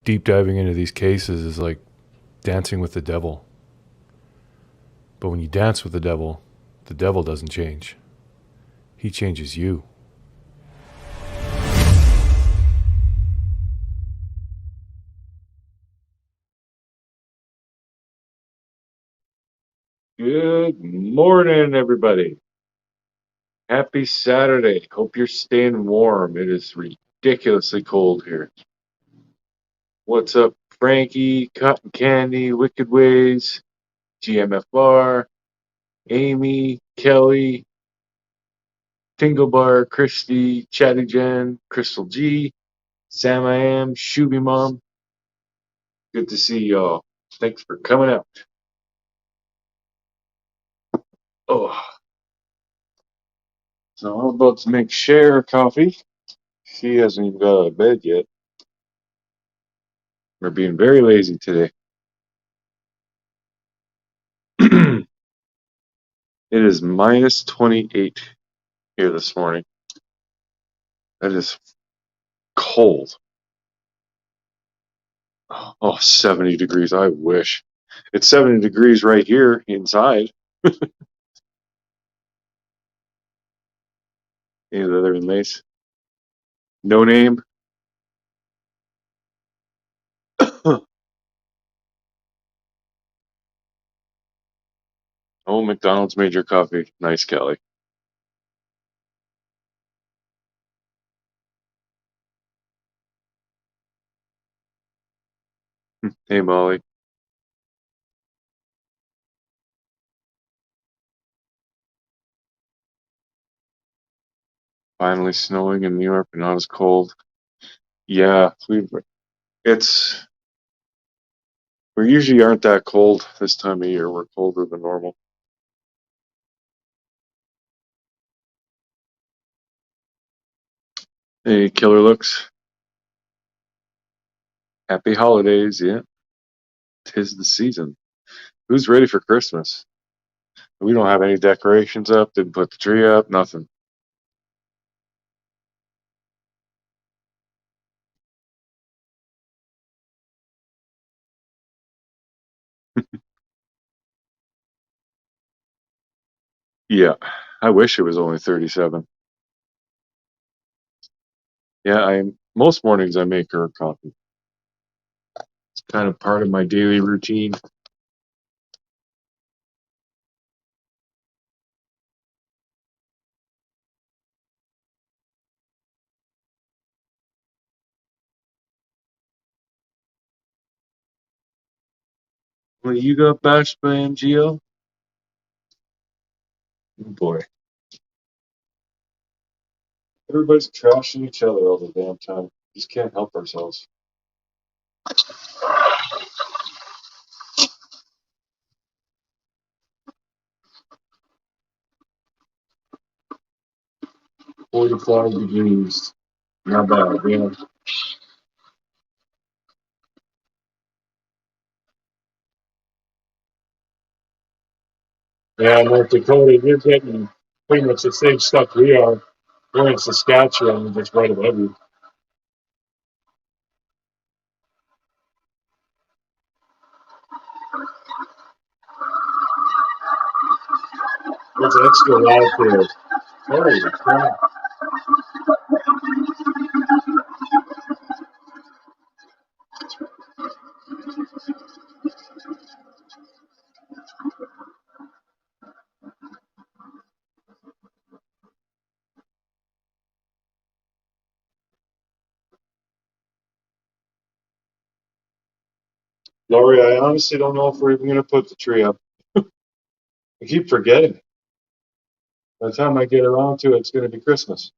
deep diving into these cases is like dancing with the devil. But when you dance with the devil doesn't change. He changes you. Good morning, everybody. Happy Saturday. Hope you're staying warm. It is ridiculously cold here. What's up, Frankie, Cotton Candy, Wicked Ways, GMFR, Amy, Kelly, Tingle Bar, Christy, Chatty Jen, Crystal G, Sam I Am, Shooby Mom. Good to see y'all. Thanks for coming out. Oh, so I'm about to make Cher coffee. She hasn't even got out of bed yet. We're being very lazy today. It is minus 28 here this morning. That is cold. Oh, 70 degrees. I wish. It's 70 degrees right here inside. Any other than Mace? No name. Oh, McDonald's made your coffee. Nice, Kelly. Hey, Molly. Finally snowing in New York, but not as cold. Yeah, it's we usually aren't that cold this time of year. We're colder than normal. Hey, killer looks. Happy holidays. Yeah, 'tis the season. Who's ready for Christmas? We don't have any decorations up. Didn't put the tree up. Nothing. Yeah, I wish it was only 37. Yeah, I most mornings I make her coffee. It's kind of part of my daily routine. Well, you got bashed by MGO? Oh boy, everybody's trashing each other all the damn time. Just can't help ourselves. 45 degrees. Not bad, yeah. Yeah, North Dakota, you're getting pretty much the same stuff we are. We're in Saskatchewan, just right above you. It's extra loud there. Holy crap. Laurie, I honestly don't know if we're even going to put the tree up. I keep forgetting. By the time I get around to it, it's going to be Christmas.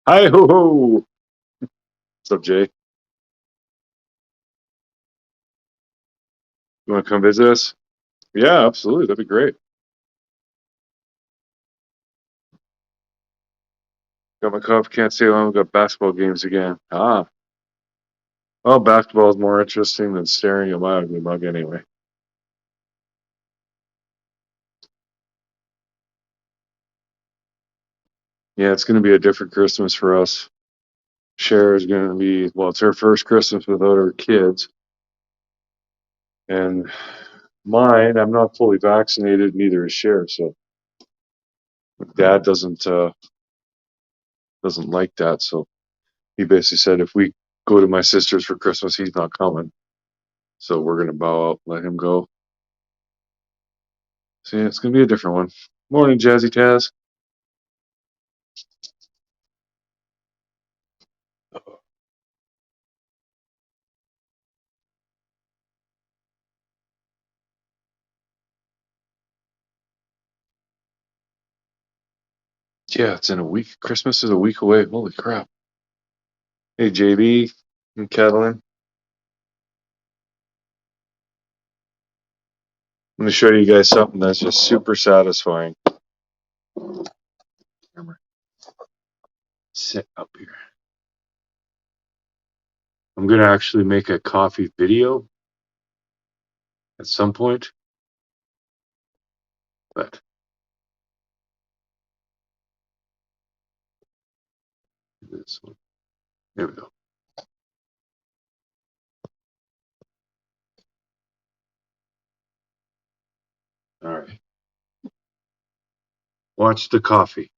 Hi ho ho! What's up, Jay? You want to come visit us? Yeah, absolutely. That'd be great. Got my cup. Can't stay long. We've got basketball games again. Ah. Well, basketball is more interesting than staring at my ugly mug anyway. Yeah, it's going to be a different Christmas for us. Cher is going to be, well, it's her first Christmas without her kids. And mine, I'm not fully vaccinated, neither is Cher. So Dad doesn't like that. So he basically said if we go to my sister's for Christmas, he's not coming. So we're going to bow out, let him go. So yeah, it's going to be a different one. Morning, Jazzy Taz. Yeah, it's in a week. Christmas is a week away. Holy crap. Hey, JB and Catalin. I'm going to show you guys something that's just super satisfying. Sit up here. I'm going to actually make a coffee video at some point. But this one. There we go. All right. Watch the coffee.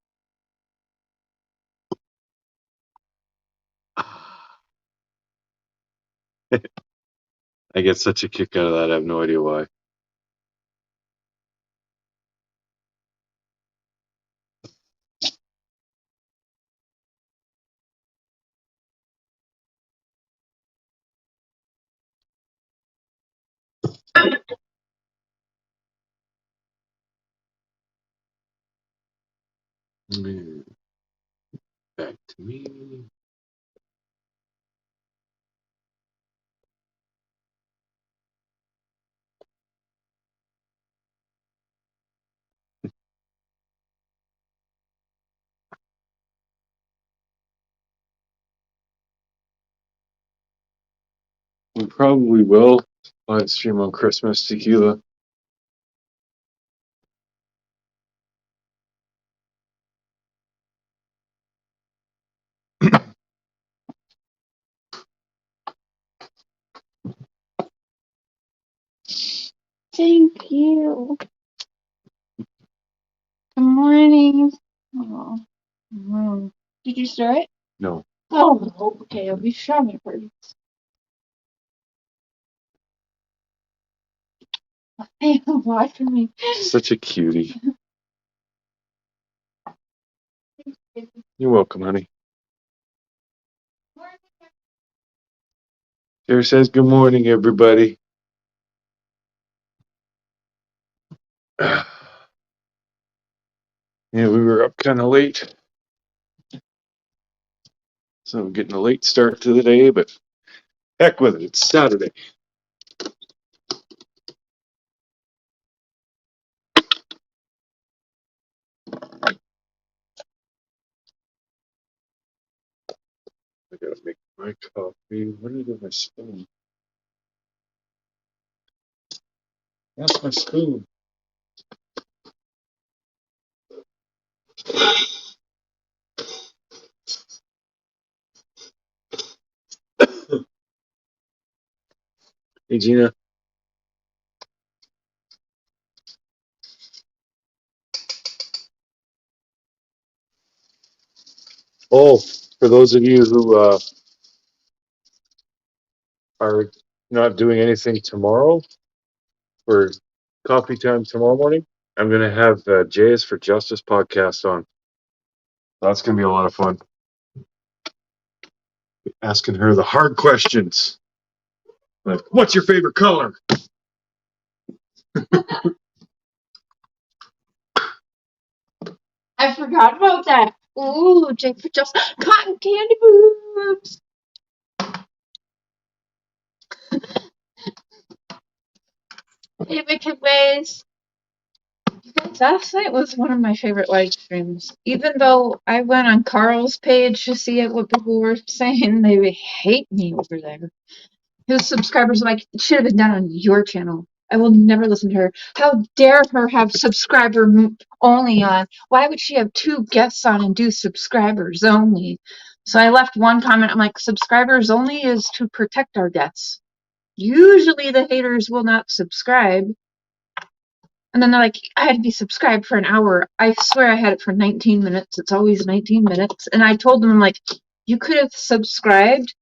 I get such a kick out of that. I have no idea why. Back to me. We probably will live stream on Christmas tequila. Thank you. Good morning. Oh. Did you stir it? No. Oh, okay. I'll be sure first. Hey, watch me. Such a cutie. You're welcome, honey. Sarah says, good morning, everybody. Yeah, we were up kind of late. So I'm getting a late start to the day, but heck with it. It's Saturday. I gotta make my coffee. Where did I get my spoon? That's my spoon. Hey, Gina. Oh, for those of you who are not doing anything tomorrow for coffee time tomorrow morning, I'm going to have Jay's for Justice podcast on. That's going to be a lot of fun. Asking her the hard questions. Like, what's your favorite color? I forgot about that. Ooh, Jake for just cotton candy boobs. Hey, Wicked Ways. Last night was one of my favorite live streams. Even though I went on Carl's page to see what people were saying, they hate me over there. His subscribers are like, it should have been done on your channel. I will never listen to her. How dare her have subscriber only on? Why would she have 2 guests on and do subscribers only? So I left one comment. I'm like, subscribers only is to protect our guests. Usually the haters will not subscribe. And then they're like, I had to be subscribed for an hour. I swear I had it for 19 minutes. It's always 19 minutes. And I told them, I'm like, you could have subscribed,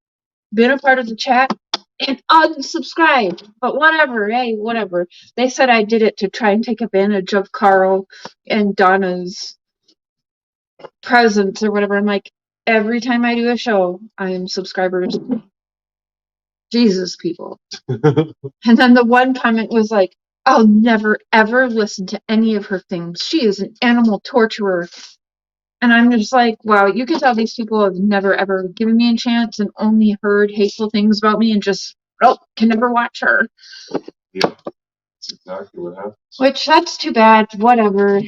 been a part of the chat, and unsubscribed. But whatever, hey, whatever. They said I did it to try and take advantage of Carl and Donna's presence or whatever. I'm like, every time I do a show, I am subscribers. Jesus, people. And then the one comment was like, I'll never ever listen to any of her things. She is an animal torturer. And I'm just like, wow, you can tell these people have never ever given me a chance and only heard hateful things about me and just, can never watch her. Yeah, that's exactly what happened. Which, that's too bad, whatever.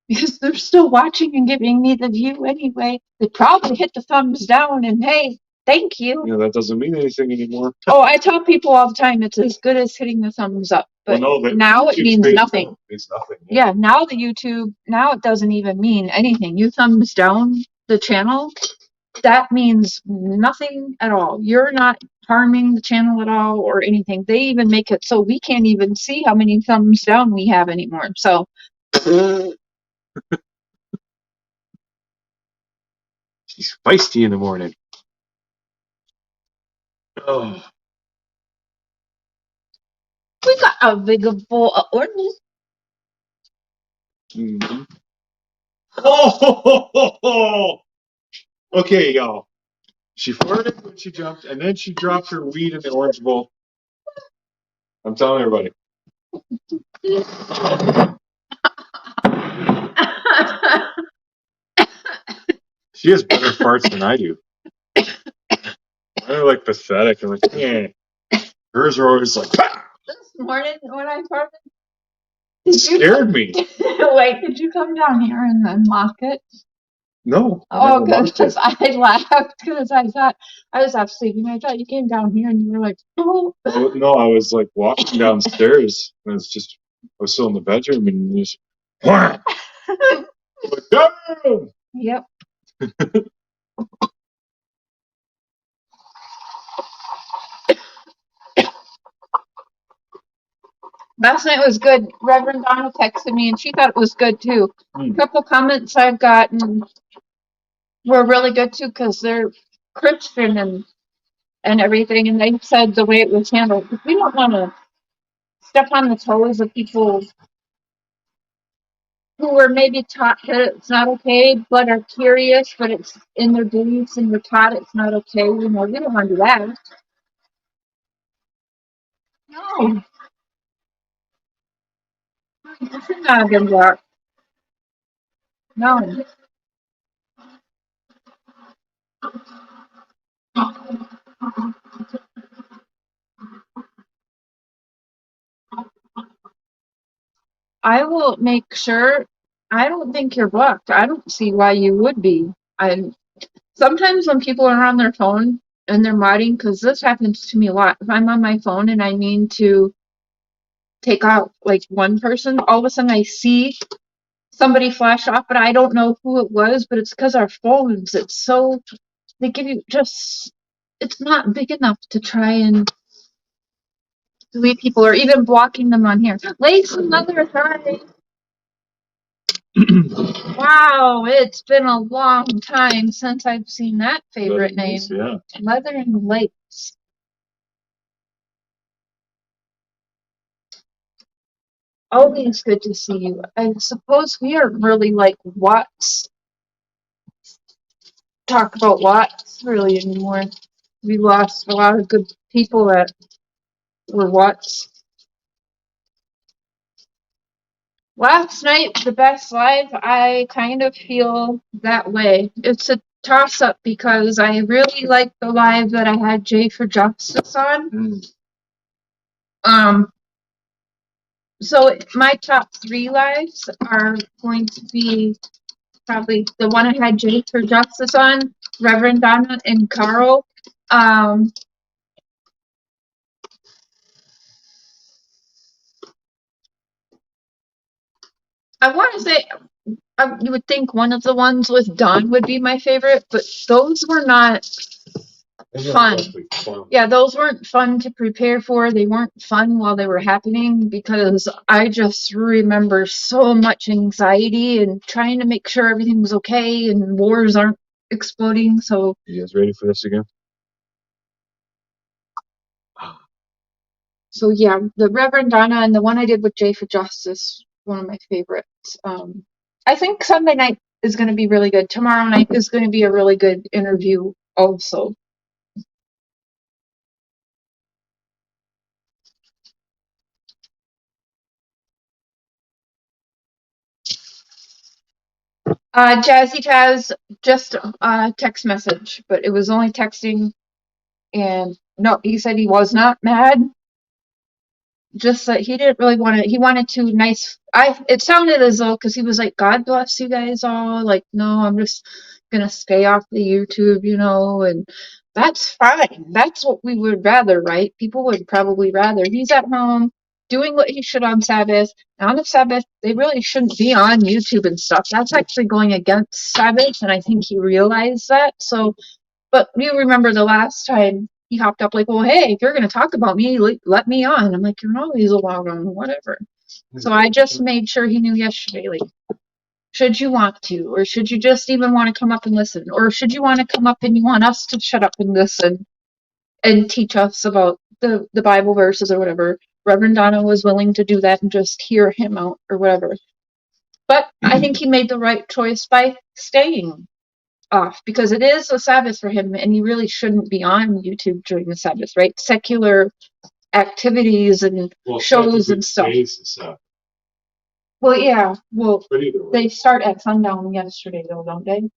Because they're still watching and giving me the view anyway. They probably hit the thumbs down and hey, thank you. Yeah, that doesn't mean anything anymore. Oh, I tell people all the time it's as good as hitting the thumbs up. But now it means nothing. It's nothing. Yeah, now the YouTube, now it doesn't even mean anything. You thumbs down the channel, that means nothing at all. You're not harming the channel at all or anything. They even make it so we can't even see how many thumbs down we have anymore. So She's feisty in the morning. Oh. we got a big bowl of oranges. Mm-hmm. Oh! Okay, y'all. She farted when she jumped, and then she dropped her weed in the orange bowl. I'm telling everybody. She has better farts than I do. They're like pathetic. I'm like, eh. Hers are always like, bah! This morning when I farted, It scared me. wait, did you come down here and then mock it? No. Oh, because I laughed because I thought I was half sleeping. I thought you came down here and you were like, oh. No, I was like walking downstairs and I was still in the bedroom and just, wham! Like, damn! Yep. Last night was good. Reverend Donna texted me and she thought it was good too. A couple comments I've gotten were really good too because they're Christian and everything, and they said the way it was handled. Because we don't want to step on the toes of people who were maybe taught that it's not okay, but are curious, but it's in their beliefs and they're taught it's not okay. You know, we don't want to do that. No. Nothing against that. No. I will make sure. I don't think you're blocked. I don't see why you would be. I sometimes when people are on their phone and they're modding, because this happens to me a lot. If I'm on my phone and I mean to take out like one person, all of a sudden I see somebody flash off, but I don't know who it was. But it's because our phones. It's so they give you just. It's not big enough to try and delete people or even blocking them on here. Lace another hi. Wow, it's been a long time since I've seen that favorite name. Yeah. Leather and Lakes. Always good to see you. I suppose we aren't really like Watts. Talk about Watts really anymore. We lost a lot of good people that were Watts. Last night, the best live, I kind of feel that way. It's a toss up because I really liked the live that I had Jay for Justice on. So my top 3 lives are going to be probably the one I had Jay for Justice on, Reverend Donna and Carl. I want to say you would think one of the ones with Don would be my favorite, but those were not fun. Yeah, those weren't fun to prepare for. They weren't fun while they were happening because I just remember so much anxiety and trying to make sure everything was okay and wars aren't exploding. So, You guys ready for this again? so yeah, the Reverend Donna and the one I did with Jay for Justice, one of my favorites. I think Sunday night is going to be really good. Tomorrow night is going to be a really good interview also. Jazzy Taz, just text message, but it was only texting, and no, he said he was not mad. Just that he didn't really want to. He wanted to nice. It sounded as though because he was like, "God bless you guys all." Like, no, I'm just gonna stay off the YouTube, and that's fine. That's what we would rather, right? People would probably rather. He's at home doing what he should on Sabbath. And on the Sabbath, they really shouldn't be on YouTube and stuff. That's actually going against Sabbath, and I think he realized that. So, but you remember the last time he hopped up like, well, hey, if you're going to talk about me, let me on. I'm like, you're always allowed on, whatever. So I just made sure he knew yesterday, like, should you want to, or should you just even want to come up and listen, or should you want to come up and you want us to shut up and listen and teach us about the Bible verses or whatever. Reverend Donna was willing to do that and just hear him out or whatever. But I think he made the right choice by staying off because it is a Sabbath for him and he really shouldn't be on YouTube during the Sabbath, right? Secular activities and shows and stuff. Well, yeah. Well, they start at sundown yesterday, though, don't they?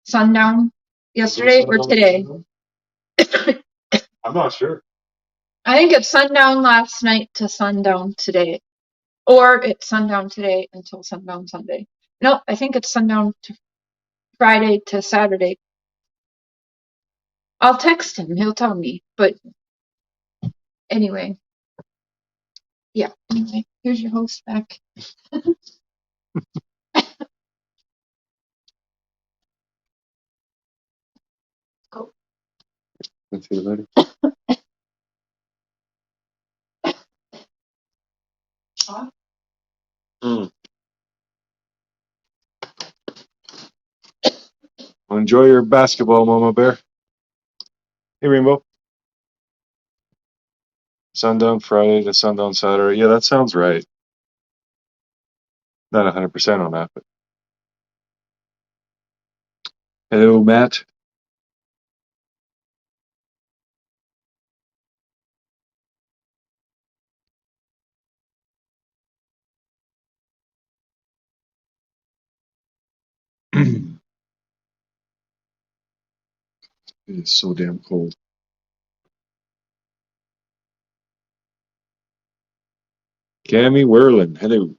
Sundown yesterday or today? I'm not sure. I think it's sundown last night to sundown today. Or it's sundown today until sundown Sunday. No, I think it's sundown to Friday to Saturday. I'll text him. He'll tell me. But anyway. Yeah. Anyway, here's your host back. Go. Let's see you later. Well, enjoy your basketball, Mama Bear. Hey, Rainbow. Sundown Friday to sundown Saturday. Yeah, that sounds right. Not 100% on that, but. Hello, Matt. It is so damn cold. Cammy Werlin. Hello.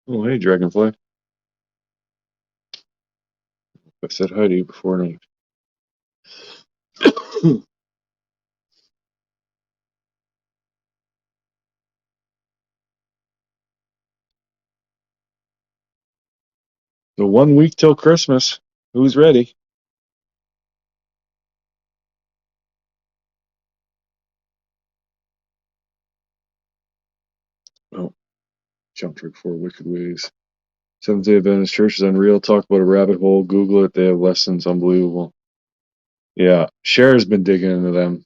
Oh, hey, Dragonfly. I said hi to you before now. The 1 week till Christmas. Who's ready? Oh, jumped right before Wicked Ways. Seventh Day Adventist Church is unreal. Talk about a rabbit hole. Google it. They have lessons. Unbelievable. Yeah, Cher's been digging into them.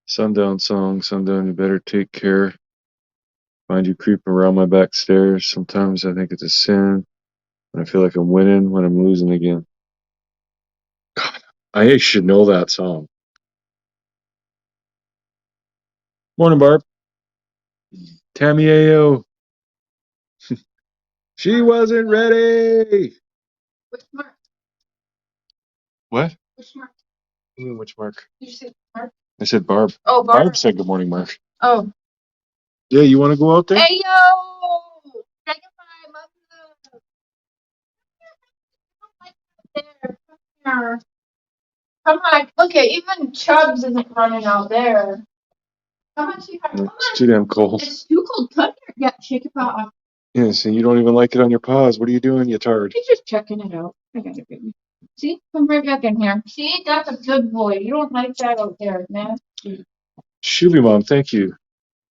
Sundown song. Sundown, you better take care. Find you creeping around my back stairs. Sometimes I think it's a sin. And I feel like I'm winning when I'm losing again. God, I should know that song. Morning, Barb. Tammy Ayo. She wasn't ready. Which Mark? What? Which Mark? You mean which Mark? Did you say Mark? I said Barb. Oh, Barb. Barb said good morning, Mark. Oh. Yeah, you want to go out there? Hey, yo! Dragonfly, mother. There. Come here. Come on. Look at even Chubbs isn't running out there. Come on, sweetheart. Come It's on. too damn cold. It's too cold. Come here. Yeah, shake your paw off. Yeah, so you don't even like it on your paws. What are you doing? You tired? He's just checking it out. I got it, baby. See? Come right back in here. See? That's a good boy. You don't like that out there, man. Shooby Mom, thank you.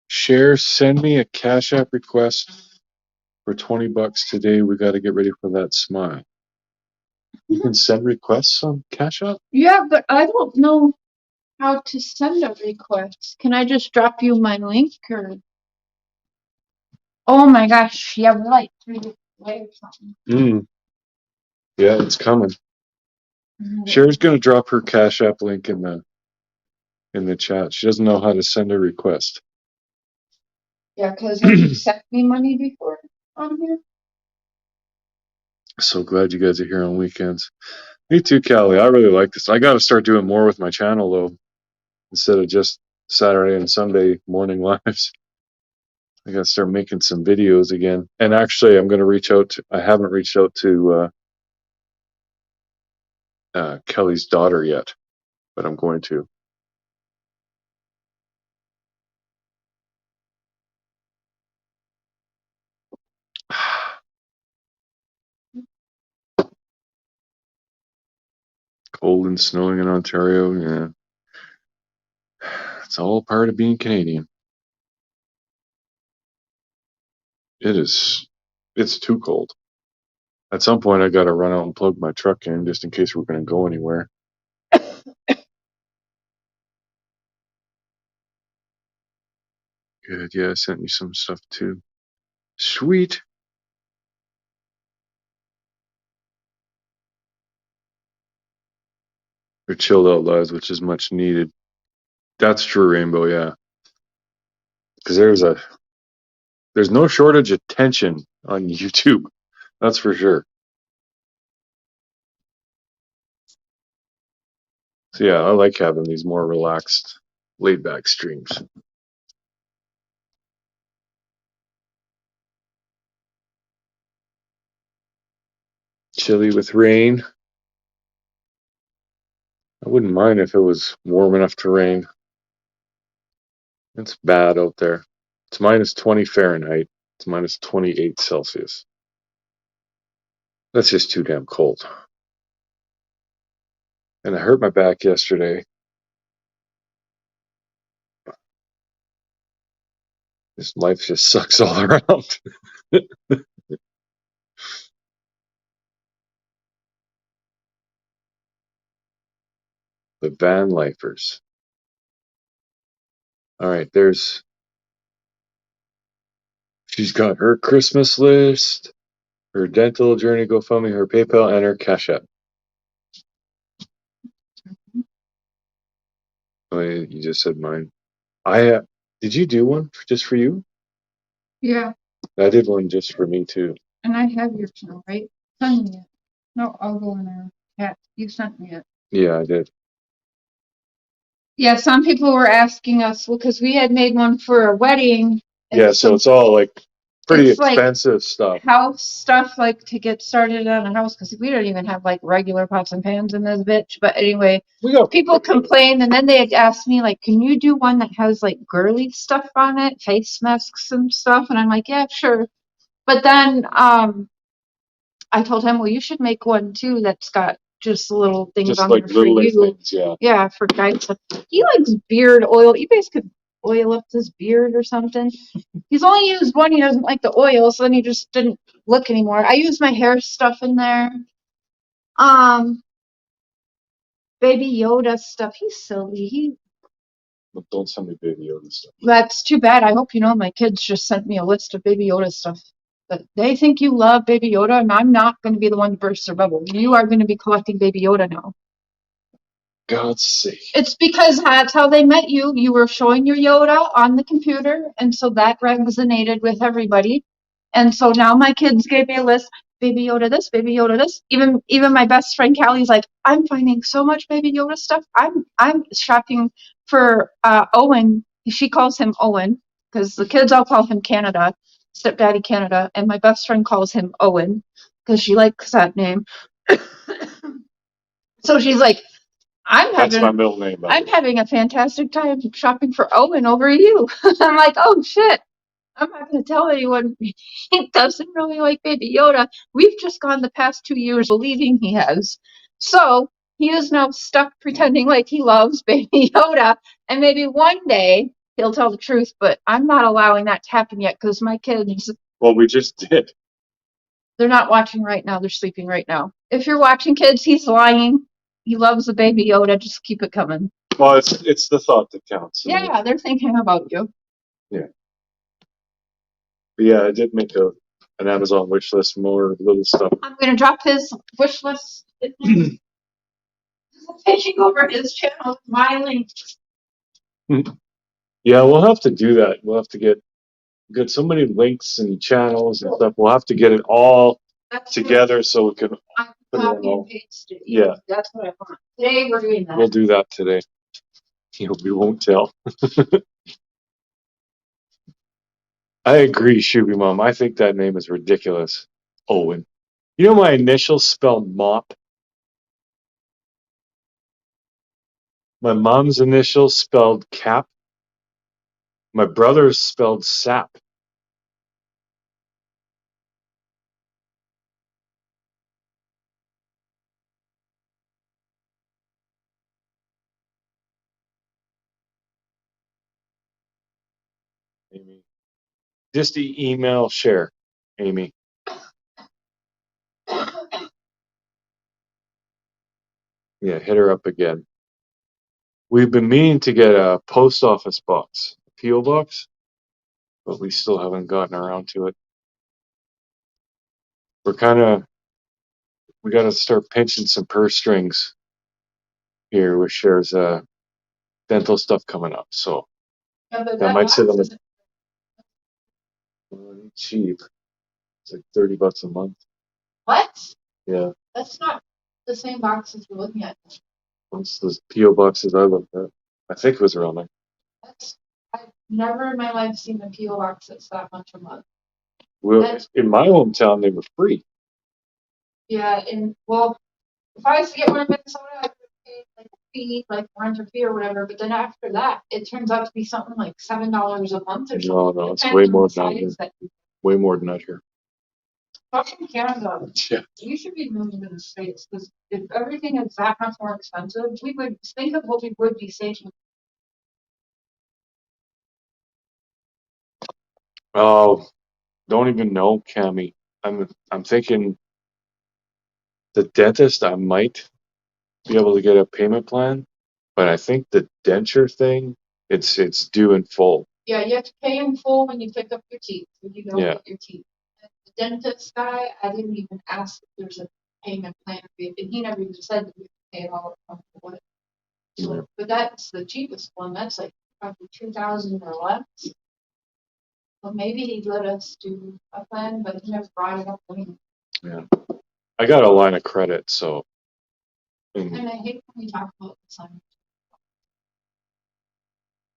Share, send me a Cash App request for $20 today. We got to get ready for that smile. You can send requests on Cash App? Yeah, but I don't know how to send a request. Can I just drop you my link or? Oh my gosh, yeah, we're like 3 weeks away or something. Yeah, it's coming. Sherry's gonna drop her Cash App link in the chat. She doesn't know how to send a request. Yeah, because have you sent me money before on here? So glad you guys are here on weekends. Me too, Callie. I really like this. I got to start doing more with my channel though, instead of just Saturday and Sunday morning lives. I got to start making some videos again. And actually, I'm going to reach out to. I haven't reached out to Kelly's daughter yet, but I'm going to. Cold and snowing in Ontario. Yeah, it's all part of being Canadian. It is. It's too cold. At some point, I got to run out and plug my truck in just in case we're going to go anywhere. Good. Yeah, I sent you some stuff too. Sweet. Or chilled out lives, which is much needed. That's true, Rainbow. Yeah, because there's no shortage of tension on YouTube. That's for sure. So yeah, I like having these more relaxed, laid back streams. Chilly with rain. I wouldn't mind if it was warm enough to rain. It's bad out there. It's minus 20 Fahrenheit. It's minus 28 Celsius. That's just too damn cold. And I hurt my back yesterday. This life just sucks all around. The van lifers. All right, she's got her Christmas list, her dental journey GoFundMe, her PayPal, and her Cash App. Oh, you just said mine. Did you do one just for you? Yeah. I did one just for me too. And I have yours now, right? Send me it. No, I'll go in there. Yeah, you sent me it. Yeah, I did. Yeah, some people were asking us, well, because we had made one for a wedding. Yeah, so it's all like pretty expensive stuff. House stuff, like to get started on a house, because we don't even have like regular pots and pans in this bitch. But anyway, people complained, and then they had asked me, like, can you do one that has like girly stuff on it, face masks and stuff? And I'm like, yeah, sure. But then I told him, well, you should make one too that's got just little things on there for you. Things, yeah. Yeah, for guys. He likes beard oil. You guys could oil up his beard or something. He's only used one. He doesn't like the oil, so then he just didn't look anymore. I use my hair stuff in there. Baby Yoda stuff. He's silly. But don't send me Baby Yoda stuff. That's too bad. I hope you know my kids just sent me a list of Baby Yoda stuff. But they think you love Baby Yoda, and I'm not going to be the one to burst their bubble. You are going to be collecting Baby Yoda now. God's sake. It's because that's how they met you. You were showing your Yoda on the computer, and so that resonated with everybody. And so now my kids gave me a list. Baby Yoda this, Baby Yoda this. Even my best friend Callie's like, I'm finding so much Baby Yoda stuff. I'm shopping for Owen. She calls him Owen because the kids all call him Canada, stepdaddy Canada, and my best friend calls him Owen because she likes that name. So she's like, That's my middle name. I'm having a fantastic time shopping for Owen over you. I'm like, oh shit. I'm not going to tell anyone he doesn't really like Baby Yoda. We've just gone the past 2 years believing he has. So he is now stuck pretending like he loves Baby Yoda. And maybe one day he'll tell the truth, but I'm not allowing that to happen yet because my kids. Well, we just did. They're not watching right now. They're sleeping right now. If you're watching, kids, he's lying. He loves the Baby Yoda. Just keep it coming. Well, it's the thought that counts. Yeah, they're thinking about you. Yeah. But yeah, I did make an Amazon wish list, more little stuff. I'm going to drop his wish list. Taking over his channel, my link. Yeah, we'll have to do that. We'll have to get so many links and channels and stuff. We'll have to get it all together so we can put it on all. Yeah. That's what I want. Today we're doing that. We'll do that today. We won't tell. I agree, Shuby Mom. I think that name is ridiculous. Owen. You know my initials spell mop? My mom's initials spelled cap. My brother's spelled sap. Amy. Just email share, Amy. Yeah, hit her up again. We've been meaning to get a post office box, a P.O. box, but we still haven't gotten around to it. We got to start pinching some purse strings here, which shares dental stuff coming up. So that might sit on the cheap. It's like $30 a month. What? Yeah. That's not the same boxes we're looking at. It's those P.O. boxes I looked at. I think it was around there. I've never in my life seen a P.O. box that's that much a month. Well, in my hometown, they were free. Yeah, well, if I was to get one in Minnesota, I would pay like a fee, like rent or fee or whatever. But then after that, it turns out to be something like $7 a month or something. No, it's way more than that. Way more than that here. Fucking Canada. Yeah. You should be moving to the States because if everything is that much more expensive, we would think of what we would be saving. Oh, don't even know, Cammy. I'm thinking the dentist, I might be able to get a payment plan, but I think the denture thing, it's due in full. Yeah, you have to pay in full when you pick up your teeth, when you go Yeah. get your teeth. And the dentist guy, I didn't even ask if there's a payment plan for it, and he never even said that you pay it all up front. So, but that's the cheapest one. That's like probably $2,000 or less. Well, maybe he'd let us do a plan, but he never brought it up to me. Yeah. I got a line of credit, so. And I hate when we talk about the sign.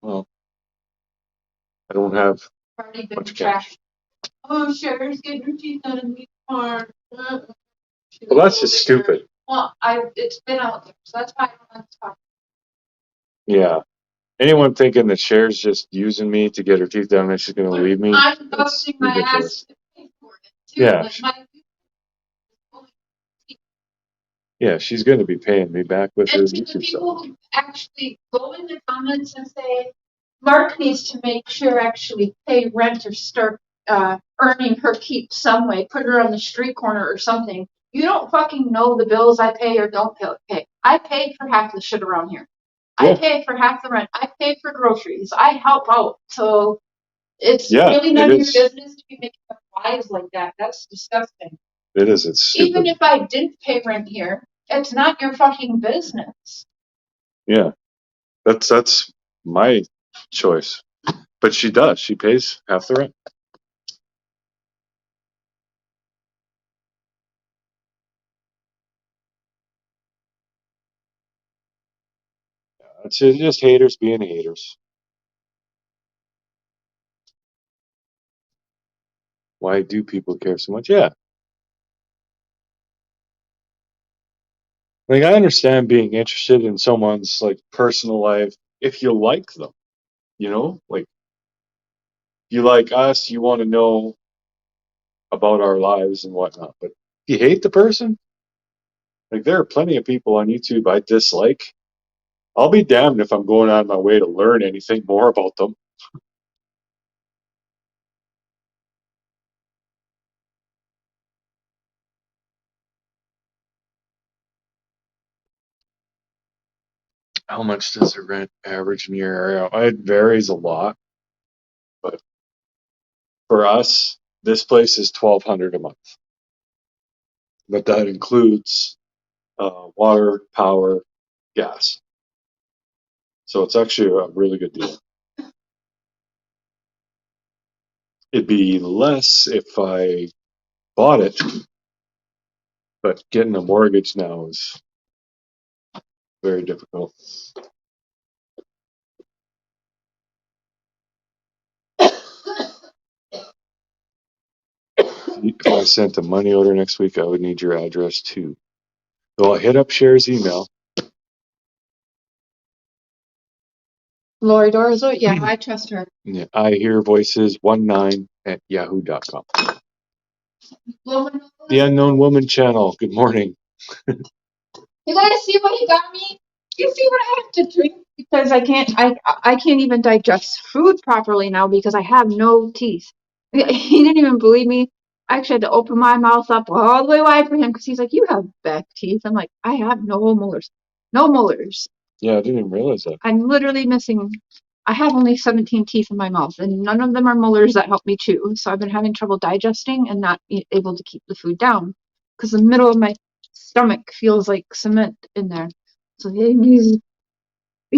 Well, I don't have Already been much cash. Oh, Cher's getting her teeth done in the car. Well, that's just stupid. Well, it's been out there, so that's why I don't like to talk. Yeah. Anyone thinking that Cher's just using me to get her teeth done and she's going to leave me? I'm busting my ass to pay for it, too. Yeah. Like Yeah, she's going to be paying me back with her and to the YouTube people stuff. who actually go in the comments and say, Mark needs to make sure actually pay rent or start earning her keep some way, put her on the street corner or something. You don't fucking know the bills I pay or don't pay. I pay for half the shit around here. Yeah. I pay for half the rent. I pay for groceries. I help out. So it's really none of your business to be making up lies like that. That's disgusting. It is. It's stupid. Even if I didn't pay rent here, it's not your fucking business. Yeah. That's my choice. But she does. She pays half the rent. It's just haters being haters. Why do people care so much? Yeah. Like, I understand being interested in someone's like personal life if you like them, you know? Like, you like us, you want to know about our lives and whatnot. But if you hate the person, like, there are plenty of people on YouTube I dislike. I'll be damned if I'm going out of my way to learn anything more about them. How much does the rent average in your area? It varies a lot, but for us, this place is $1,200 a month. But that includes water, power, gas. So it's actually a really good deal. It'd be less if I bought it, but getting a mortgage now is very difficult. If I sent a money order next week, I would need your address too. So I'll hit up Cher's email. Lori Dorzo, yeah, I trust her. Yeah, I hear voices 19@yahoo.com. The Unknown Woman channel. Good morning. You guys see what he got me? You see what I have to drink because I can't even digest food properly now because I have no teeth. He didn't even believe me. I actually had to open my mouth up all the way wide for him because he's like, "You have back teeth." I'm like, "I have no molars, no molars." Yeah, I didn't even realize that. I'm literally missing. I have only 17 teeth in my mouth, and none of them are molars that help me chew. So I've been having trouble digesting and not able to keep the food down because the middle of my stomach feels like cement in there. So he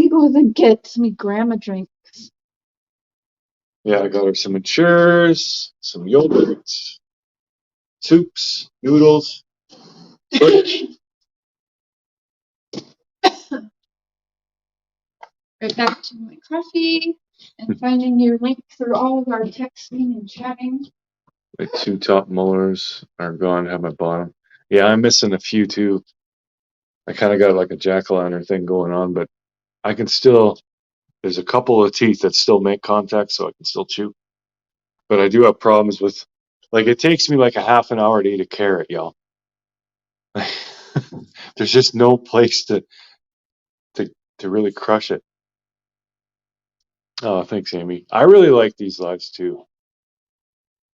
goes and gets me grandma drinks. Yeah, I got her some Ensures, some yogurt, soups, noodles. Right back to my coffee and finding your link through all of our texting and chatting. My 2 top molars are gone, have my bottom. Yeah, I'm missing a few too. I kind of got like a jack-o'-lantern thing going on, but I can still, there's a couple of teeth that still make contact, so I can still chew. But I do have problems with, like, it takes me like a half an hour to eat a carrot, y'all. There's just no place to really crush it. Oh, thanks, Amy. I really like these lives too.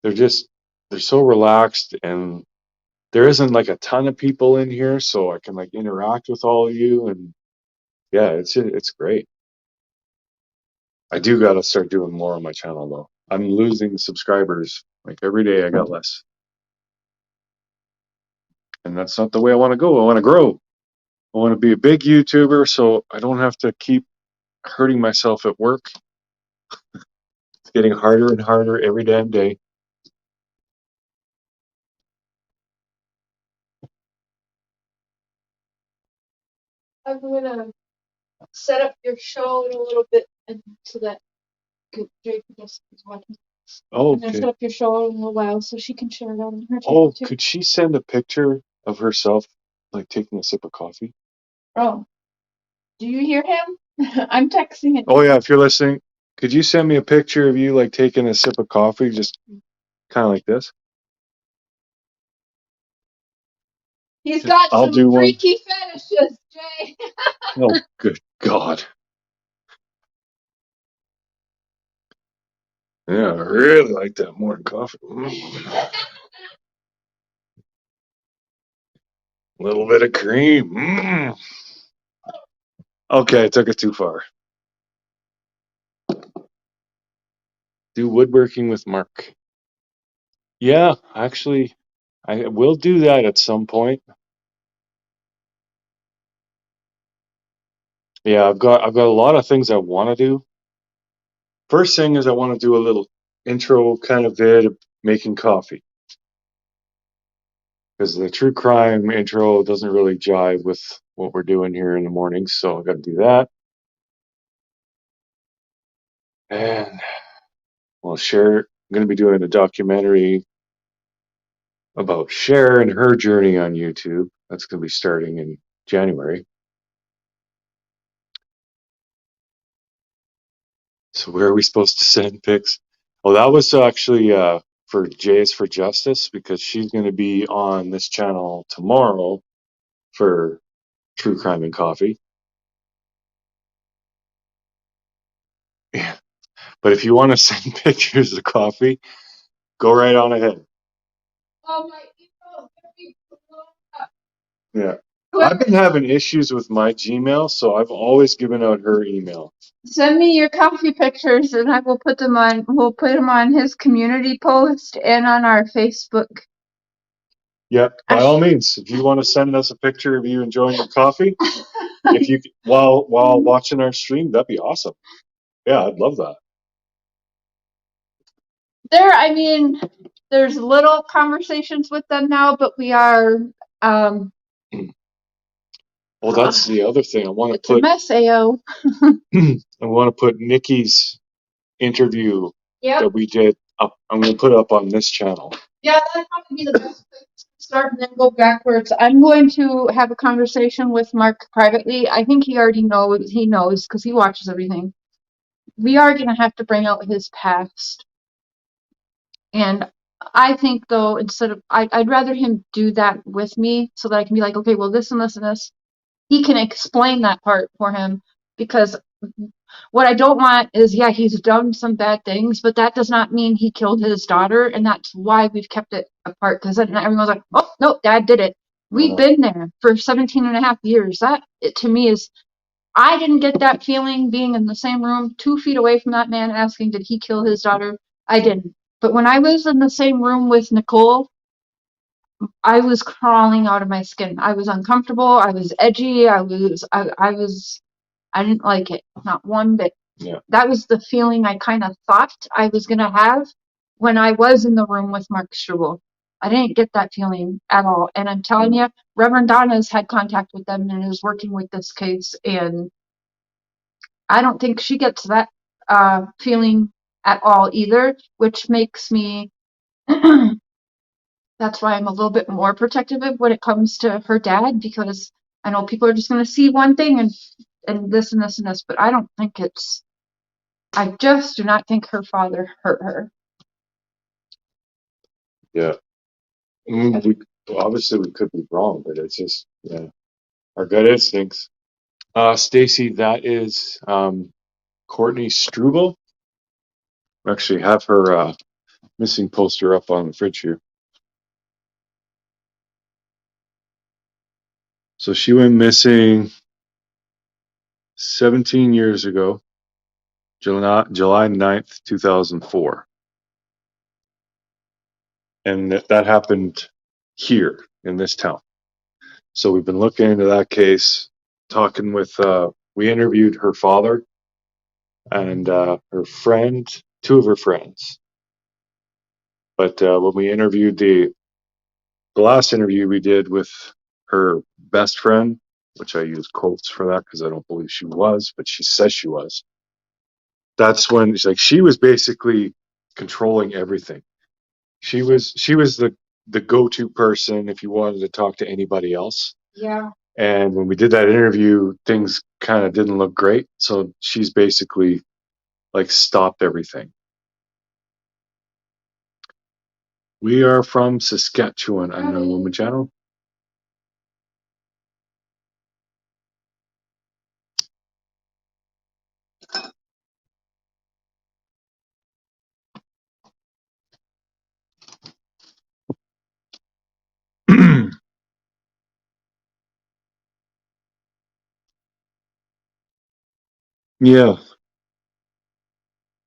They're so relaxed, and there isn't like a ton of people in here, so I can like interact with all of you, and yeah, it's great. I do got to start doing more on my channel though. I'm losing subscribers like every day. I got less, and that's not the way I want to go. I want to grow. I want to be a big YouTuber, so I don't have to keep hurting myself at work. It's getting harder and harder every damn day. I'm gonna set up your show in a little bit, and so that Jake just is watching. Oh, I'm gonna set okay. up your show in a little while so she can share it on her Oh, channel too. could she send a picture of herself like taking a sip of coffee? Oh, do you hear him? I'm texting it. Oh yeah, if you're listening, could you send me a picture of you like taking a sip of coffee, just kind of like this? He's got I'll some do one. freaky fetishes, Jay. Oh, good God. Yeah, I really like that morning coffee. A little bit of cream. Okay, I took it too far. Do woodworking with Mark. Yeah, actually, I will do that at some point. Yeah, I've got a lot of things I want to do. First thing is I want to do a little intro kind of vid of making coffee. Because the true crime intro doesn't really jive with what we're doing here in the mornings, so I got to do that. And well, I'm going to be doing a documentary about Cher and her journey on YouTube. That's going to be starting in January. So where are we supposed to send pics? Well, that was actually for Jay's for Justice, because she's going to be on this channel tomorrow for True Crime and Coffee. Yeah. But if you want to send pictures of coffee, go right on ahead. Oh, my email is gonna be blown up. Yeah. I've been having issues with my Gmail, so I've always given out her email. Send me your coffee pictures and I will put them on, we'll put them on his community post and on our Facebook. Yep, by all means, if you want to send us a picture of you enjoying your coffee, if you while watching our stream, that'd be awesome. Yeah, I'd love that. I mean, there's little conversations with them now, but we are, Well, that's the other thing. I want to it's a put mess, AO. I want to put Nikki's interview Yep. that we did up. I'm going to put it up on this channel. Yeah, that'd probably be the best place to start and then go backwards. I'm going to have a conversation with Mark privately. I think he already knows, because he watches everything. We are going to have to bring out his past. And I think, though, I'd rather him do that with me so that I can be like, okay, well, this and this and this. He can explain that part for him, because what I don't want is, yeah, he's done some bad things, but that does not mean he killed his daughter, and that's why we've kept it apart, because then everyone's like, oh, no, Dad did it. We've been there for 17 and a half years. That, to me, is, I didn't get that feeling being in the same room 2 feet away from that man asking, did he kill his daughter? I didn't. But when I was in the same room with Nicole, I was crawling out of my skin. I was uncomfortable. I was edgy. I didn't like it. Not one bit. Yeah. That was the feeling I kind of thought I was going to have when I was in the room with Mark Struble. I didn't get that feeling at all. And I'm telling you, Reverend Donna's had contact with them and is working with this case. And I don't think she gets that feeling at all either, which makes me, that's why I'm a little bit more protective of when it comes to her dad, because I know people are just going to see one thing and this and this and this, but I don't think I just do not think her father hurt her. Yeah. Obviously we could be wrong, but it's just, yeah, our gut instincts. Stacy, that is Courtney Struble. We actually have her missing poster up on the fridge here. So she went missing 17 years ago, July 9th, 2004. And that happened here in this town. So we've been looking into that case, talking with, we interviewed her father and her friend, 2 of her friends. But when we interviewed the last interview we did with her best friend, which I use quotes for that because I don't believe she was, but she says she was. That's when she's like, she was basically controlling everything. She was the go-to person if you wanted to talk to anybody else. Yeah. And when we did that interview, things kind of didn't look great. So she's basically like stopped everything. We are from Saskatchewan, Unknown Woman Channel. Yeah.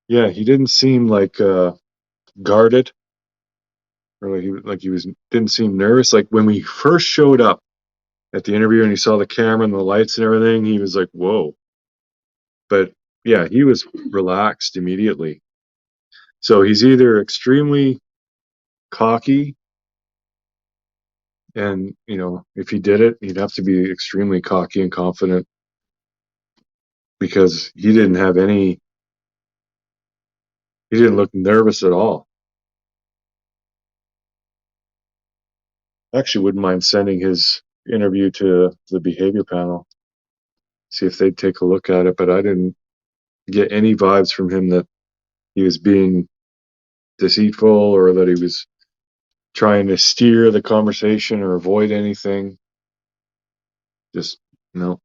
Yeah, he didn't seem like guarded, or like he was didn't seem nervous. Like when we first showed up at the interview and he saw the camera and the lights and everything, he was like, "Whoa." But yeah, he was relaxed immediately. So he's either extremely cocky, and if he did it, he'd have to be extremely cocky and confident, because he didn't have any He didn't look nervous at all. I actually wouldn't mind sending his interview to the behavior panel, see if they'd take a look at it, but I didn't get any vibes from him that he was being deceitful or that he was trying to steer the conversation or avoid anything. Just, no.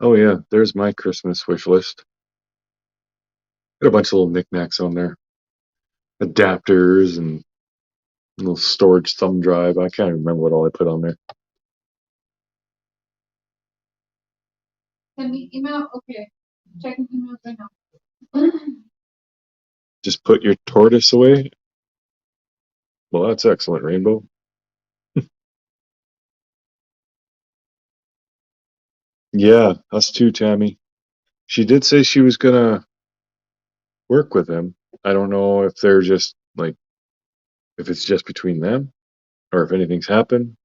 Oh yeah, there's my Christmas wish list. Got a bunch of little knickknacks on there. Adapters and a little storage thumb drive. I can't remember what all I put on there. Send me email? Okay. Checking emails right now. Just put your tortoise away? Well, that's excellent, Rainbow. Yeah, us too, Tammy. She did say she was gonna work with him. I don't know if they're just like, if it's just between them or if anything's happened.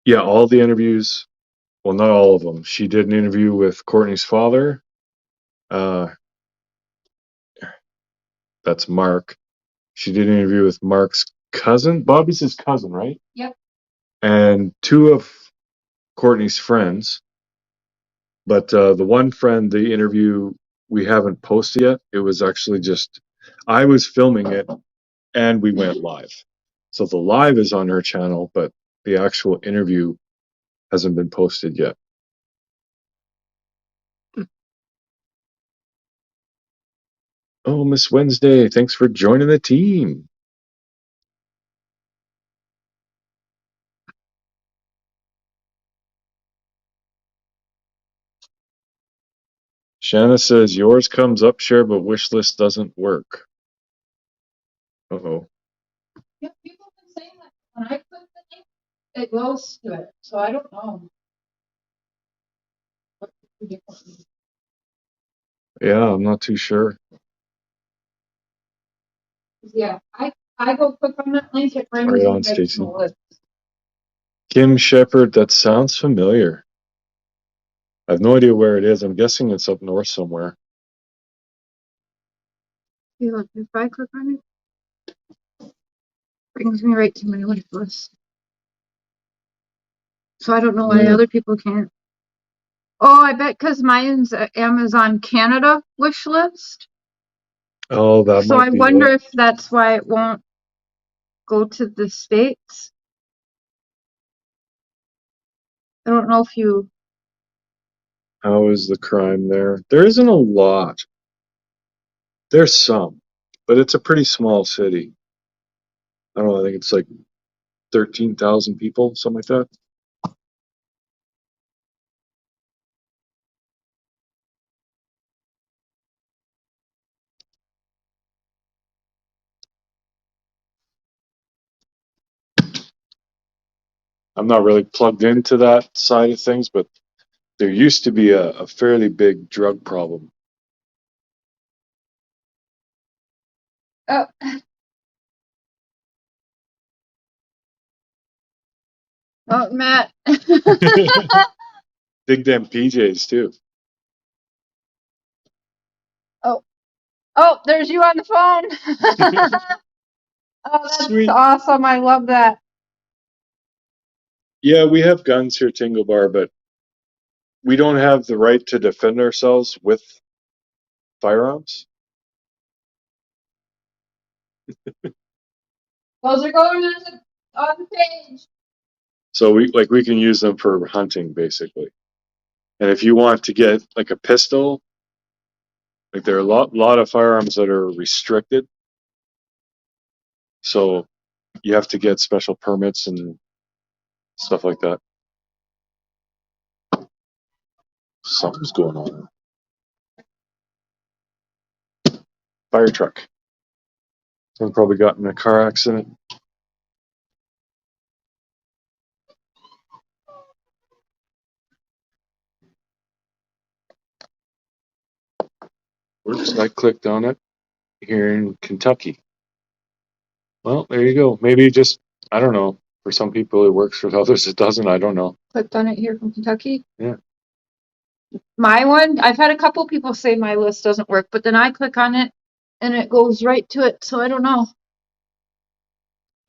Yeah, all the interviews, well, not all of them. She did an interview with Courtney's father. That's Mark. She did an interview with Mark's cousin. Bobby's his cousin, right? Yep. And two of Courtney's friends. But the one friend, the interview we haven't posted yet. It was actually just, I was filming it and we went live. So the live is on her channel, but the actual interview hasn't been posted yet. Oh, Miss Wednesday, thanks for joining the team. Shanna says yours comes up, share, but wish list doesn't work. Uh-oh. Yeah, people have been saying that when I click the link, it goes to it. So I don't know. Yeah, I'm not too sure. Yeah, I go click on that link, it brings Right me on, right to Stacy. the list. Kim Shepherd, that sounds familiar. I have no idea where it is. I'm guessing it's up north somewhere. See, look, if I click on it, brings me right to my wish list. So I don't know why Yeah. other people can't. Oh, I bet because mine's a Amazon Canada wish list. Oh, that So might I be wonder it. if that's why it won't go to the States. I don't know if you. How is the crime there? There isn't a lot. There's some, but it's a pretty small city. I don't know. I think it's like 13,000 people, something like that. I'm not really plugged into that side of things, but there used to be a fairly big drug problem. Oh. Oh, Matt. Big damn PJs too. Oh, there's you on the phone. Oh, that's Sweet. awesome. I love that. Yeah, we have guns here, Tingle Bar, but we don't have the right to defend ourselves with firearms. Those are going on the page. So we can use them for hunting basically. And if you want to get like a pistol, like there are a lot of firearms that are restricted. So you have to get special permits and stuff like that. Something's going on. Fire truck. Someone probably got in a car accident. Works. I clicked on it here in Kentucky. Well, there you go. Maybe just, I don't know. For some people it works, for others it doesn't. I don't know. Clicked on it here from Kentucky. Yeah. My one, I've had a couple people say my list doesn't work, but then I click on it and it goes right to it. So I don't know.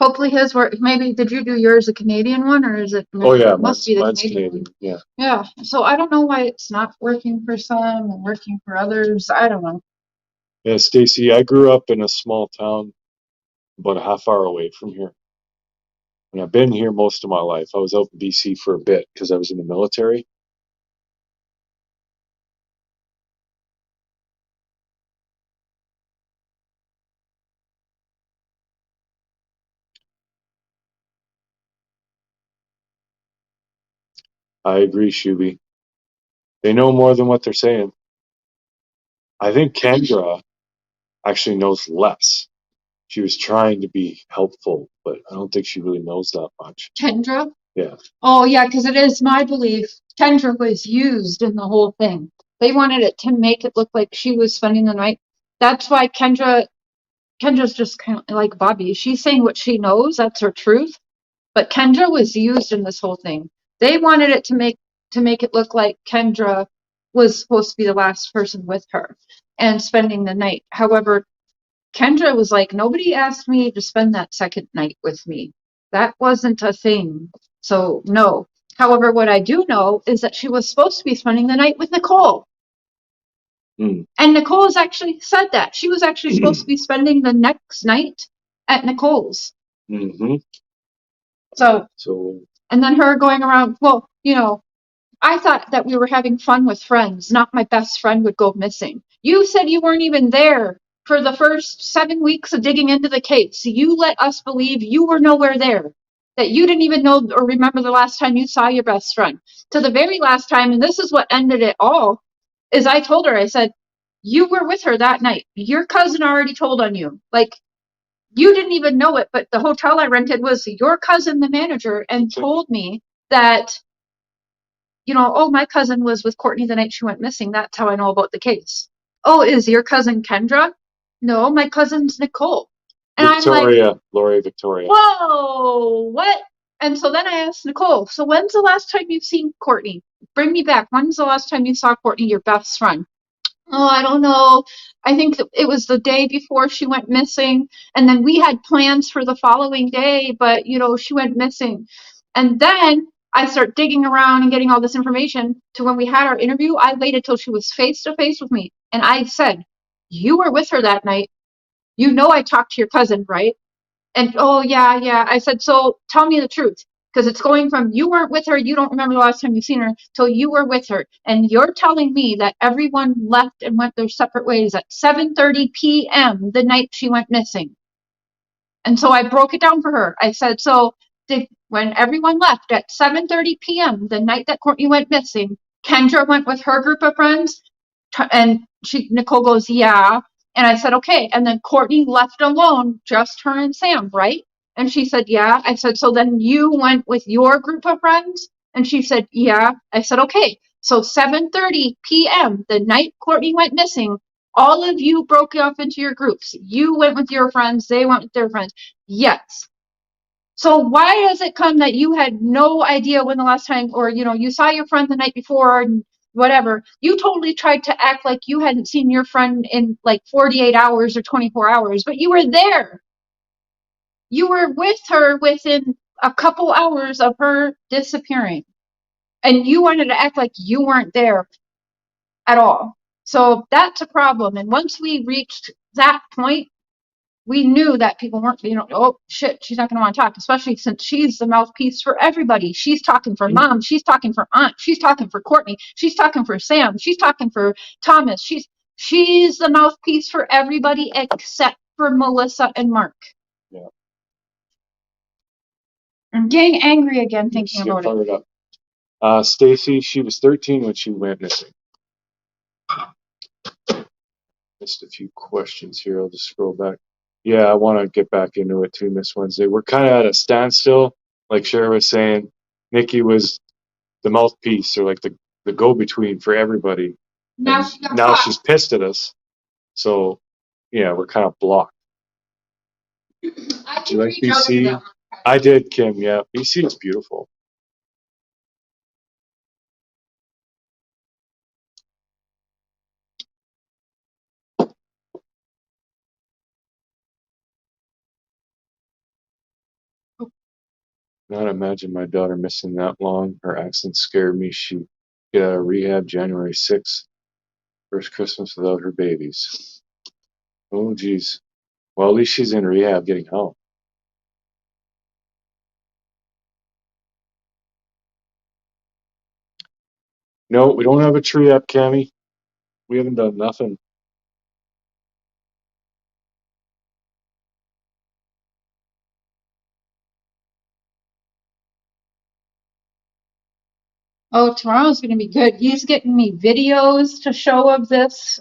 Hopefully his work. Maybe did you do yours a Canadian one or is it? Oh yeah, it must be the mine's Canadian Canadian. one. Yeah. Yeah. So I don't know why it's not working for some and working for others. I don't know. Yeah, Stacy, I grew up in a small town about a half hour away from here. And I've been here most of my life. I was out in BC for a bit because I was in the military. I agree, Shuby. They know more than what they're saying. I think Kendra actually knows less. She was trying to be helpful, but I don't think she really knows that much. Kendra? Yeah. Oh yeah, because it is my belief Kendra was used in the whole thing. They wanted it to make it look like she was spending the night. That's why Kendra's just kind of like Bobby. She's saying what she knows, that's her truth. But Kendra was used in this whole thing. They wanted it to make it look like Kendra was supposed to be the last person with her and spending the night. However, Kendra was like, nobody asked me to spend that second night with me. That wasn't a thing. So no. However, what I do know is that she was supposed to be spending the night with Nicole. Mm. And Nicole has actually said that. She was actually supposed to be spending the next night at Nicole's. Mm-hmm. So, So, and then her going around, well, you know, I thought that we were having fun with friends, not my best friend would go missing. You said you weren't even there for the first 7 weeks of digging into the case. You let us believe you were nowhere there, that you didn't even know or remember the last time you saw your best friend. To the very last time, and this is what ended it all, is I told her, I said, you were with her that night. Your cousin already told on you. Like, you didn't even know it, but the hotel I rented was your cousin, the manager, and told me that, you know, oh, my cousin was with Courtney the night she went missing. That's how I know about the case. Oh, is your cousin Kendra? No, my cousin's Nicole. And Victoria, I'm like, Lori Victoria. whoa, what? And so then I asked Nicole, so when's the last time you've seen Courtney? Bring me back. When's the last time you saw Courtney, your best friend? Oh, I don't know. I think it was the day before she went missing. And then we had plans for the following day, but, you know, she went missing. And then I start digging around and getting all this information to when we had our interview. I waited till she was face to face with me. And I said, you were with her that night. You know, I talked to your cousin, right? And oh, yeah, yeah. I said, so tell me the truth. Because it's going from you weren't with her, you don't remember the last time you've seen her, till you were with her. And you're telling me that everyone left and went their separate ways at 7:30 p.m. the night she went missing. And so I broke it down for her. I said, so when everyone left at 7:30 p.m. the night that Courtney went missing, Kendra went with her group of friends, and Nicole goes, yeah. And I said, okay. And then Courtney left alone, just her and Sam, right? And she said, yeah. I said, so then you went with your group of friends? And she said, yeah. I said, okay. So 7:30 p.m. the night Courtney went missing, all of you broke off into your groups. You went with your friends, they went with their friends. Yes. So why does it come that you had no idea when the last time, or, you know, you saw your friend the night before and whatever, you totally tried to act like you hadn't seen your friend in like 48 hours or 24 hours, but you were there. You were with her within a couple hours of her disappearing. And you wanted to act like you weren't there at all. So that's a problem. And once we reached that point, we knew that people weren't, you know, oh shit, she's not going to want to talk, especially since she's the mouthpiece for everybody. She's talking for mom. She's talking for aunt. She's talking for Courtney. She's talking for Sam. She's talking for Thomas. She's the mouthpiece for everybody except for Melissa and Mark. Yeah. I'm getting angry again thinking about it. Stacy, she was 13 when she went missing. Missed a few questions here. I'll just scroll back. Yeah, I want to get back into it too, Miss Wednesday. We're kind of at a standstill. Like Shara was saying, Nikki was the mouthpiece or like the go-between for everybody. Now She's pissed at us. So, yeah, we're kind of blocked. Do you like BC? I did, Kim. Yeah, BC is beautiful. Not imagine my daughter missing that long. Her accent scared me. She get out of rehab January 6th. First Christmas without her babies. Oh, geez. Well, at least she's in rehab getting help. No, we don't have a tree up, Cammy. We haven't done nothing. Oh, tomorrow's going to be good. He's getting me videos to show of this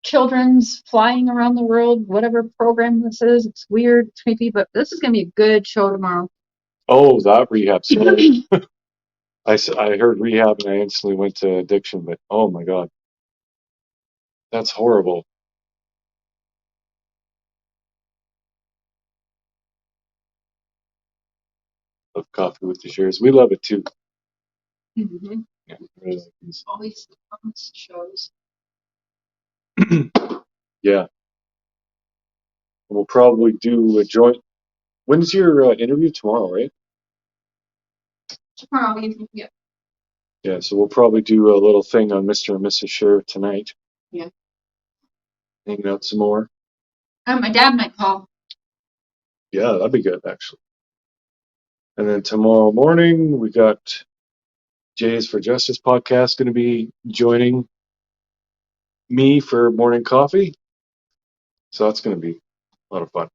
children's flying around the world, whatever program this is. It's weird, it's creepy, but this is going to be a good show tomorrow. Oh, that rehab story. I heard rehab and I instantly went to addiction, but oh my God, that's horrible. Love coffee with the shares. We love it too. Mm-hmm. Yeah, we really like these. Always the shows. Yeah, we'll probably do a joint. When's your interview tomorrow, right? Tomorrow evening, yeah. Yeah, so we'll probably do a little thing on Mr. and Mrs. Sheriff tonight. Yeah. Hanging out some more. My dad might call. Yeah, that'd be good actually. And then tomorrow morning we got Jays for Justice podcast going to be joining me for morning coffee. So that's going to be a lot of fun.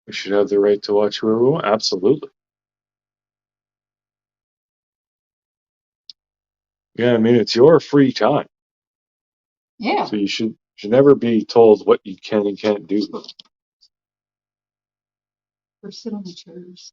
We should have the right to watch whoever we want. Absolutely. Yeah, I mean, it's your free time. Yeah. So you should never be told what you can and can't do. Or sit on the chairs.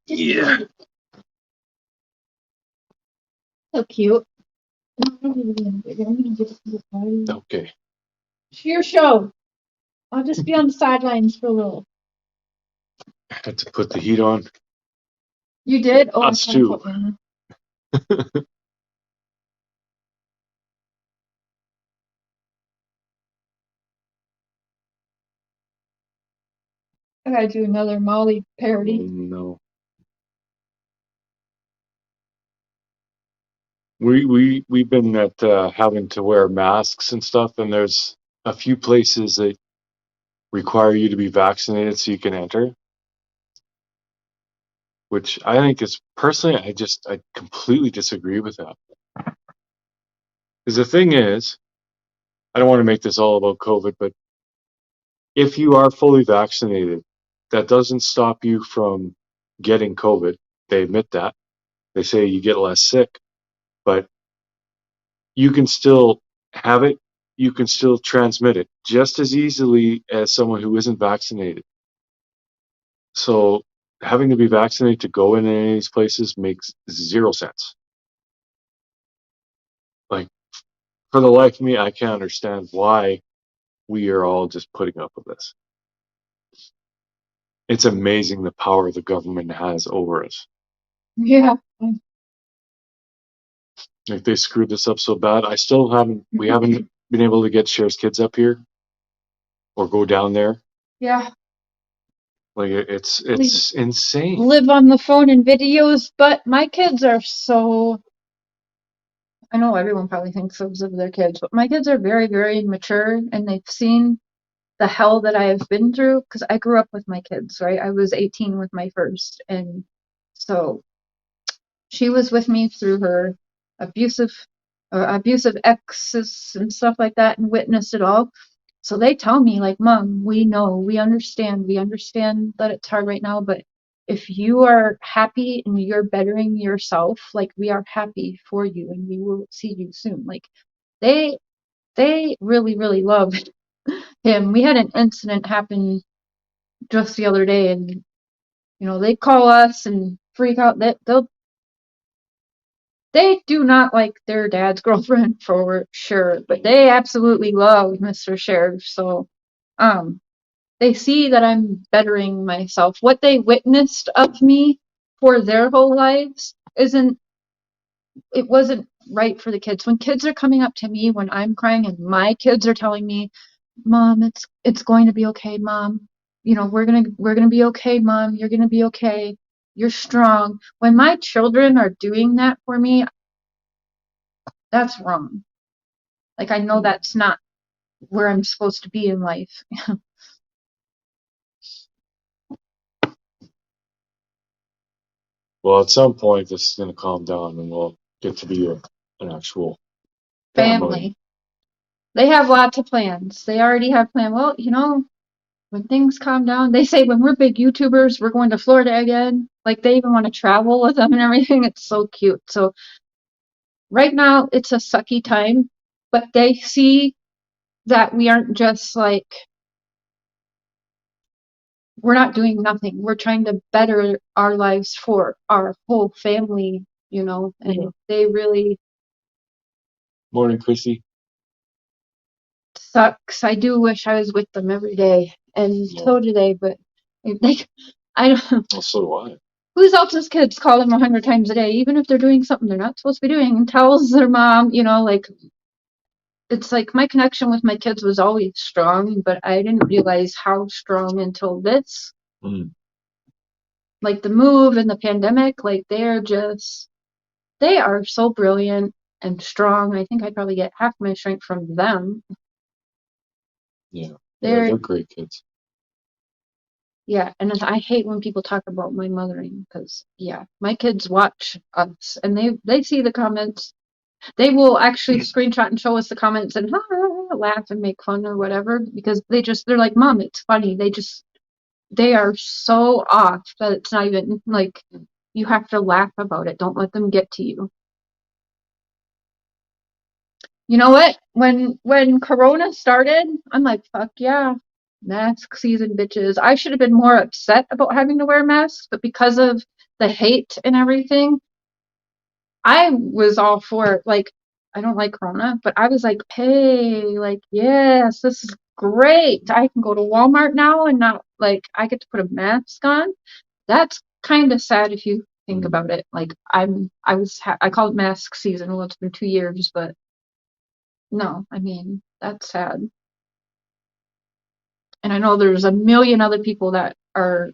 Yeah. So cute. Okay. It's your show. I'll just be on the sidelines for a little. I had to put the heat on. You did? Oh, Us too. I gotta do another Molly parody. No. We've been at having to wear masks and stuff, and there's a few places that require you to be vaccinated so you can enter, which I think is personally, I completely disagree with that. Because the thing is, I don't want to make this all about COVID, but if you are fully vaccinated, that doesn't stop you from getting COVID. They admit that. They say you get less sick, but you can still have it. You can still transmit it just as easily as someone who isn't vaccinated. So having to be vaccinated to go in any of these places makes zero sense. Like, for the life of me, I can't understand why we are all just putting up with this. It's amazing the power the government has over us. Yeah. Like, they screwed this up so bad. We haven't been able to get Cher's kids up here or go down there. Yeah. Like, it's insane. Live on the phone and videos, but my kids are so. I know everyone probably thinks of their kids, but my kids are very, very mature and they've seen the hell that I have been through because I grew up with my kids, right? I was 18 with my first, and so she was with me through her abusive exes and stuff like that and witnessed it all. So they tell me, like, Mom, we know, we understand that it's hard right now, but if you are happy and you're bettering yourself, like, we are happy for you and we will see you soon. Like, they really, really love him. We had an incident happen just the other day, and they call us and freak out. They do not like their dad's girlfriend for sure, but they absolutely love Mr. Sheriff. So, they see that I'm bettering myself. What they witnessed of me for their whole lives wasn't right for the kids. When kids are coming up to me when I'm crying and my kids are telling me, Mom, it's going to be okay, Mom. You know, we're gonna be okay, Mom. You're gonna be okay. You're strong. When my children are doing that for me, that's wrong. Like, I know that's not where I'm supposed to be in life. Well, at some point, this is going to calm down and we'll get to be an actual family. They have lots of plans. They already have planned. Well, you know, when things calm down, they say when we're big YouTubers, we're going to Florida again. Like, they even want to travel with them and everything. It's so cute. So right now, it's a sucky time, but they see that we aren't just like, we're not doing nothing. We're trying to better our lives for our whole family, you know, and they really Morning, Chrissy. sucks. I do wish I was with them every day, and so do they, but they, I don't. Well, so do I. Whose else's kids call them 100 times a day, even if they're doing something they're not supposed to be doing, and tells their mom, you know, like, it's like my connection with my kids was always strong, but I didn't realize how strong until this. Like the move and the pandemic, like they are so brilliant and strong. I think I'd probably get half my strength from them. Yeah, they're great kids. Yeah, and I hate when people talk about my mothering because, yeah, my kids watch us and they see the comments. They will actually screenshot and show us the comments and laugh and make fun or whatever because they're like, Mom, it's funny. They are so off that it's not even like you have to laugh about it. Don't let them get to you. You know what? When Corona started, I'm like, fuck yeah, mask season, bitches. I should have been more upset about having to wear masks, but because of the hate and everything, I was all for it. Like, I don't like Corona, but I was like, hey, like, yes, this is great. I can go to Walmart now and not like I get to put a mask on. That's kind of sad if you think about it. Like, I call it mask season. Well, it's been 2 years, but no, I mean, that's sad. And I know there's a million other people that are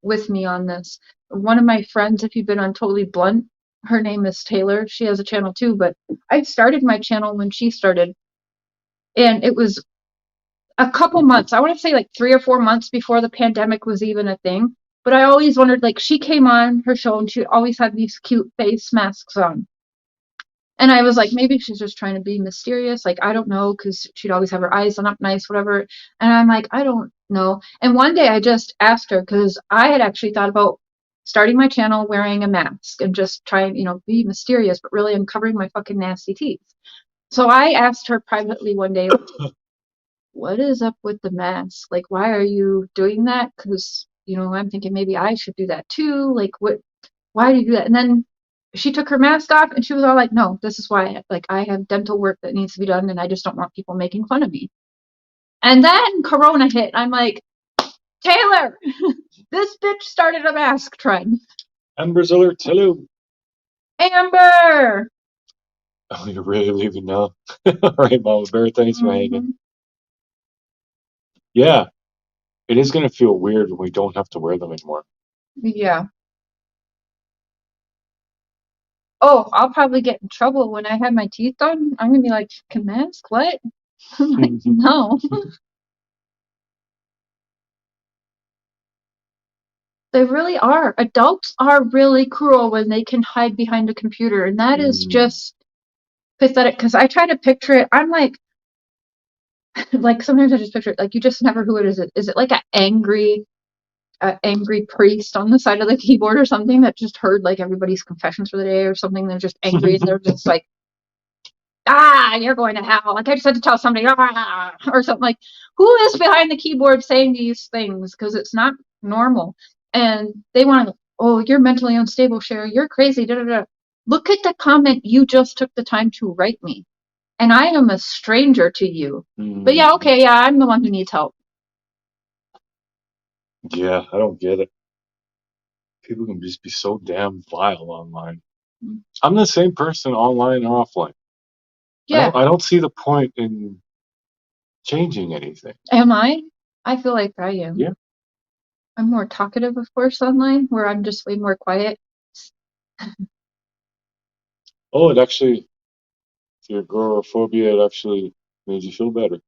with me on this. One of my friends, if you've been on Totally Blunt, her name is Taylor. She has a channel too, but I started my channel when she started. And it was a couple months, I want to say like 3 or 4 months before the pandemic was even a thing. But I always wondered, like, she came on her show and she always had these cute face masks on. And I was like, maybe she's just trying to be mysterious. Like, I don't know, because she'd always have her eyes on up nice, whatever. And I'm like, I don't know. And one day I just asked her, because I had actually thought about starting my channel wearing a mask and just trying, you know, be mysterious, but really uncovering my fucking nasty teeth. So I asked her privately one day, what is up with the mask? Like, why are you doing that? Because, you know, I'm thinking maybe I should do that too. Like, why do you do that? And then she took her mask off and she was all like, no, this is why, like, I have dental work that needs to be done and I just don't want people making fun of me. And then Corona hit. I'm like, Taylor, this bitch started a mask trend. Amber's alert, hello. Amber! Oh, you're really leaving now. All right, Mama Bear, thanks for hanging. Yeah, it is going to feel weird when we don't have to wear them anymore. Yeah. Oh, I'll probably get in trouble when I have my teeth done. I'm gonna be like, can mask? What? I'm like, no. They really are. Adults are really cruel when they can hide behind a computer, and that is just pathetic. Because I try to picture it. I'm like sometimes I just picture it like you just never who it is. Is it like an angry priest on the side of the keyboard or something that just heard like everybody's confessions for the day or something? They're just angry and they're just like, you're going to hell. Like, I just had to tell somebody, or something. Like, who is behind the keyboard saying these things? Because it's not normal. And they want to, oh, you're mentally unstable, Sherry. You're crazy. Da, da, da. Look at the comment you just took the time to write me. And I am a stranger to you. But yeah, okay, yeah, I'm the one who needs help. Yeah, I don't get it. People can just be so damn vile online. I'm the same person online and offline. Yeah. I don't see the point in changing anything. Am I? I feel like I am. Yeah. I'm more talkative, of course, online, where I'm just way more quiet. Oh, it actually, your agoraphobia, it actually made you feel better.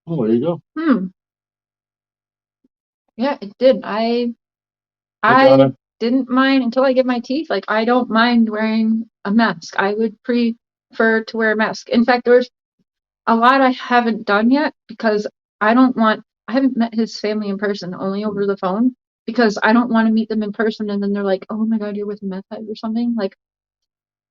Oh, there you go. Yeah, it did. I Donna. didn't mind until I get my teeth. Like, I don't mind wearing a mask. I would prefer to wear a mask. In fact, there's a lot I haven't done yet because I haven't met his family in person, only over the phone, because I don't want to meet them in person and then they're like, oh my God, you're with a meth head or something. Like,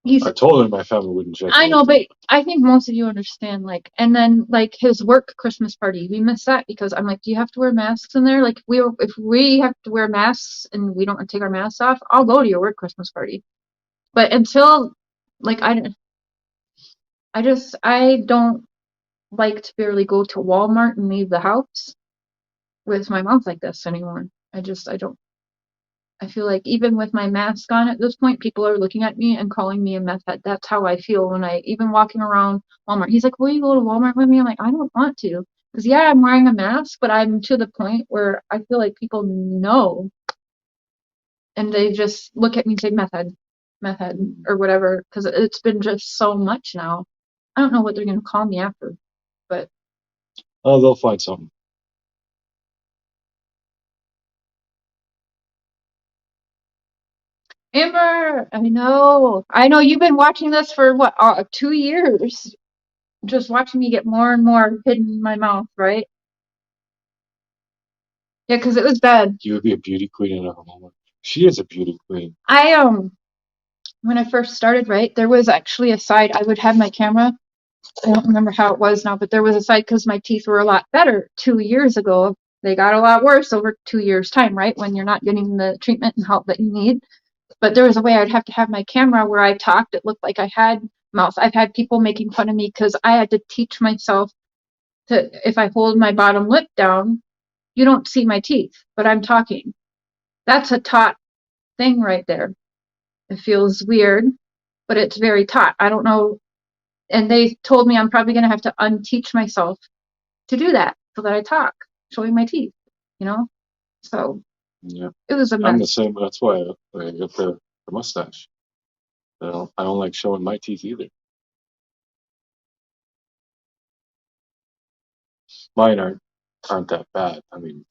I told him my family wouldn't check. I know, but I think most of you understand, like, and then like his work Christmas party, we missed that because I'm like, do you have to wear masks in there? Like, if we have to wear masks and we don't take our masks off, I'll go to your work Christmas party. But until, like, I don't like to barely go to Walmart and leave the house with my mouth like this anymore. I don't. I feel like even with my mask on at this point, people are looking at me and calling me a meth head. That's how I feel when even walking around Walmart. He's like, will you go to Walmart with me? I'm like, I don't want to. Because yeah, I'm wearing a mask, but I'm to the point where I feel like people know. And they just look at me and say meth head, or whatever. Because it's been just so much now. I don't know what they're going to call me after. But oh, they'll find something. Amber, I know you've been watching this for what, 2 years, just watching me get more and more hidden in my mouth, right? Yeah, because it was bad. You would be a beauty queen in her moment. She is a beauty queen. When I first started, right, there was actually a side I would have my camera. I don't remember how it was now, but there was a side because my teeth were a lot better 2 years ago. They got a lot worse over 2 years' time, right? When you're not getting the treatment and help that you need. But there was a way I'd have to have my camera where I talked. It looked like I had mouth. I've had people making fun of me because I had to teach myself to, if I hold my bottom lip down, you don't see my teeth, but I'm talking. That's a taught thing right there. It feels weird, but it's very taught. I don't know. And they told me I'm probably going to have to unteach myself to do that so that I talk, showing my teeth, So yeah, it was a mess. I'm the same. That's why I got the mustache. I don't like showing my teeth either. Mine aren't that bad. I mean,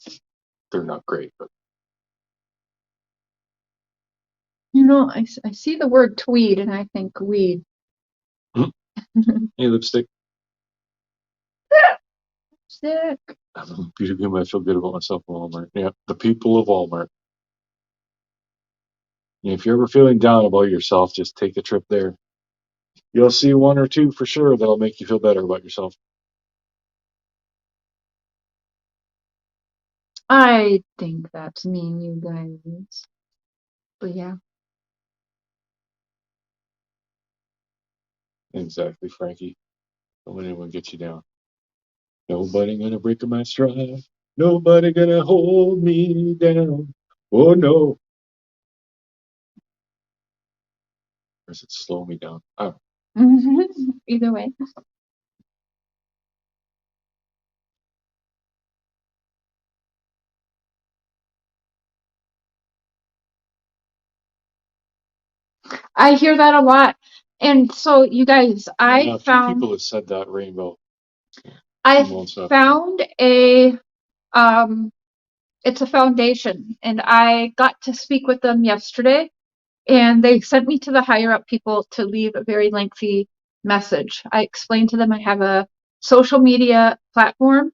they're not great, but I see the word tweed and I think weed. hey, lipstick. Sick. I'm a beauty queen, but I feel good about myself in Walmart. Yeah, the people of Walmart. If you're ever feeling down about yourself, just take a trip there. You'll see one or two for sure that'll make you feel better about yourself. I think that's mean, you guys. But yeah. Exactly, Frankie. Don't let anyone get you down. Nobody gonna break my stride. Nobody gonna hold me down. Oh no. Or is it slow me down? I don't know. Either way. I hear that a lot. And so you guys, A few people have said that, Rainbow. I found it's a foundation, and I got to speak with them yesterday, and they sent me to the higher up people to leave a very lengthy message. I explained to them I have a social media platform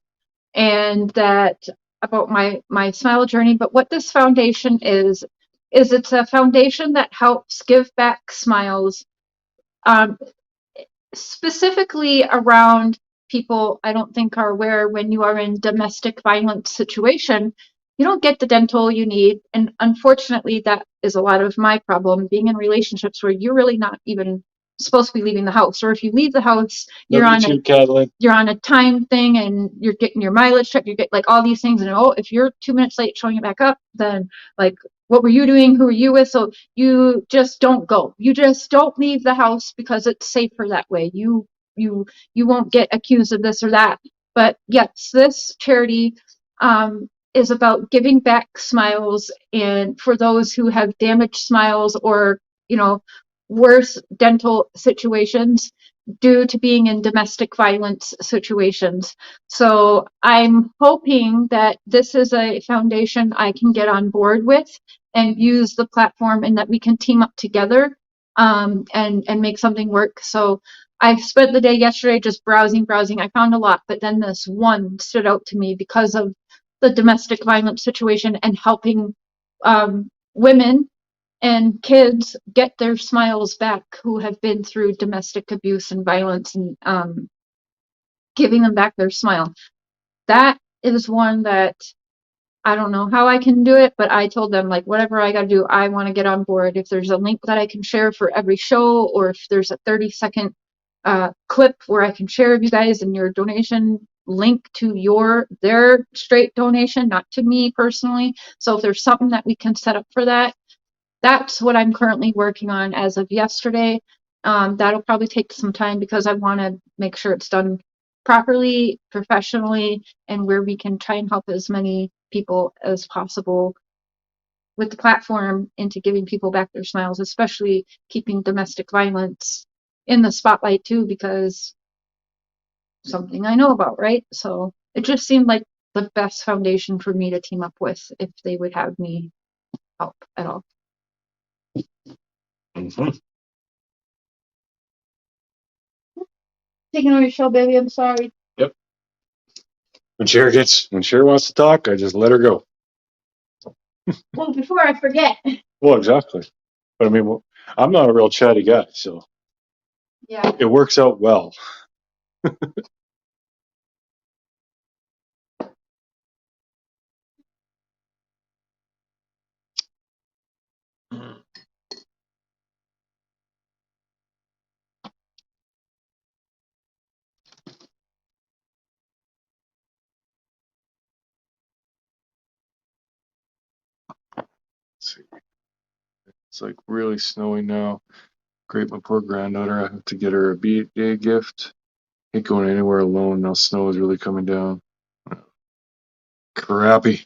and that about my smile journey, but what this foundation is it's a foundation that helps give back smiles, specifically around people I don't think are aware when you are in domestic violence situation you don't get the dental you need. And unfortunately, that is a lot of my problem, being in relationships where you're really not even supposed to be leaving the house. Or if you leave the house, you're on a time thing and you're getting your mileage check, you get like all these things. And oh, if you're 2 minutes late showing it back up, then like, what were you doing? Who were you with? So you just don't go. You just don't leave the house because it's safer that way. You won't get accused of this or that. But yes, this charity is about giving back smiles, and for those who have damaged smiles or, you know, worse dental situations due to being in domestic violence situations. So I'm hoping that this is a foundation I can get on board with and use the platform, and that we can team up together and make something work. So I spent the day yesterday just browsing. I found a lot, but then this one stood out to me because of the domestic violence situation and helping women and kids get their smiles back who have been through domestic abuse and violence, and giving them back their smile. That is one that I don't know how I can do it, but I told them, like, whatever I got to do, I want to get on board. If there's a link that I can share for every show, or if there's a 30-second clip where I can share with you guys and your donation link to their straight donation, not to me personally. So if there's something that we can set up for that, that's what I'm currently working on as of yesterday. That'll probably take some time because I want to make sure it's done properly, professionally, and where we can try and help as many people as possible with the platform into giving people back their smiles, especially keeping domestic violence in the spotlight too, because something I know about, right? So it just seemed like the best foundation for me to team up with if they would have me help at all. Mm-hmm. Taking over your show, baby. I'm sorry. Yep. When Cher wants to talk, I just let her go. Well, before I forget. Well, exactly. But I mean, I'm not a real chatty guy, so Yeah. it works out well. Let's see. It's like really snowy now. Great, my poor granddaughter. I have to get her a birthday gift. Ain't going anywhere alone now. Snow is really coming down. Crappy.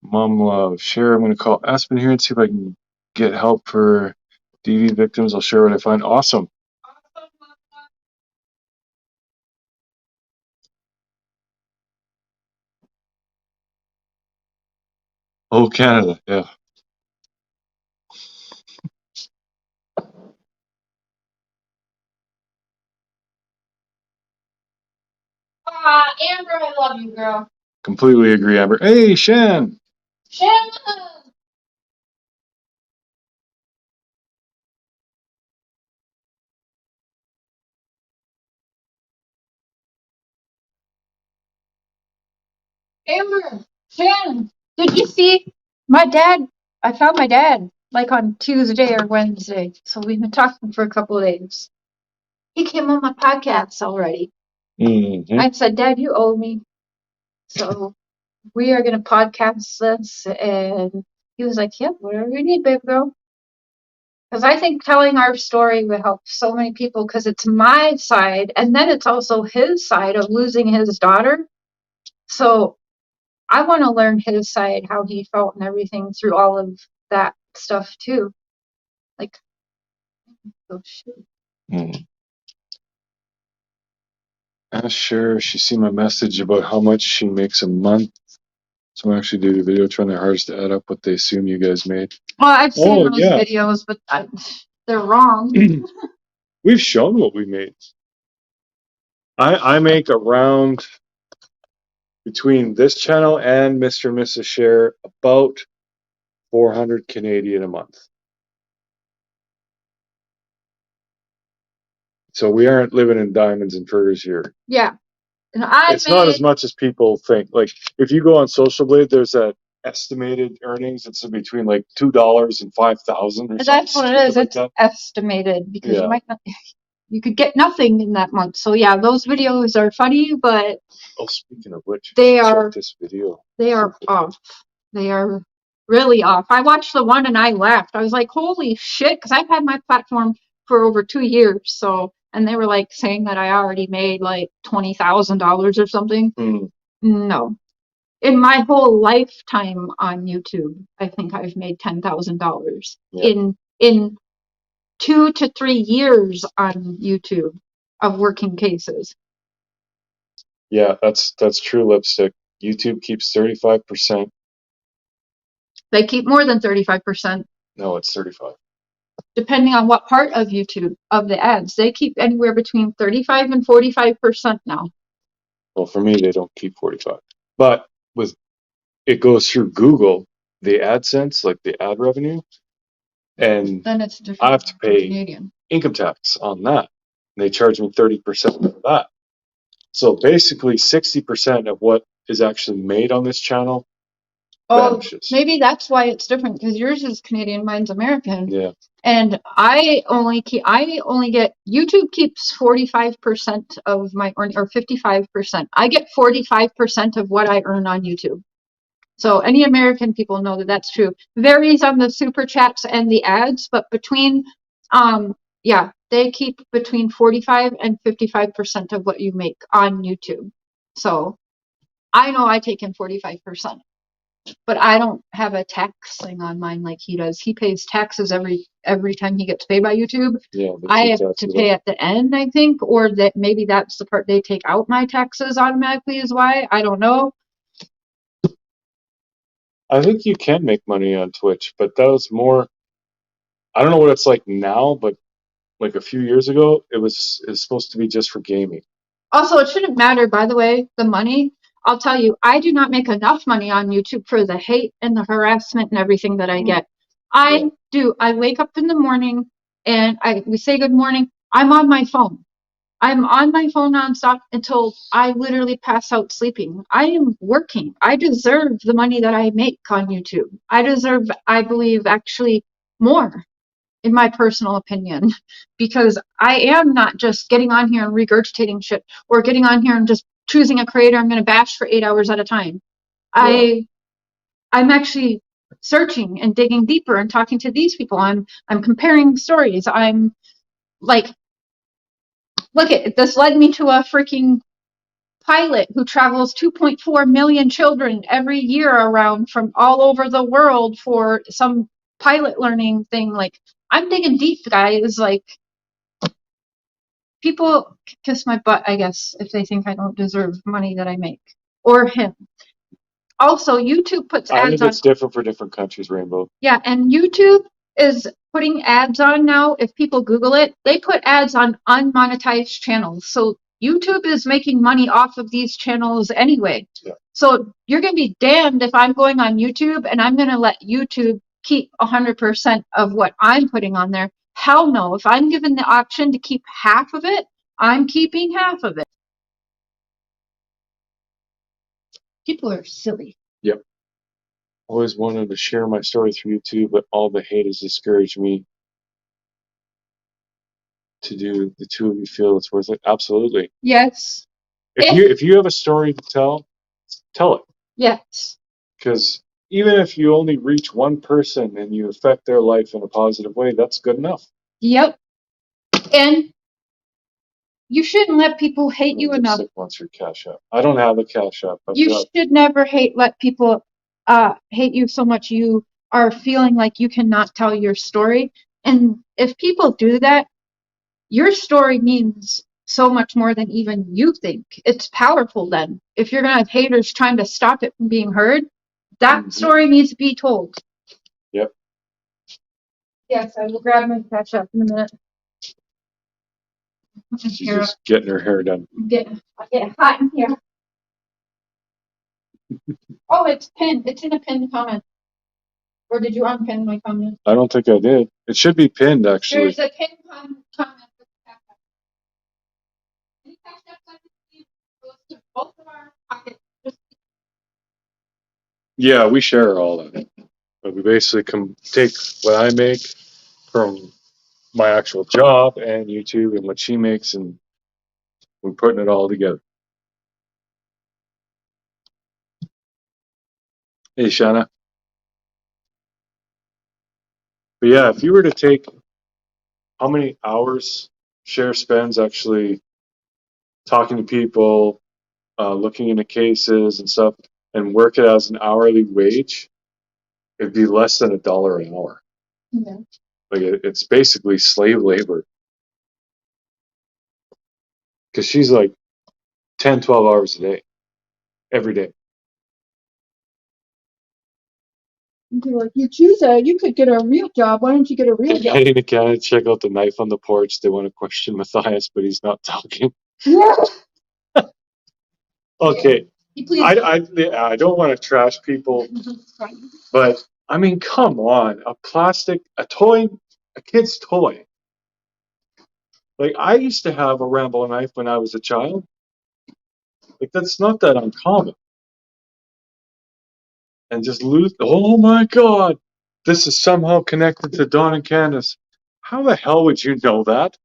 Mom love. Share. I'm going to call Aspen here and see if I can get help for DV victims. I'll share what I find. Awesome. Oh, Canada. Yeah. Amber, I love you, girl. Completely agree, Amber. Hey, Shan. Shannon! Amber! Shannon! Did you see my dad? I found my dad like on Tuesday or Wednesday. So we've been talking for a couple of days. He came on my podcast already. Mm-hmm. I said, Dad, you owe me. So we are going to podcast this. And he was like, yep, whatever you need, babe girl. Because I think telling our story would help so many people, because it's my side and then it's also his side of losing his daughter. So I want to learn his side, how he felt and everything through all of that stuff too. Like, oh shoot. Sure. She seen my message about how much she makes a month. So I'm actually doing a video trying their hardest to add up what they assume you guys made. Well, I've seen those videos, but they're wrong. We've shown what we made. I make around, between this channel and Mr. and Mrs. Share, about 400 Canadian a month. So we aren't living in diamonds and furs here. Yeah. And It's not as much as people think. Like if you go on Social Blade, there's that estimated earnings. It's between like $2 and 5,000 or something. That's what it is. Like It's that. estimated because Yeah. you might not, you could get nothing in that month. So yeah, those videos are funny, but Oh, speaking of which, they check are this video. they are off. They are really off. I watched the one and I laughed. I was like, holy shit, because I've had my platform for over 2 years. So, and they were like saying that I already made like $20,000 or something. Mm. No. In my whole lifetime on YouTube, I think I've made $10,000 in 2 to 3 years on YouTube of working cases. Yeah, that's true, Lipstick. YouTube keeps 35%. They keep more than 35%. No, it's 35. Depending on what part of YouTube of the ads. They keep anywhere between 35 and 45% now. Well, for me, they don't keep 45. But with it goes through Google, the AdSense, like the ad revenue, and Then it's different. I have to pay Canadian income tax on that. And they charge me 30% for that. So basically 60% of what is actually made on this channel vanishes. Maybe that's why it's different because yours is Canadian, mine's American. Yeah. And I only get YouTube keeps 45% of my earn or 55%. I get 45% of what I earn on YouTube. So any American people know that that's true. Varies on the super chats and the ads, but between yeah, they keep between 45 and 55% of what you make on YouTube. So I know I take in 45%. But I don't have a tax thing on mine like he does. He pays taxes every time he gets paid by YouTube. Yeah, I have to pay at the end, I think, or that maybe that's the part they take out my taxes automatically is why. I don't know. I think you can make money on Twitch, but that was more. I don't know what it's like now, but like a few years ago, it's supposed to be just for gaming. Also, it shouldn't matter, by the way, the money. I'll tell you, I do not make enough money on YouTube for the hate and the harassment and everything that I get. I wake up in the morning and we say good morning. I'm on my phone. I'm on my phone nonstop until I literally pass out sleeping. I am working. I deserve the money that I make on YouTube. I deserve, I believe, actually more, in my personal opinion, because I am not just getting on here and regurgitating shit or getting on here and just choosing a creator I'm going to bash for 8 hours at a time. Yeah. I'm actually searching and digging deeper and talking to these people. I'm comparing stories. I'm like, look at this led me to a freaking pilot who travels 2.4 million children every year around from all over the world for some pilot learning thing. Like, I'm digging deep, guys. Like, people kiss my butt, I guess, if they think I don't deserve money that I make. Or him. Also, YouTube puts ads on. I think it's different for different countries, Rainbow. Yeah, and YouTube is putting ads on now. If people Google it, they put ads on unmonetized channels. So YouTube is making money off of these channels anyway. Yeah. So you're going to be damned if I'm going on YouTube and I'm going to let YouTube keep 100% of what I'm putting on there. Hell no. If I'm given the option to keep half of it, I'm keeping half of it. People are silly. Yep. Always wanted to share my story through YouTube, but all the hate has discouraged me to do. The two of you feel it's worth it? Absolutely. Yes. If you have a story to tell it. Yes. Because even if you only reach one person and you affect their life in a positive way, that's good enough. Yep. And you shouldn't let people hate you enough. Wants your Cash App. I don't have a Cash App. You should never let people hate you so much you are feeling like you cannot tell your story. And if people do that, your story means so much more than even you think. It's powerful then. If you're going to have haters trying to stop it from being heard, that story needs to be told. Yep. Yes, I will grab my Cash App in a minute. She's just getting her hair done. I get hot in here. Oh, it's pinned. It's in a pinned comment. Or did you unpin my comment? I don't think I did. It should be pinned, actually. There's a pinned comment. Yeah, we share all of it. But we basically take what I make from my actual job and YouTube and what she makes, and we're putting it all together. Hey, Shanna. But yeah, if you were to take how many hours Cher spends actually talking to people, looking into cases and stuff, and work it as an hourly wage, it'd be less than $1 an hour. Yeah. Like it's basically slave labor because she's like 10, 12 hours a day, every day. Like, you choose you could get a real job. Why don't you get a real job? Heading to Canada, check out the knife on the porch. They want to question Matthias, but he's not talking. Yeah. Okay. Please. I don't want to trash people, but I mean, come on, a toy, a kid's toy. Like I used to have a Rambo knife when I was a child. Like that's not that uncommon. And just lose. Oh my God, this is somehow connected to Dawn and Candace. How the hell would you know that?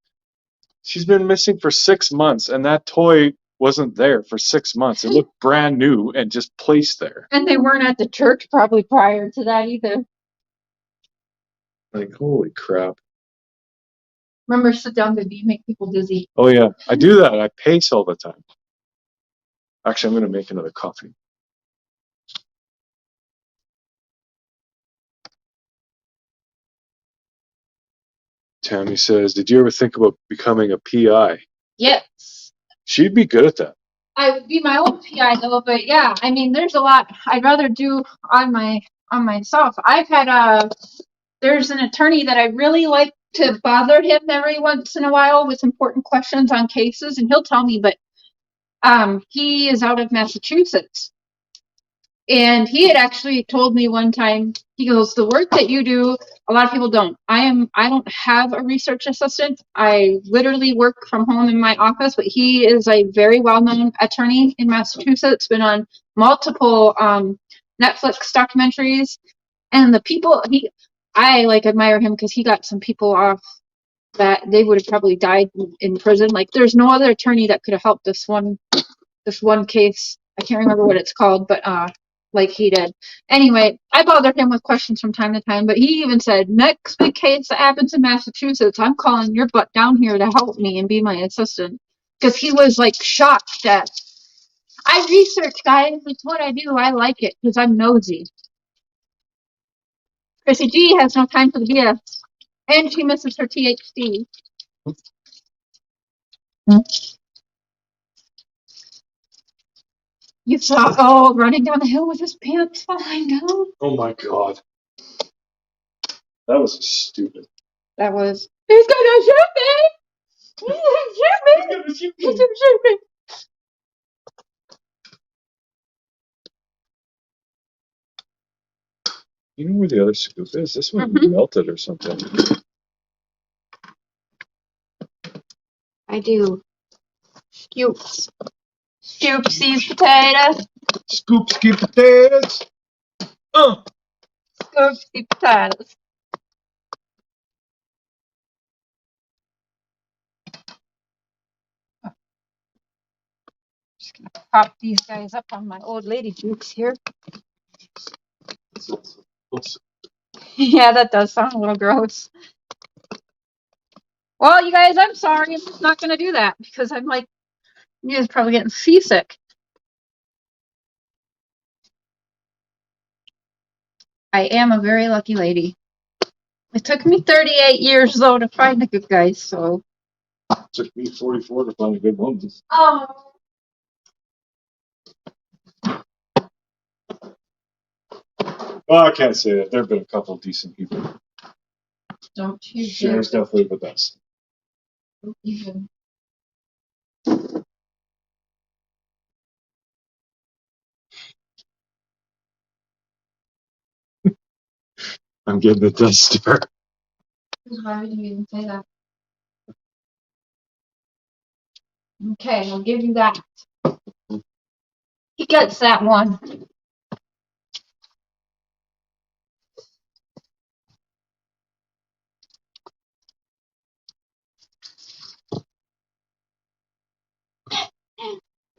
She's been missing for 6 months, and that toy wasn't there for 6 months. It looked brand new and just placed there. And they weren't at the church probably prior to that either. Like, holy crap. Remember, sit down, baby. You make people dizzy. Oh, yeah. I do that. I pace all the time. Actually, I'm going to make another coffee. Tammy says, did you ever think about becoming a PI? Yes. She'd be good at that. I would be my own PI though, but yeah, I mean, there's a lot I'd rather do on myself. I've had there's an attorney that I really like to bother him every once in a while with important questions on cases, and he'll tell me, but he is out of Massachusetts. And he had actually told me one time, he goes, the work that you do, a lot of people don't. I don't have a research assistant. I literally work from home in my office, but he is a very well-known attorney in Massachusetts, been on multiple Netflix documentaries. And the people, I like admire him because he got some people off that they would have probably died in prison. Like there's no other attorney that could have helped this one case. I can't remember what it's called, but like he did. Anyway, I bothered him with questions from time to time, but he even said, next big case that happens in Massachusetts, I'm calling your butt down here to help me and be my assistant. Because he was like shocked that I research, guys. It's what I do. I like it because I'm nosy. Chrissy G has no time for the BS. And she misses her THC. You saw, running down the hill with his pants falling down. Oh my God. That was stupid. That was, he's gonna shoot me! He's gonna shoot me! He's gonna shoot me! You know where the other scoop is? This one melted or something. I do. Scoops. Scoops these potatoes. Scoop, scoop potatoes. Scoops these potatoes. Just gonna pop these guys up on my old lady jukes here. Yeah, that does sound a little gross. Well, you guys, I'm sorry. I'm just not gonna do that because I'm like, you guys are probably getting seasick. I am a very lucky lady. It took me 38 years though to find a good guy, so. It took me 44 to find a good woman. Oh. Well, I can't say that. There have been a couple of decent people. Don't you Cher's definitely the best. even. I'm getting the Death Star. Why would you even say that? Okay, I'll give you that. He gets that one.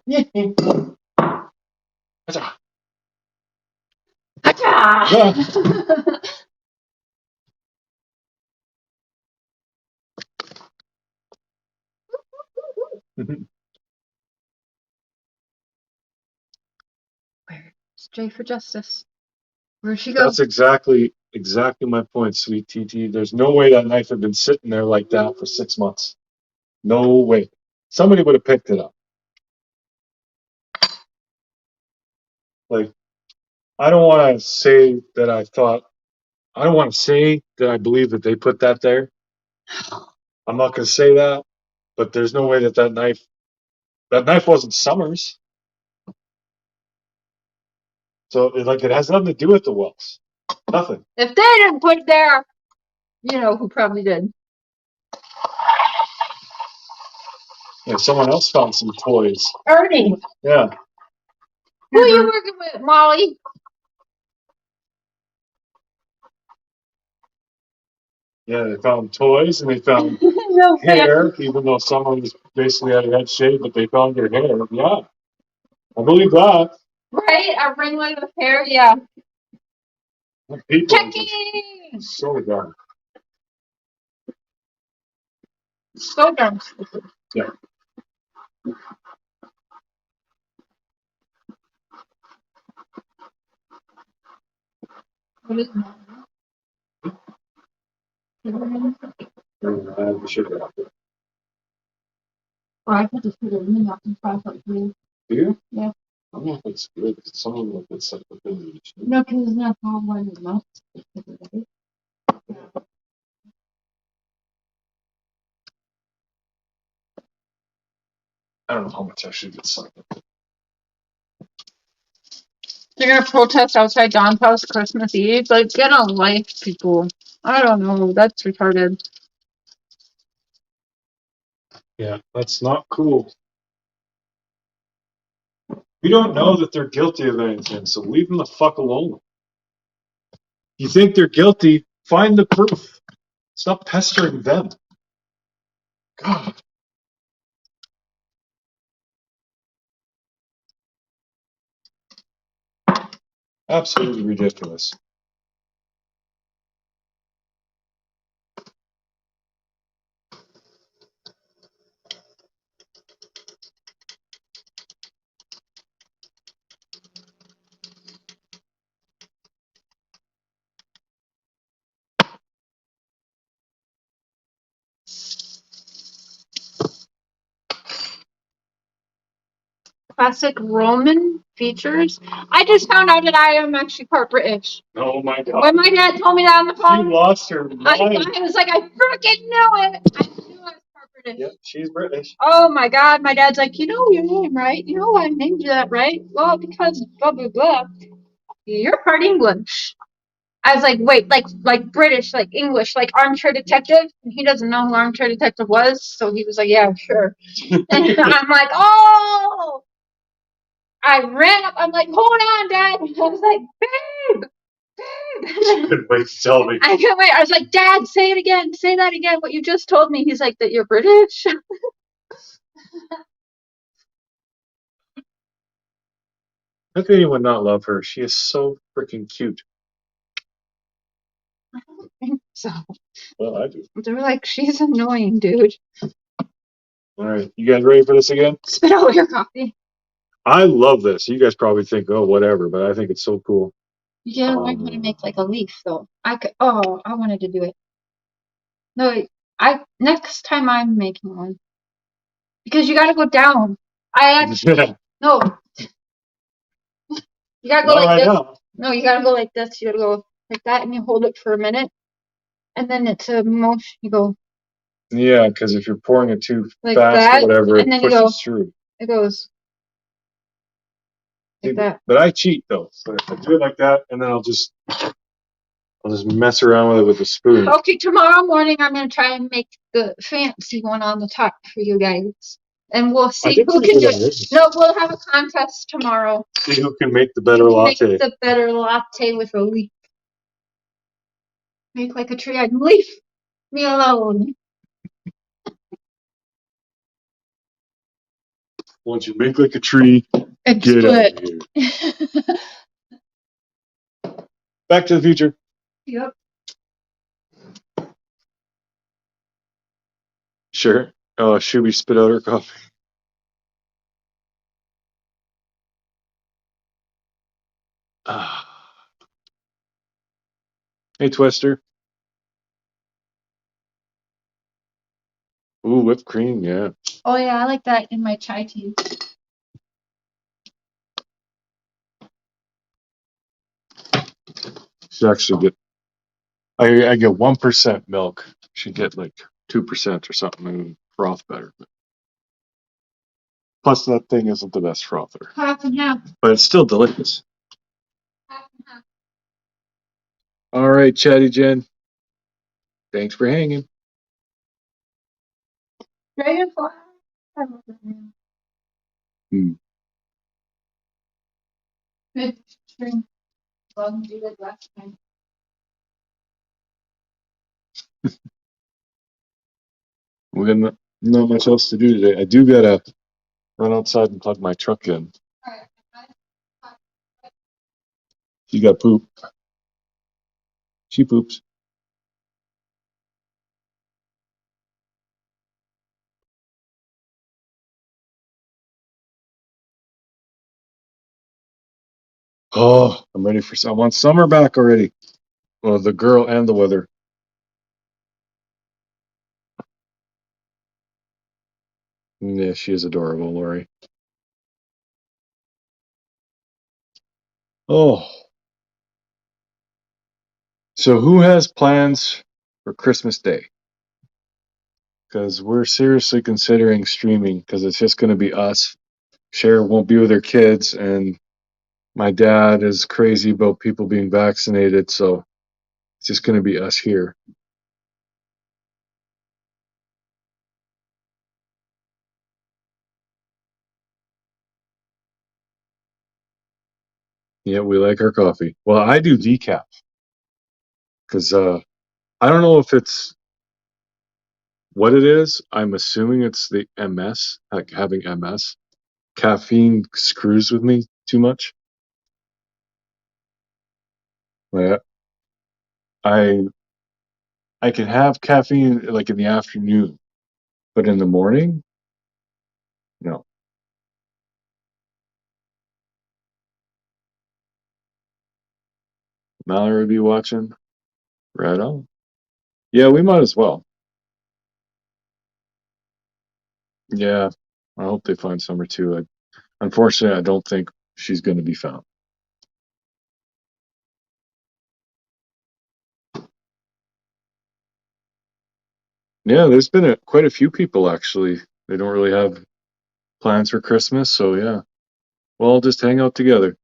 Acha. Achoo! Where's Jay for Justice? Where'd she go? That's exactly my point, sweet TT. There's no way that knife had been sitting there like that for 6 months. No way. Somebody would have picked it up. Like, I don't want to say that I don't want to say that I believe that they put that there. I'm not going to say that, but there's no way that knife wasn't Summers. So it has nothing to do with the Wells. Nothing. If they didn't put it there, you know who probably did. Yeah, someone else found some toys. Ernie. Yeah. Who are you working with, Molly? Yeah, they found toys and they found No hair, even though someone was basically had a head shave, but they found your hair. Yeah. I believe that. Right? A ringlet of hair, yeah. People are Checking! just so dumb. So dumb. Yeah. What is that? I have the sugar out there. Or I could just put it in the and try something for you. Do you? Yeah. I don't know if it's good. Some of them it's like the village. No, because it's not all one of mouth. I don't know how much I should get something. They're gonna protest outside Don's house Christmas Eve. Like, get a life, people. I don't know. That's retarded. Yeah, that's not cool. We don't know that they're guilty of anything, so leave them the fuck alone. You think they're guilty, find the proof. Stop pestering them. God. Absolutely ridiculous. Classic Roman features. I just found out that I am actually part British. Oh my God. When my dad told me that on the She phone, lost her mind. I was like, I freaking knew it. I knew I was part British. Yep, she's British. Oh my God, my dad's like, you know your name, right? You know why I named you that, right? Well, because blah blah blah. You're part English. I was like, wait, like British, like English, like armchair detective. And he doesn't know who armchair detective was, so he was like, yeah, sure. And I'm like, oh. I ran up. I'm like, hold on, Dad. I was like, babe, babe. Couldn't wait to tell me. I couldn't wait. I was like, Dad, say it again. Say that again. What you just told me. He's like, that you're British. How could anyone not love her? She is so freaking cute. I don't think so. Well, I do. They're like, she's annoying, dude. All right, you guys ready for this again? Spit out your coffee. I love this. You guys probably think, oh, whatever, but I think it's so cool. You gotta learn how to make like a leaf, though. I could. Oh, I wanted to do it. No, next time I'm making one because you gotta go down. I actually no. You gotta go Not like right this. now. No, you gotta go like this. You gotta go like that, and you hold it for a minute, and then it's a motion. You go Yeah, because if you're pouring it too like fast that, or whatever, and it then you go. pushes through. It goes like that. But I cheat though. So if I do it like that, and then I'll just mess around with it with a spoon. Okay, tomorrow morning I'm gonna try and make the fancy one on the top for you guys, and we'll see who can do it. No, we'll have a contest tomorrow. See who can make the better latte. Make the better latte with a leaf. Make like a tree. I'd leave me alone. Once you make like a tree, It's get out split. of here. Back to the Future. Yep. Sure. Oh, should we spit out our coffee? Ah. Hey, Twister. Ooh, whipped cream, yeah. Oh yeah, I like that in my chai tea. Should actually get. I get 1% milk. Should get like 2% or something and froth better. Plus, that thing isn't the best frother, Half and half. but it's still delicious. Half and half. All right, Chatty Jen. Thanks for hanging. Dragonfly. I love that name. Good string. Bug did it last time. We got not much else to do today. I do gotta run outside and plug my truck in. Alright. She got poop. She poops. Oh, I'm ready for. I want summer back already. Well, the girl and the weather. Yeah, she is adorable, Lori. Oh, so who has plans for Christmas Day? Because we're seriously considering streaming because it's just going to be us. Cher won't be with her kids, and my dad is crazy about people being vaccinated, so it's just going to be us here. Yeah, we like our coffee. Well, I do decaf because I don't know if it's what it is. I'm assuming it's the MS, like having MS. Caffeine screws with me too much. Like, I I can have caffeine like in the afternoon, but in the morning, no. Mallory be watching. Right on. Yeah, we might as well. Yeah, I hope they find Summer too. Unfortunately, I don't think she's going to be found. Yeah, there's been quite a few people actually. They don't really have plans for Christmas, so yeah, we'll all just hang out together.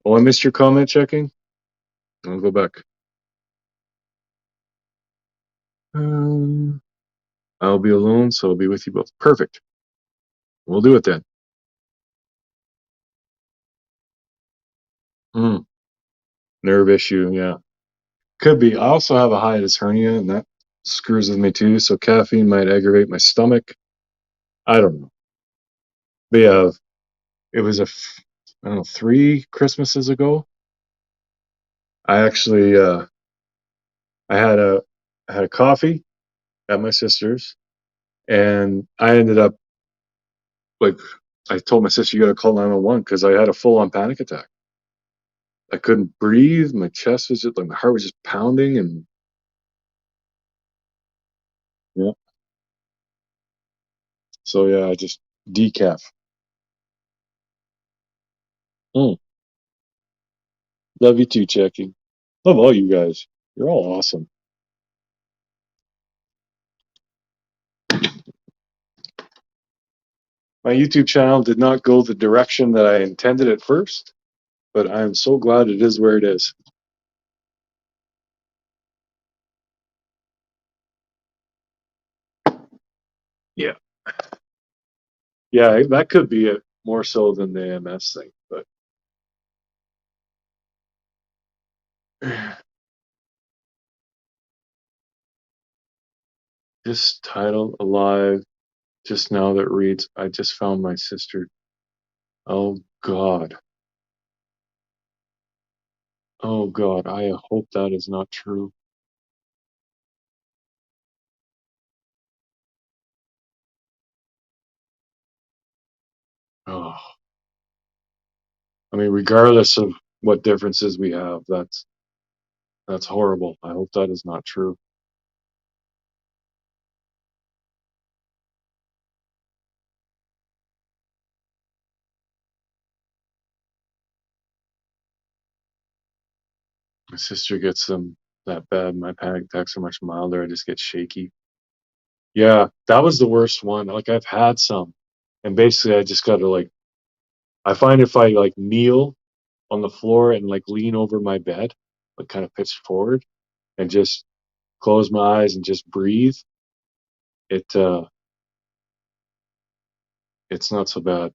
Oh, I missed your comment checking. I'll go back. I'll be alone, so I'll be with you both. Perfect. We'll do it then. Mm, nerve issue, yeah. Could be. I also have a hiatus hernia, and that screws with me too. So caffeine might aggravate my stomach. I don't know. But yeah, it was I don't know, 3 Christmases ago. I actually, I had I had a coffee at my sister's, and I ended up like, I told my sister, "You got to call 911" because I had a full on panic attack. I couldn't breathe. My chest was just like my heart was just pounding, and yeah. So yeah, I just decaf. Mm. Love you too, Jackie. Love all you guys. You're all awesome. My YouTube channel did not go the direction that I intended at first, but I am so glad it is where it is. Yeah. Yeah, that could be it more so than the MS thing, but this title alive. Just now that reads, I just found my sister. Oh God. Oh God. I hope that is not true. Oh, I mean, regardless of what differences we have, that's horrible. I hope that is not true. My sister gets them that bad. My panic attacks are much milder. I just get shaky. Yeah, that was the worst one. Like I've had some, and basically I just got to like. I find if I like kneel on the floor and like lean over my bed, like kind of pitch forward, and just close my eyes and just breathe, it it's not so bad.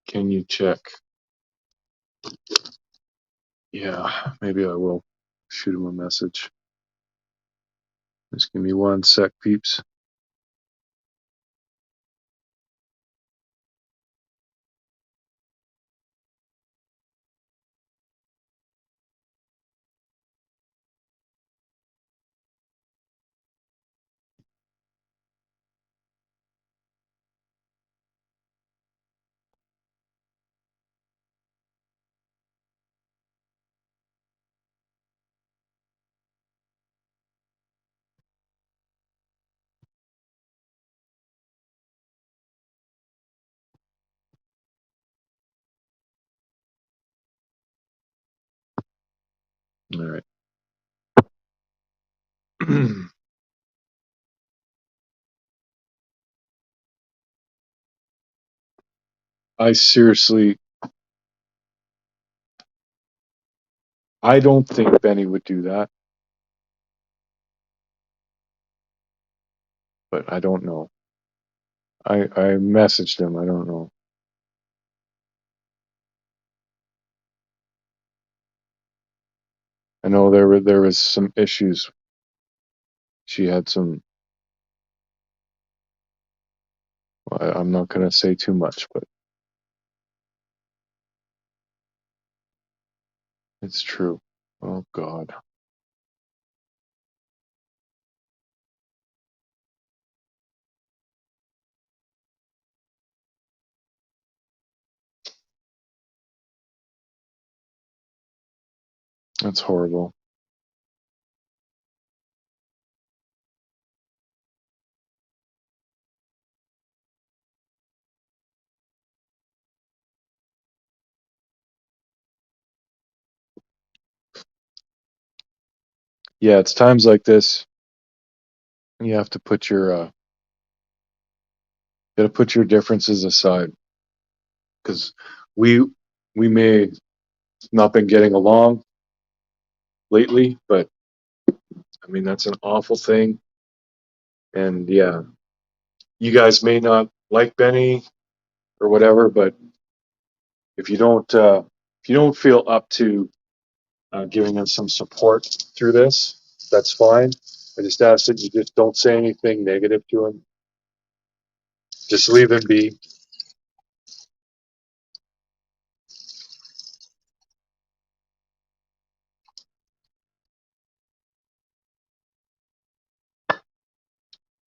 Can you check? Yeah, maybe I will shoot him a message. Just give me one sec, peeps. All right. I seriously, I don't think Benny would do that, but I don't know. I messaged him. I don't know. I know there was some issues. She had some. I'm not gonna say too much, but it's true. Oh God, that's horrible. Yeah, it's times like this you have to put your got to put your differences aside because we we may not been getting along lately, but I mean that's an awful thing. And yeah, you guys may not like Benny or whatever, but if you don't feel up to giving him some support through this, that's fine. I just ask that you just don't say anything negative to him. Just leave him be.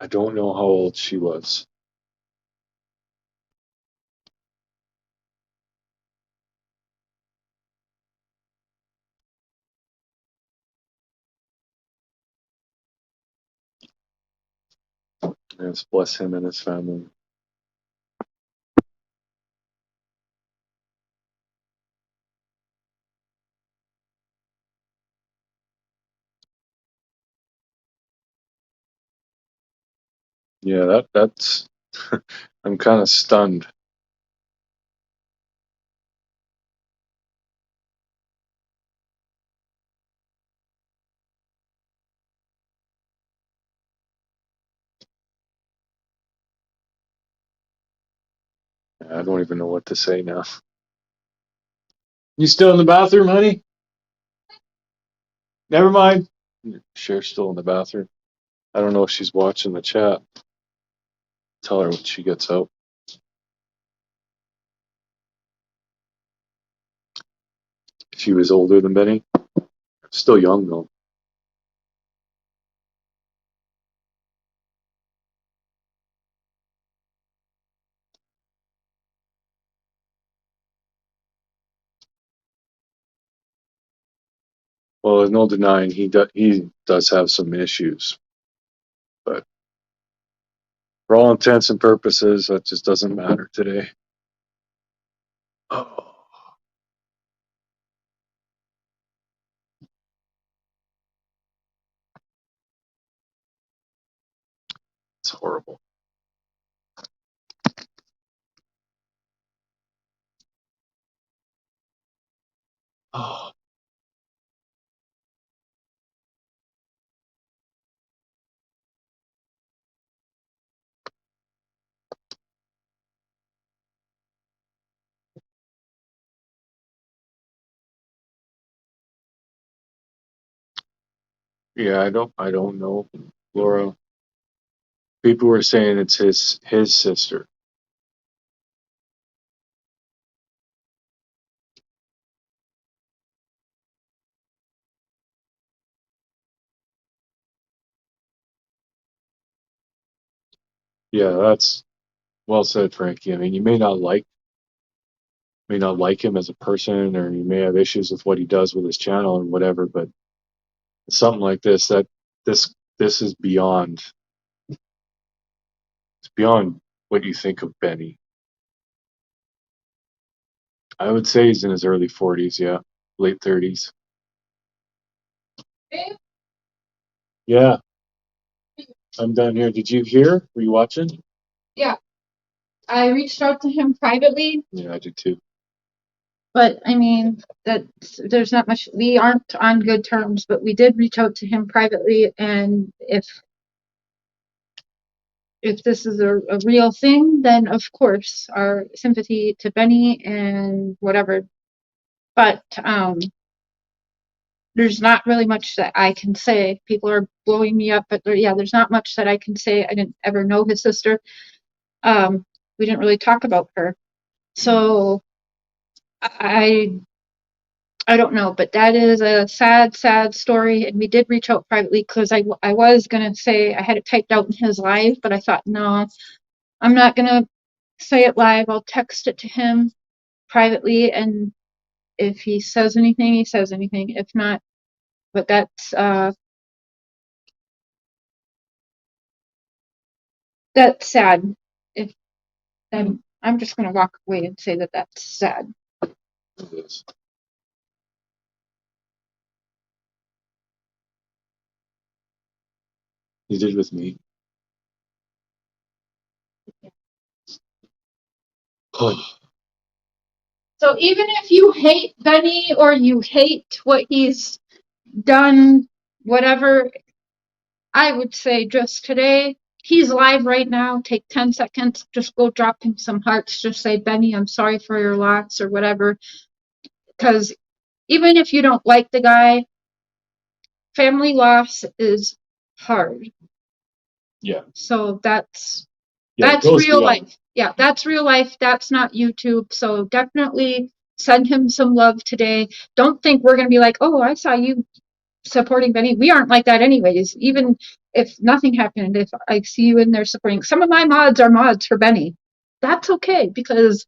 I don't know how old she was. Yes, bless him and his family. Yeah, that's. I'm kind of stunned. I don't even know what to say now. You still in the bathroom, honey? Never mind. Cher's still in the bathroom. I don't know if she's watching the chat. Tell her when she gets out. She was older than Benny. Still young though. Well, there's no denying he does have some issues, but for all intents and purposes, that just doesn't matter today. Oh, it's horrible. Oh, yeah, I don't know, Laura. People were saying it's his sister. Yeah, that's well said, Frankie. I mean, you may not like him as a person, or you may have issues with what he does with his channel and whatever, but something like this, this this is beyond it's beyond what you think of Benny. I would say he's in his early 40s, yeah, late 30s. Yeah, I'm down here. Did you hear? Were you watching? Yeah, I reached out to him privately, Yeah, I did too. but I mean that there's not much. We aren't on good terms, but we did reach out to him privately, and if this is a real thing, then of course our sympathy to Benny and whatever. But there's not really much that I can say. People are blowing me up, but there's not much that I can say. I didn't ever know his sister. We didn't really talk about her, so I I don't know. But that is a sad, sad story. And we did reach out privately because I was gonna say I had it typed out in his live, but I thought no, I'm not gonna say it live. I'll text it to him privately, and if he says anything, he says anything. If not, but that's sad. If then I'm just gonna walk away and say that that's sad. It is. He did with me. Oh, So even if you hate Benny or you hate what he's done, whatever, I would say just today, he's live right now. Take 10 seconds, just go drop him some hearts. Just say, Benny, I'm sorry for your loss or whatever. Because even if you don't like the guy, family loss is hard. yeah. So that's Goes real beyond. life. Yeah, that's real life. That's not YouTube. So definitely send him some love today. Don't think we're going to be like, oh, I saw you supporting Benny. We aren't like that anyways. Even if nothing happened, if I see you in there supporting, some of my mods are mods for Benny. That's okay because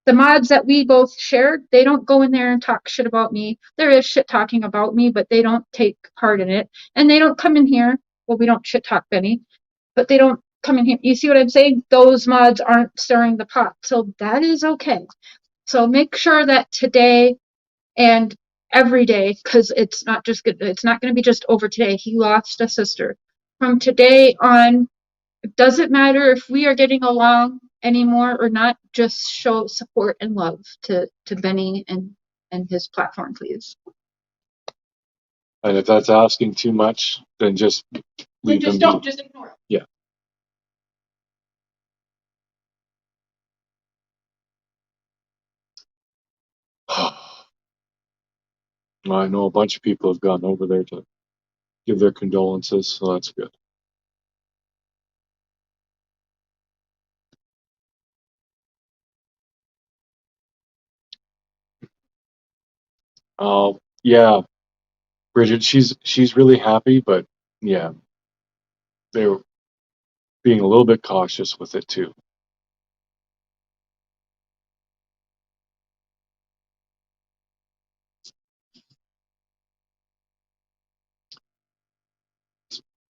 the mods that we both shared, they don't go in there and talk shit about me. There is shit talking about me, but they don't take part in it. And they don't come in here. Well, we don't shit talk Benny, but they don't come in here. You see what I'm saying? Those mods aren't stirring the pot. So that is okay. So make sure that today and every day, because it's not going to be just over today. He lost a sister. From today on, it doesn't matter if we are getting along anymore or not. Just show support and love to Benny and his platform, please. And if that's asking too much, then just leave him. Just ignore it. Yeah. I know a bunch of people have gone over there to give their condolences, so that's good. Yeah, Bridget, she's really happy, but yeah, they're being a little bit cautious with it too.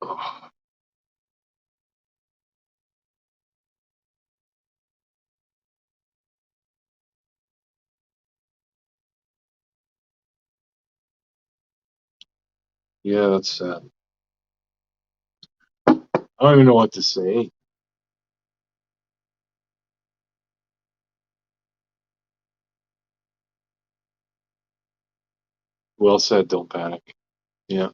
Oh, yeah, that's sad. I don't even know what to say. Well said, don't panic. Yeah, I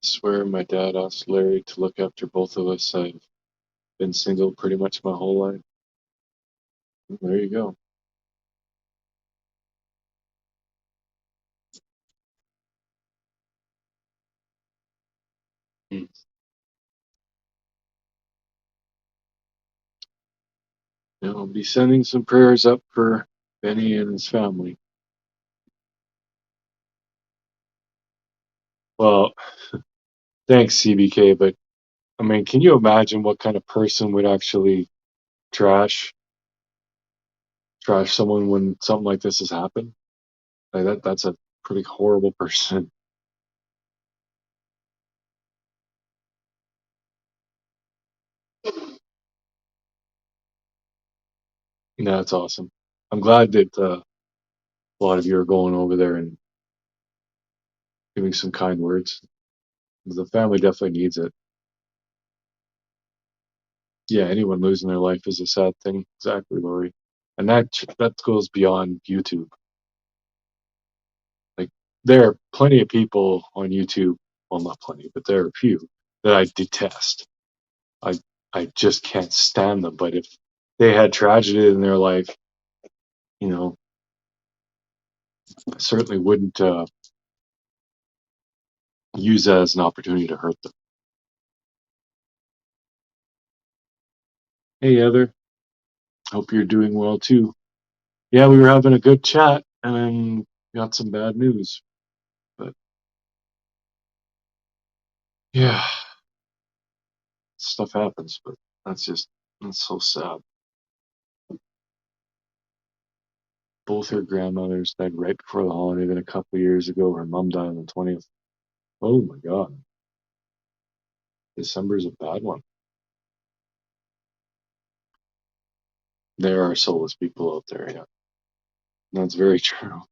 swear my dad asked Larry to look after both of us. I've been single pretty much my whole life. There you go. Hmm. Yeah, I'll be sending some prayers up for Benny and his family. Well, thanks, CBK, but I mean, can you imagine what kind of person would actually trash trash someone when something like this has happened? Like that's a pretty horrible person. Yeah, that's awesome. I'm glad that a lot of you are going over there and giving some kind words. The family definitely needs it. Yeah, anyone losing their life is a sad thing. Exactly, Lori. And that goes beyond YouTube. Like there are plenty of people on YouTube, well not plenty, but there are a few that I detest. I I just can't stand them. But if they had tragedy in their life, you know, I certainly wouldn't use that as an opportunity to hurt them. Hey Heather, hope you're doing well too. Yeah, we were having a good chat and then got some bad news. But yeah, stuff happens, but that's so sad. Both her grandmothers died right before the holiday. Then a couple of years ago, her mom died on the 20th. Oh my God, December's a bad one. There are soulless people out there. Yeah, that's very true.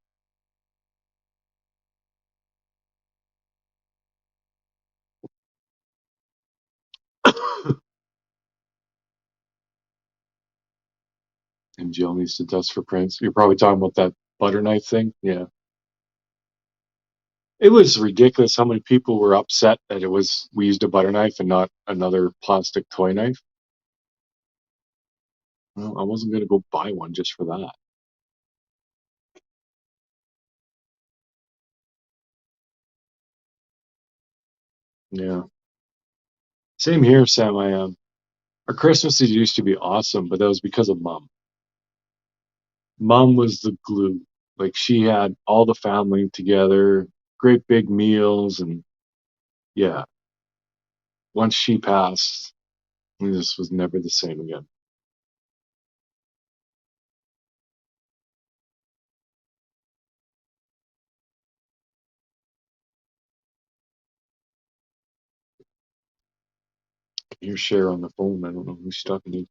And Jill needs to dust for Prince. You're probably talking about that butter knife thing. Yeah, it was ridiculous how many people were upset that it was we used a butter knife and not another plastic toy knife. Well, I wasn't gonna go buy one just for that. Yeah, same here, Sam. Our Christmases used to be awesome, but that was because of mom. Mom was the glue. Like she had all the family together, great big meals, and yeah, once she passed, this was never the same again. Your share on the phone. I don't know who's talking to.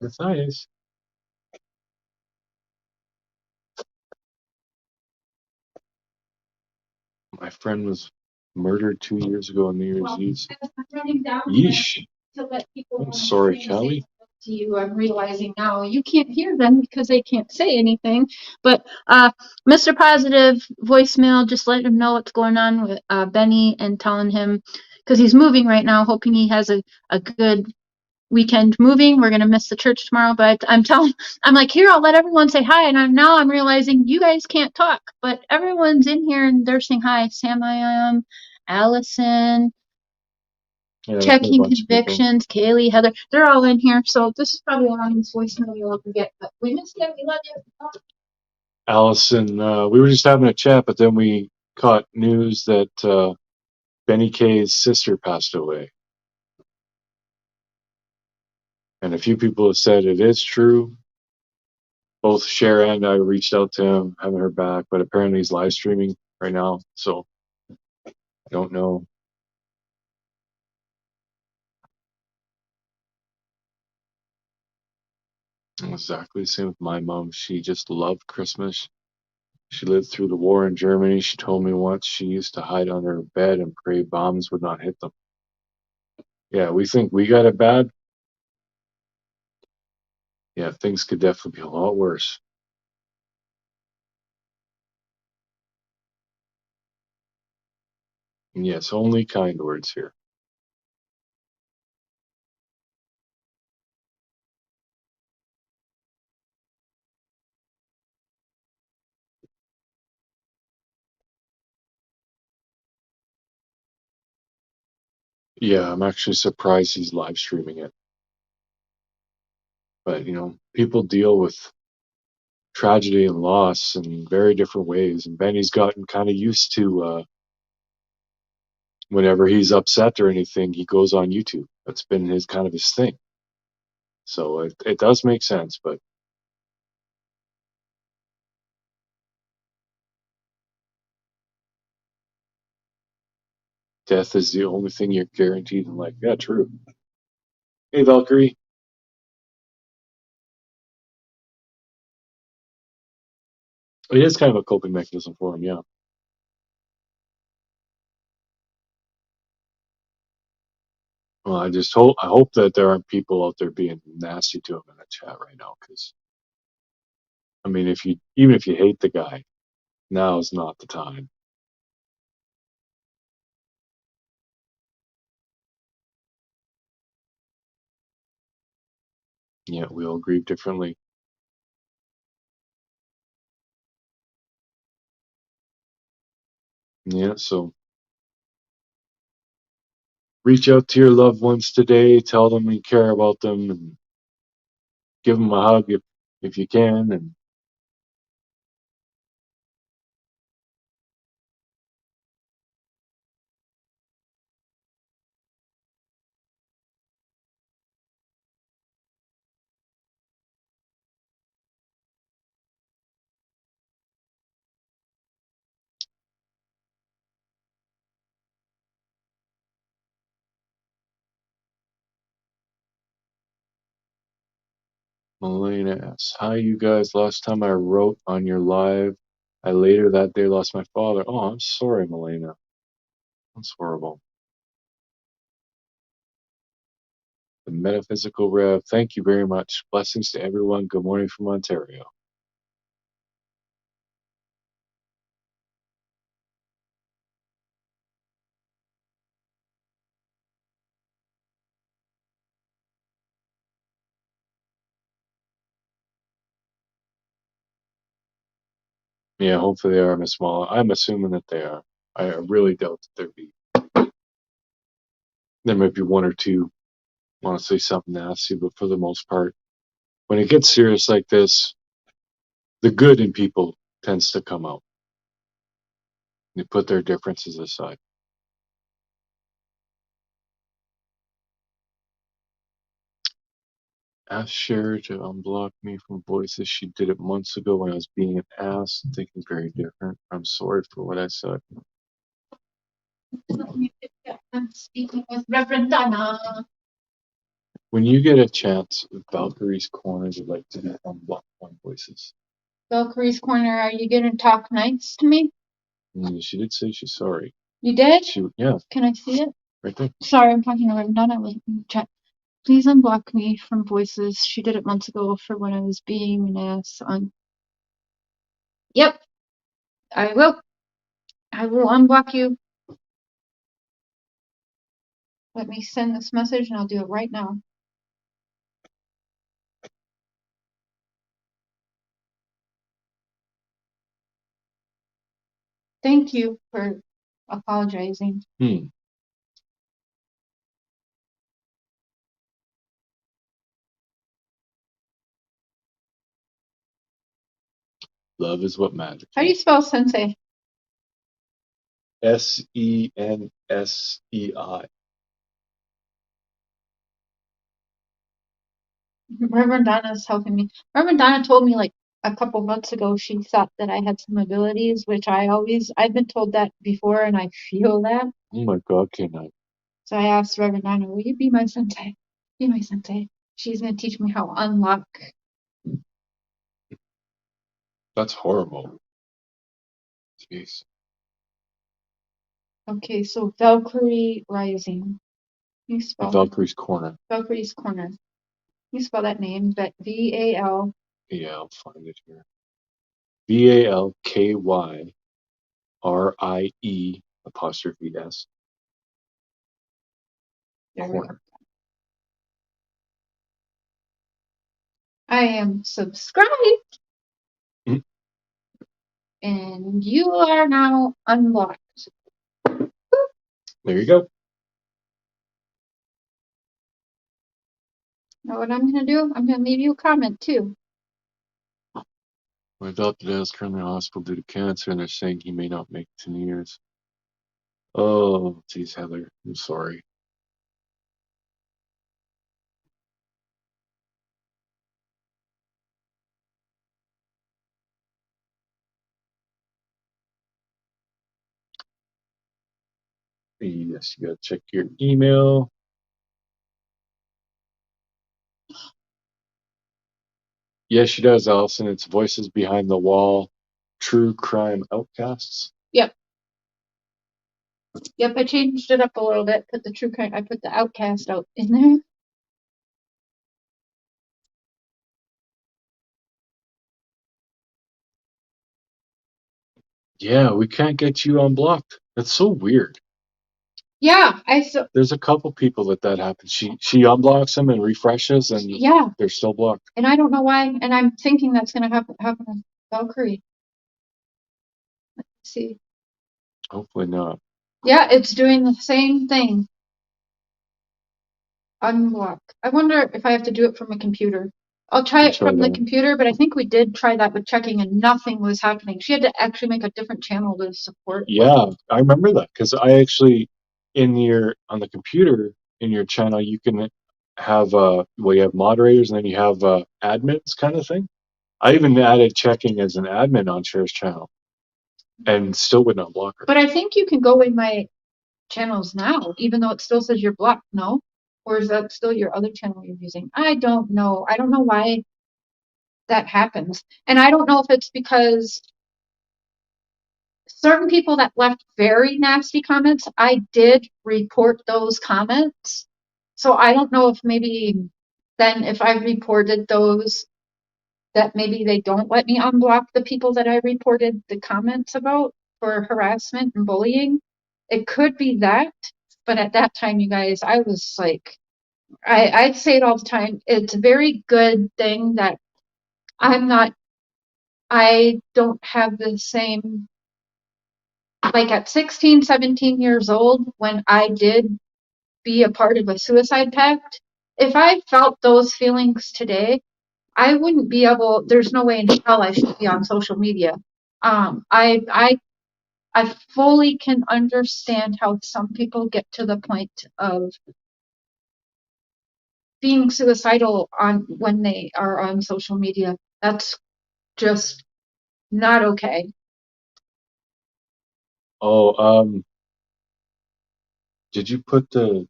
Matthias. My friend was murdered 2 years ago on New Year's Eve. Yeesh. I'm sorry, Kelly. to you. I'm realizing now you can't hear them because they can't say anything. But Mr. Positive voicemail, just let him know what's going on with Benny and telling him, because he's moving right now, hoping he has a good weekend moving. We're gonna miss the church tomorrow, but I'm like, here, I'll let everyone say hi. And now I'm realizing you guys can't talk, but everyone's in here and they're saying hi. Sam, I am, Allison, Yeah, checking convictions, Kaylee, Heather, they're all in here. So this is probably the longest voicemail you'll ever get, but we missed it. We love you. Allison, we were just having a chat, but then we caught news that Benny K's sister passed away. And a few people have said it is true. Both Cher and I reached out to him, haven't heard back, but apparently he's live streaming right now, so I don't know. Exactly the same with my mom. She just loved Christmas. She lived through the war in Germany. She told me once she used to hide under her bed and pray bombs would not hit them. Yeah, we think we got it bad. Yeah, things could definitely be a lot worse. And yes, only kind words here. Yeah, I'm actually surprised he's live streaming it. But, people deal with tragedy and loss in very different ways. And Benny's gotten kind of used to whenever he's upset or anything, he goes on YouTube. That's been his thing. So it does make sense, but death is the only thing you're guaranteed in life. Yeah, true. Hey, Valkyrie. It is kind of a coping mechanism for him, yeah. Well, I hope that there aren't people out there being nasty to him in the chat right now, because I mean, even if you hate the guy, now is not the time. Yeah, we all grieve differently. Yeah, so reach out to your loved ones today, tell them you care about them, and give them a hug if you can, and Melena asks, hi, you guys. Last time I wrote on your live, I later that day lost my father. Oh, I'm sorry, Melena. That's horrible. The Metaphysical Rev, thank you very much. Blessings to everyone. Good morning from Ontario. Yeah, hopefully they are, Miss Mala. I'm assuming that they are. I really doubt that there might be one or two want to say something nasty, but for the most part, when it gets serious like this, the good in people tends to come out. They put their differences aside. Ask Cher to unblock me from voices. She did it months ago when I was being an ass, thinking very different. I'm sorry for what I said. I'm speaking with Reverend Donna. When you get a chance, Valkyrie's Corner would like to unblock my voices. Valkyrie's Corner, are you gonna talk nice to me? She did say she's sorry. You did? Yeah. Can I see it? Right there. Sorry, I'm talking to Reverend Donna. I was in the chat. Please unblock me from voices. She did it months ago for when I was being an ass on. Yep, I will. I will unblock you. Let me send this message and I'll do it right now. Thank you for apologizing. Love is what matters. How do you spell sensei? Sensei. Reverend Donna's helping me. Reverend Donna told me like a couple months ago she thought that I had some abilities, which I've been told that before and I feel that. Oh my God, can I? So I asked Reverend Donna, will you be my sensei? Be my sensei. She's going to teach me how to unlock. That's horrible. Jeez. Okay, so Valkyrie Rising. You The spell Valkyrie's Corner. Valkyrie's Corner. You spell that name, but V-A-L. Yeah, I'll find it here. VALKYRIE apostrophe S. There we Corner. go. I am subscribed. Mhm. And you are now unlocked. There you go. Now what I'm going to do, I'm going to leave you a comment too. My adopted dad is currently in the hospital due to cancer, and they're saying he may not make it to New Year's. Oh, geez, Heather, I'm sorry. Yes, you gotta check your email. Yes, she does, Allison. It's Voices Behind the Wall, True Crime Outcasts. Yep. Yep, I changed it up a little bit. Put the true crime. I put the outcast out in there. Yeah, we can't get you unblocked. That's so weird. Yeah, There's a couple people that happens. She unblocks them and refreshes, and yeah, they're still blocked. and I don't know why. And I'm thinking that's gonna happen with Valkyrie. Let's see. Hopefully not. Yeah, it's doing the same thing. Unblock. I wonder if I have to do it from a computer. I'll try it from the computer, but I think we did try that with checking and nothing was happening. She had to actually make a different channel to support. Yeah, I remember that because I actually on the computer in your channel you can have you have moderators and then you have admins kind of thing. I even added checking as an admin on Cher's channel and still would not block her. But I think you can go in my channels now, even though it still says you're blocked, no? Or is that still your other channel you're using? I don't know. I don't know why that happens. And I don't know if it's because certain people that left very nasty comments, I did report those comments. So I don't know if maybe then if I reported those, that maybe they don't let me unblock the people that I reported the comments about for harassment and bullying. It could be that. But at that time, you guys, I was like, I say it all the time. It's a very good thing that I don't have the same, like at 16, 17 years old, when I did be a part of a suicide pact, if I felt those feelings today, I wouldn't be able, there's no way in hell I should be on social media. I fully can understand how some people get to the point of being suicidal when they are on social media. That's just not okay. Oh, did you put the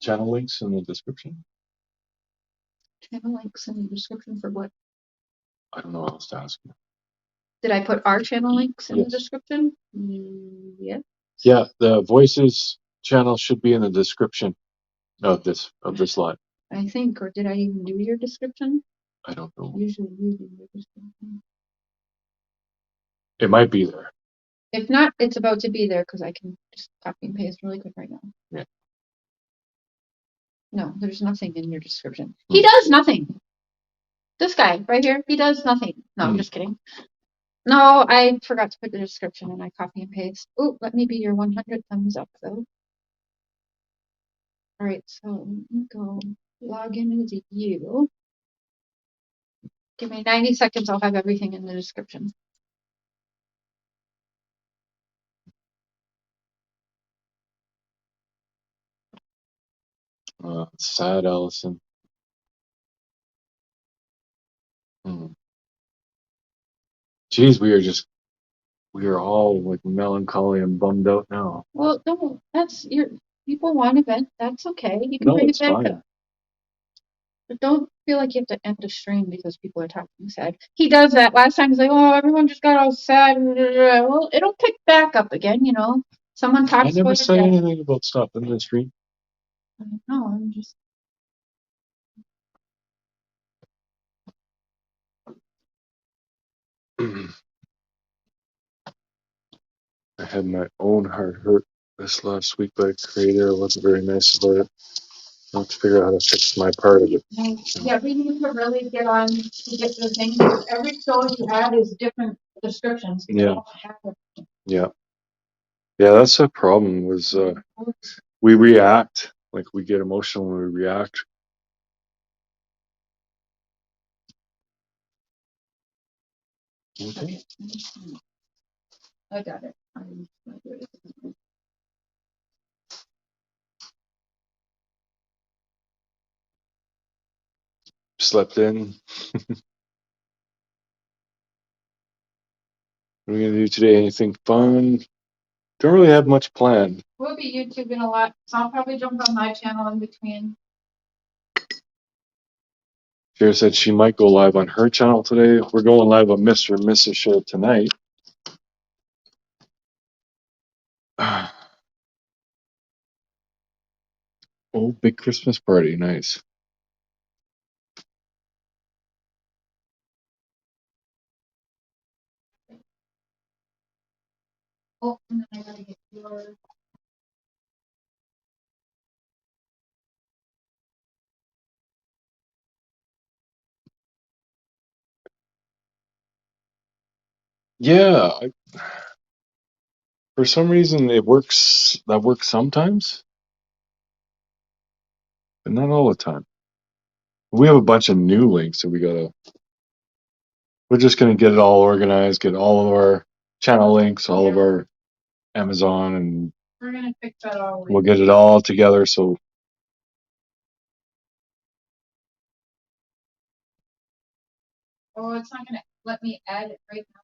channel links in the description? Channel links in the description for what? I don't know what else to ask you. Did I put our channel links in Yes. the description? Yeah. Yeah, the Voices channel should be in the description of this live. I think, or did I even do your description? I don't know. Usually you do your description. It might be there. If not, it's about to be there because I can just copy and paste really quick right now. Yeah. No, there's nothing in your description. He does nothing. This guy right here, he does nothing. No, I'm just kidding. No, I forgot to put the description and I copy and paste. Oh, let me be your 100 thumbs up though. All right, so let me go log into you. Give me 90 seconds. I'll have everything in the description. Sad Allison. Geez, we are all like melancholy and bummed out now. Well, no, that's your people want to vent. That's okay. You can No, bring it's it back fine. up. But don't feel like you have to end a stream because people are talking sad. He does that. Last time he's like, oh, everyone just got all sad. Well, it'll pick back up again, you know. Someone I talks never about said it. anything about stopping the stream. No, I'm just. I had my own heart hurt this last week by a creator. I wasn't very nice about it. I have to figure out how to fix my part of it. Yeah, we need to really get on to get the thing because every show you add is different descriptions. Yeah. Yeah. Yeah, that's the problem was we react. Like we get emotional when we react. Okay. I got it. Slept in. What are we gonna do today? Anything fun? Don't really have much planned. We'll be YouTubing a lot, so I'll probably jump on my channel in between. Shara said she might go live on her channel today. We're going live on Mr. and Mrs. Show tonight. Oh, big Christmas party. Nice. Oh, and then I gotta get your. Yeah. For some reason, it works. That works sometimes, but not all the time. We have a bunch of new links, so we're just gonna get it all organized, get all of our channel links, all of our Amazon, and We're gonna fix that all. we'll get it all together. So Oh, it's not gonna let me add it right now.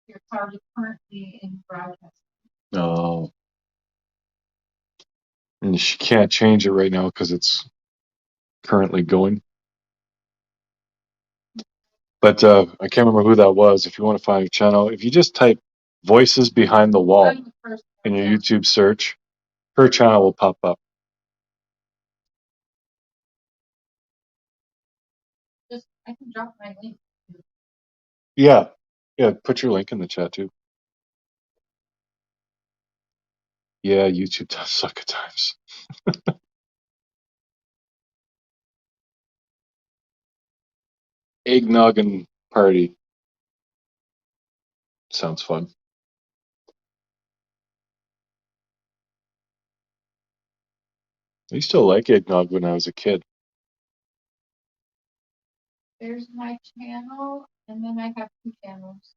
Your card is currently in broadcast. no, and she can't change it right now because it's currently going. But I can't remember who that was. If you want to find her channel, if you just type "voices behind the wall" in your YouTube search, her channel will pop up. Just I can drop my link. Yeah, yeah. Put your link in the chat too. Yeah, YouTube does suck at times. Eggnoggin party sounds fun. I used to like eggnog when I was a kid. There's my channel, and then I have 2 channels.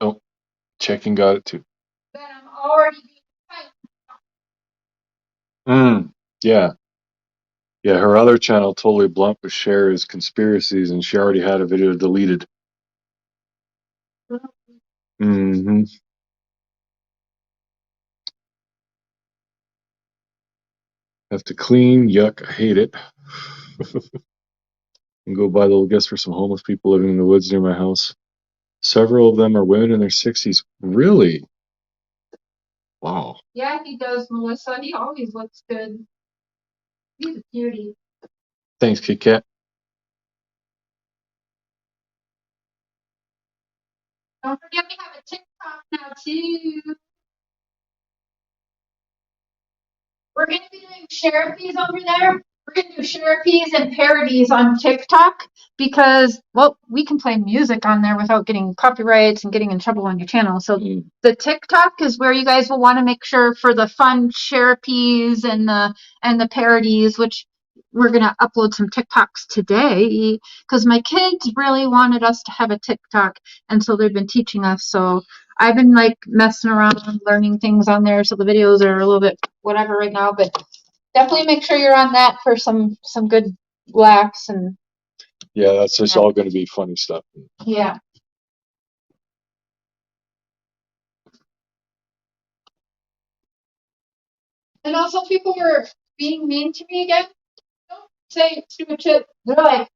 Oh, checking got it too. Then I'm already Yeah. Yeah, her other channel, Totally Blunt, with Cher's conspiracies, and she already had a video deleted. Mm-hmm. Have to clean. Yuck. I hate it. And go buy little gifts for some homeless people living in the woods near my house. Several of them are women in their 60s. Really? Wow. Yeah, he does, Melissa. He always looks good. He's a cutie. Thanks, Kit Kat. Don't forget we have a TikTok now too. We're going to be doing Sherapies over there. We're going to do Sherapies and parodies on TikTok because, well, we can play music on there without getting copyrights and getting in trouble on your channel. So the TikTok is where you guys will want to make sure for the fun Sherapies and the parodies, which we're going to upload some TikToks today because my kids really wanted us to have a TikTok, and so they've been teaching us. So I've been like messing around and learning things on there, so the videos are a little bit whatever right now, but definitely make sure you're on that for some good laughs and Yeah, that's just all going to be funny stuff. yeah. And also people were being mean to me again. Don't say stupid shit. They're like,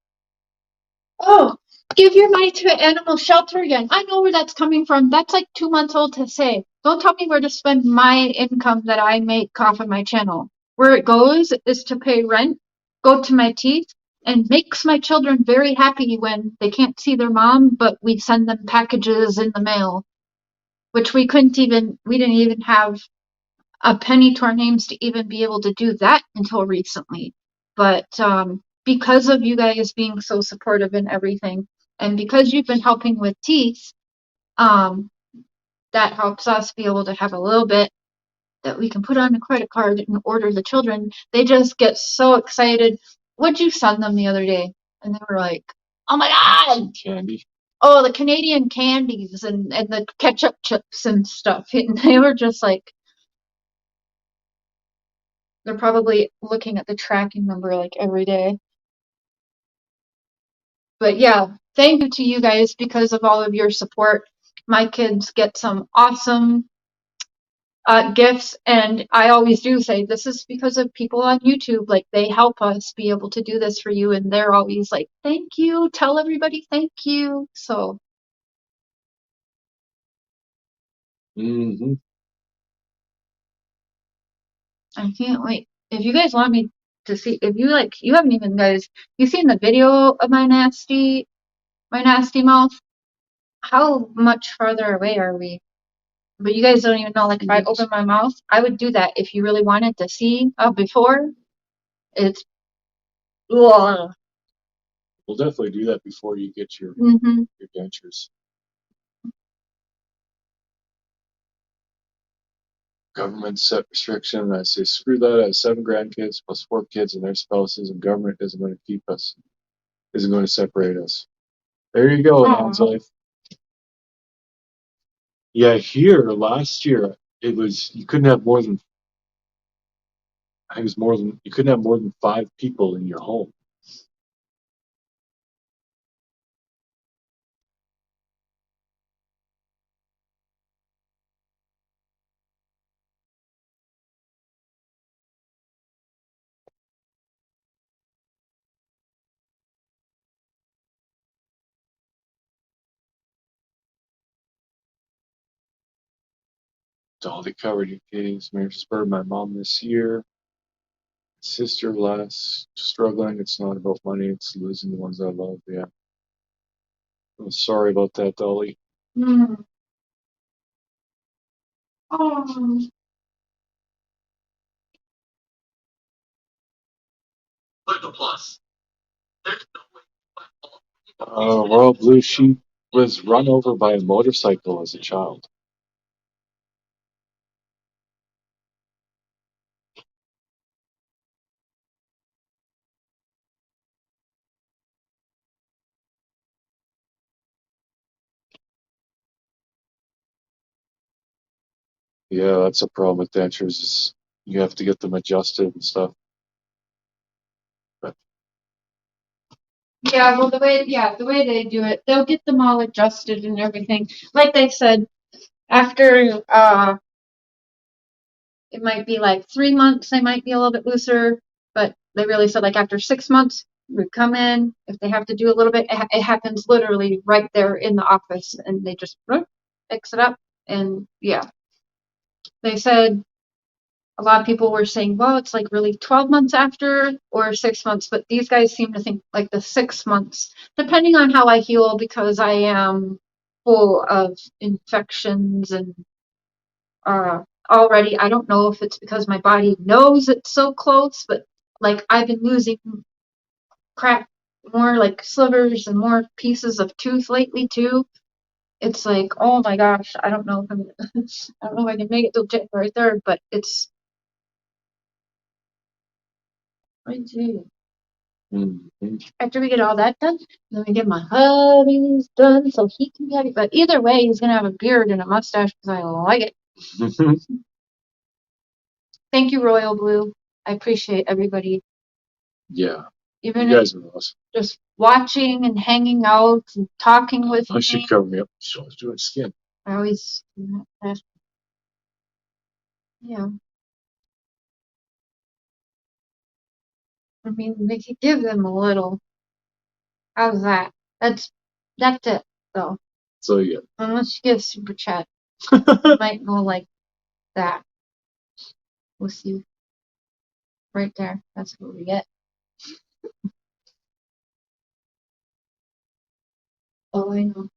oh, give your money to an animal shelter again. I know where that's coming from. That's like 2 months old to say. Don't tell me where to spend my income that I make off of my channel. Where it goes is to pay rent, go to my teeth, and makes my children very happy when they can't see their mom, but we send them packages in the mail, which we didn't even have a penny to our names to even be able to do that until recently. But because of you guys being so supportive and everything, and because you've been helping with teeth, that helps us be able to have a little bit that we can put on a credit card and order the children. They just get so excited. What'd you send them the other day? And they were like, oh my God. Candy. Oh, the Canadian candies and the ketchup chips and stuff. And they were just like, they're probably looking at the tracking number like every day. But yeah, thank you to you guys because of all of your support. My kids get some awesome gifts, and I always do say this is because of people on YouTube. Like they help us be able to do this for you, and they're always like, "Thank you, tell everybody thank you." So Mm-hmm. I can't wait. If you guys want me to see, if you like, you haven't even guys, you seen the video of my nasty mouth? How much farther away are we? But you guys don't even know, like, if I open my mouth, I would do that if you really wanted to see before. It's, ugh. We'll definitely do that before you get your dentures. Government set restriction. I say, screw that. I have 7 grandkids plus 4 kids and their spouses, and government isn't going to keep us, isn't going to separate us. There you go, Ann's life. Yeah, here last year it was you couldn't have more than you couldn't have more than 5 people in your home. Dolly covered your case. Marriage spurred my mom this year. Sister last. Struggling. It's not about money. It's losing the ones I love. Yeah. I'm sorry about that, Dolly. Mm. Oh. Royal Blue, she was run over by a motorcycle as a child. Yeah, that's a problem with dentures. Is you have to get them adjusted and stuff. But Yeah, well, the way they do it, they'll get them all adjusted and everything. Like they said, after it might be like 3 months, they might be a little bit looser, but they really said like after 6 months, we come in. If they have to do a little bit, it happens literally right there in the office, and they just fix it up. And yeah, they said a lot of people were saying, well, it's like really 12 months after or 6 months, but these guys seem to think like the 6 months, depending on how I heal, because I am full of infections and already. I don't know if it's because my body knows it's so close, but like I've been losing crap, more like slivers and more pieces of tooth lately too. It's like, oh my gosh, I don't know if I'm I don't know if I can make it till January 3rd, but it's right here. After we get all that done, then we get my hubby's done so he can be happy. But either way, he's gonna have a beard and a mustache because I like it. Thank you, Royal Blue. I appreciate everybody. Yeah. Even You if guys are awesome. just watching and hanging out and talking with I me. should cover me up. So I was doing skin. I always yeah. I mean, we could give them a little. How's that? That's it though. So yeah. Unless you get a super chat, it might go like that. We'll see. Right there. That's what we get. Oh, I know.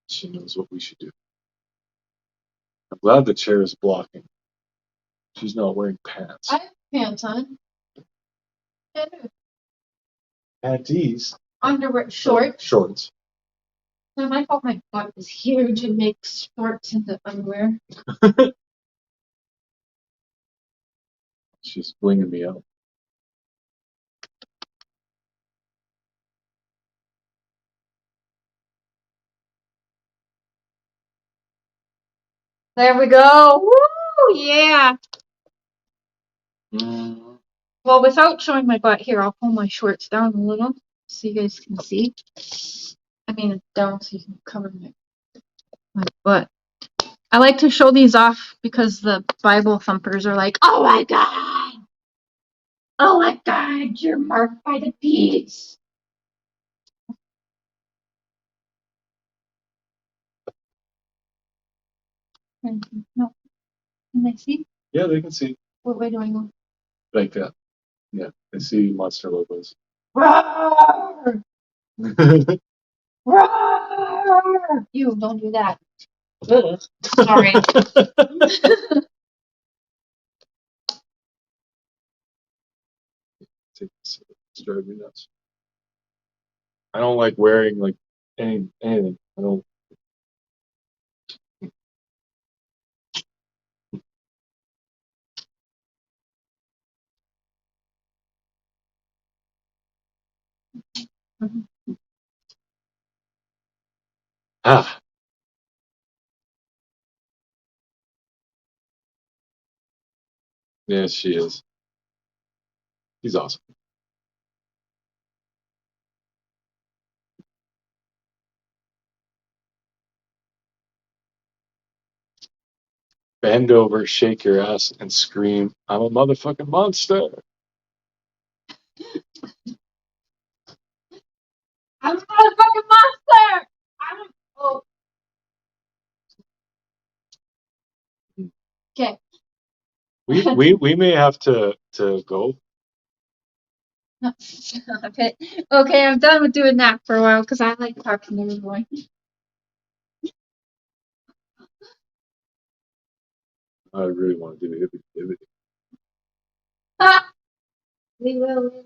She knows what we should do. I'm glad the chair is blocking. She's not wearing pants. I have pants on. Panties. Underwear, shorts. Shorts. And I thought my butt was huge and make shorts into underwear. She's blinging me out. There we go. Woo! Yeah. Well, without showing my butt here, I'll pull my shorts down a little so you guys can see. I mean, down so you can cover my butt. I like to show these off because the Bible thumpers are like, oh my God! Oh my God, you're marked by the beast. No. Can they see? Yeah, they can see. What way do I go? Like that. Yeah, they see monster logos. Roar! Roar! You don't do that. Ugh. Sorry. It's driving me nuts. I don't like wearing like anything. I don't. Ah. Yes, she is. He's awesome. Bend over, shake your ass, and scream, I'm a motherfucking monster. I'm a motherfucking monster! Oh. Okay. We may have to go. Okay. Okay, I'm done with doing that for a while because I like talking to everyone. I really want to do hibbity. Ha! We will.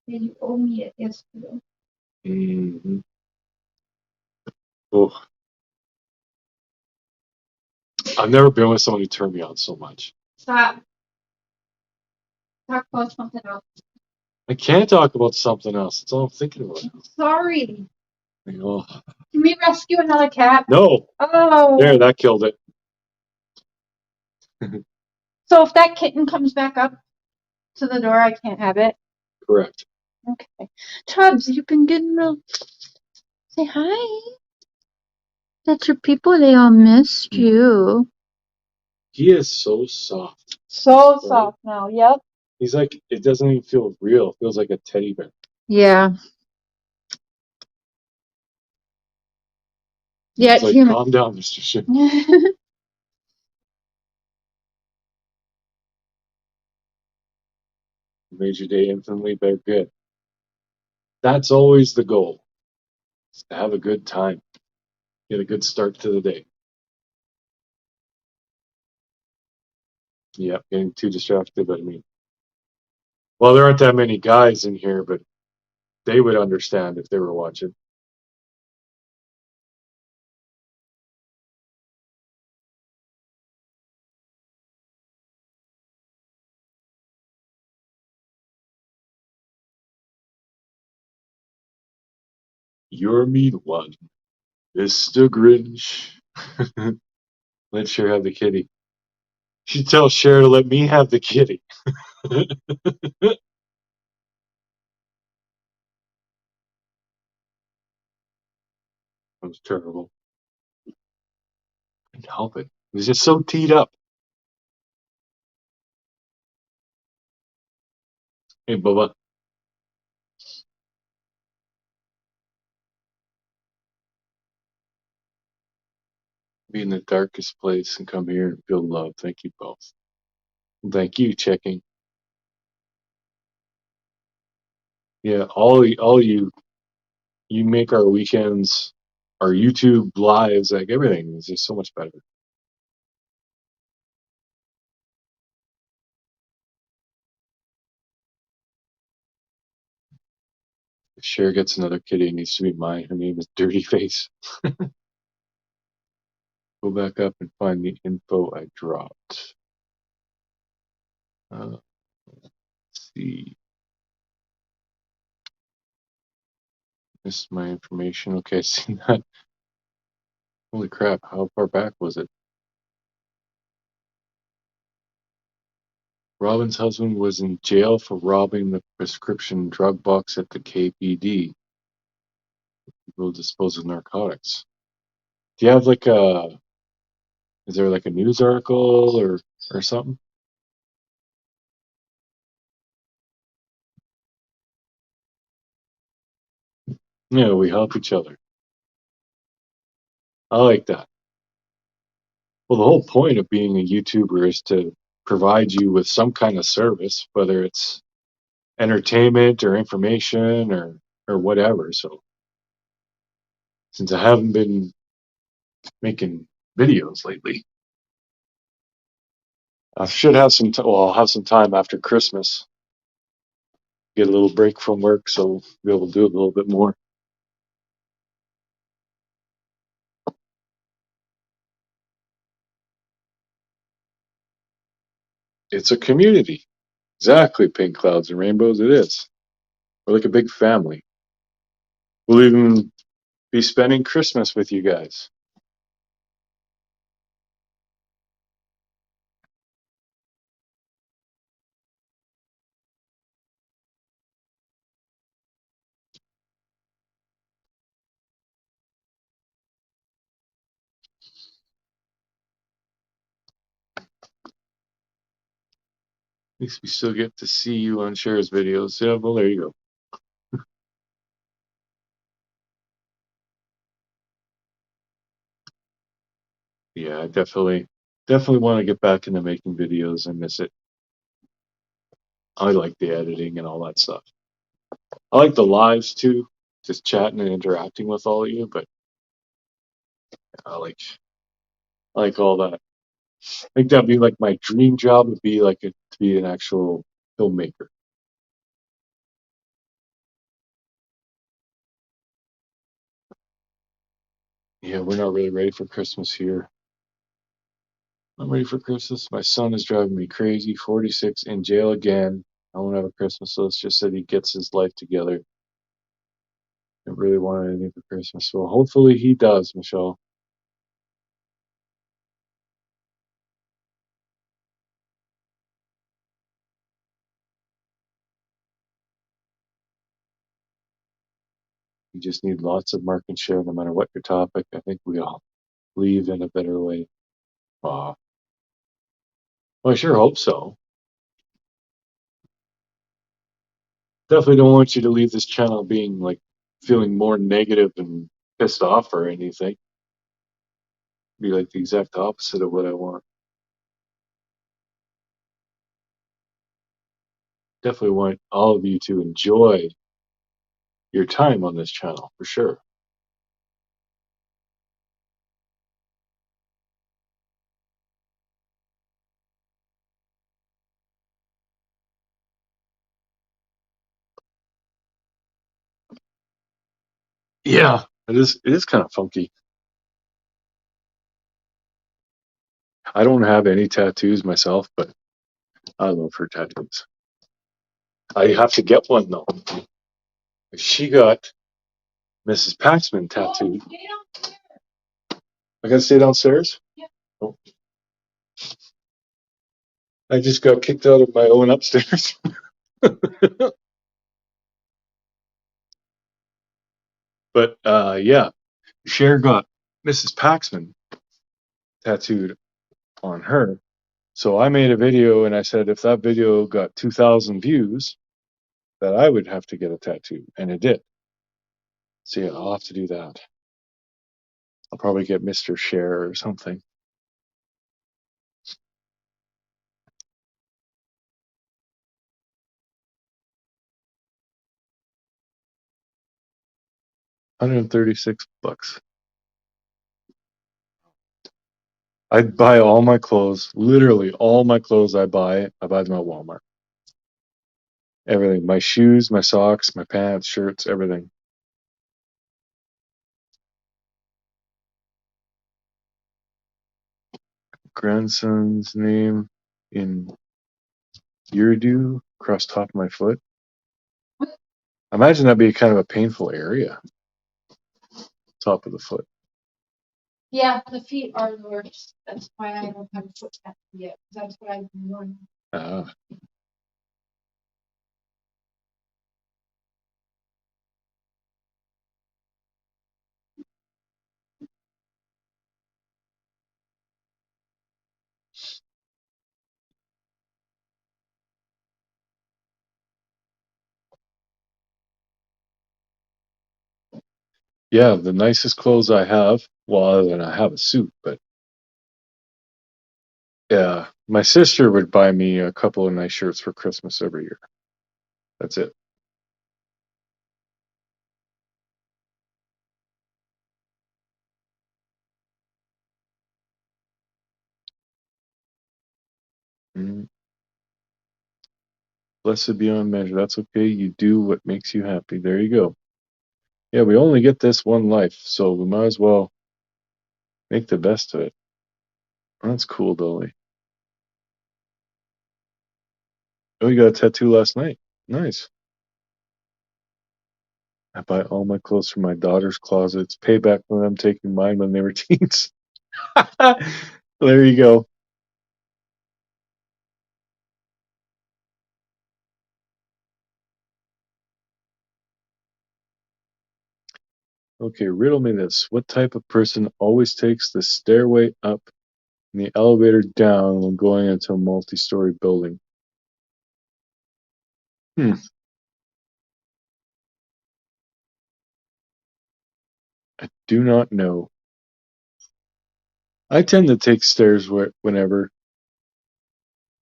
You owe me it yesterday. Mm-hmm. Oh. I've never been with someone who turned me on so much. Stop. Talk about something else. I can't talk about something else. That's all I'm thinking about. Sorry. Oh. Can we rescue another cat? No. Oh. There, that killed it. So if that kitten comes back up to the door, I can't have it? Correct. Okay. Chubbs, you've been getting real... Say hi. That's your people. They all missed you. He is so soft. So soft now. Yep. He's like, it doesn't even feel real. It feels like a teddy bear. Yeah. Yeah, It's it's like, human. calm down, Mr. Shin. Made your day infinitely better. Good. That's always the goal, is to have a good time. Get a good start to the day. Yeah, getting too distracted, but I mean, well, there aren't that many guys in here, but they would understand if they were watching. You're mean one, Mr. Grinch. Let Cher have the kitty. She tells Cher to let me have the kitty. That was terrible. Couldn't help it. It was just so teed up. Hey, Bubba, be in the darkest place and come here and feel love. Thank you both. And thank you, checking. Yeah, all you make our weekends, our YouTube lives, like everything is just so much better. If Cher gets another kitty, it needs to be mine. Her name is Dirty Face. Go back up and find the info I dropped. Let's see. Missed my information. Okay, see that. Holy crap, how far back was it? Robin's husband was in jail for robbing the prescription drug box at the KPD. People dispose of narcotics. Do you have like a, is there like a news article or something? Yeah, we help each other. I like that. Well, the whole point of being a YouTuber is to provide you with some kind of service, whether it's entertainment or information or whatever. So since I haven't been making videos lately, I should have some. Well, I'll have some time after Christmas. Get a little break from work, so be able to do it a little bit more. It's a community. Exactly, pink clouds and rainbows. It is. We're like a big family. We'll even be spending Christmas with you guys. At least we still get to see you on Cher's videos. Yeah, well, there you go. Yeah, I definitely want to get back into making videos. I miss it. I like the editing and all that stuff. I like the lives too, just chatting and interacting with all of you. But I like all that. I think that'd be like my dream job would be like to be an actual filmmaker. Yeah, we're not really ready for Christmas here. I'm ready for Christmas. My son is driving me crazy. 46 in jail again. I won't have a Christmas, so it's just that he gets his life together. I really wanted anything for Christmas, so hopefully he does, Michelle. You just need lots of mark and share, no matter what your topic. I think we all leave in a better way. Well, I sure hope so. Definitely don't want you to leave this channel being like feeling more negative and pissed off or anything. Be like the exact opposite of what I want. Definitely want all of you to enjoy your time on this channel for sure. Yeah, it is kind of funky. I don't have any tattoos myself, but I love her tattoos. I have to get one though. She got Mrs. Paxman tattooed. I gotta stay downstairs? Yeah. Oh. I just got kicked out of my own upstairs. But yeah, Cher got Mrs. Paxman tattooed on her. So I made a video and I said if that video got 2,000 views, that I would have to get a tattoo, and it did. So yeah, I'll have to do that. I'll probably get Mr. Cher or something. $136. I buy all my clothes, literally all my clothes I buy them at Walmart. Everything. My shoes, my socks, my pants, shirts, everything. Grandson's name in Urdu across top of my foot. I imagine that'd be kind of a painful area. Top of the foot. Yeah, the feet are the worst. That's why I don't have a foot tattoo yet. That's what I've been wanting. Ah. Yeah, the nicest clothes I have, well, other than I have a suit, but yeah, my sister would buy me a couple of nice shirts for Christmas every year. That's it. Mm. Blessed beyond measure. That's okay. You do what makes you happy. There you go. Yeah, we only get this one life, so we might as well make the best of it. That's cool, Dolly. Oh, you got a tattoo last night. Nice. I buy all my clothes from my daughter's closets. Payback when I'm taking mine when they were teens. There you go. Okay, riddle me this. What type of person always takes the stairway up and the elevator down when going into a multi-story building? Hmm, I do not know. I tend to take stairs whenever,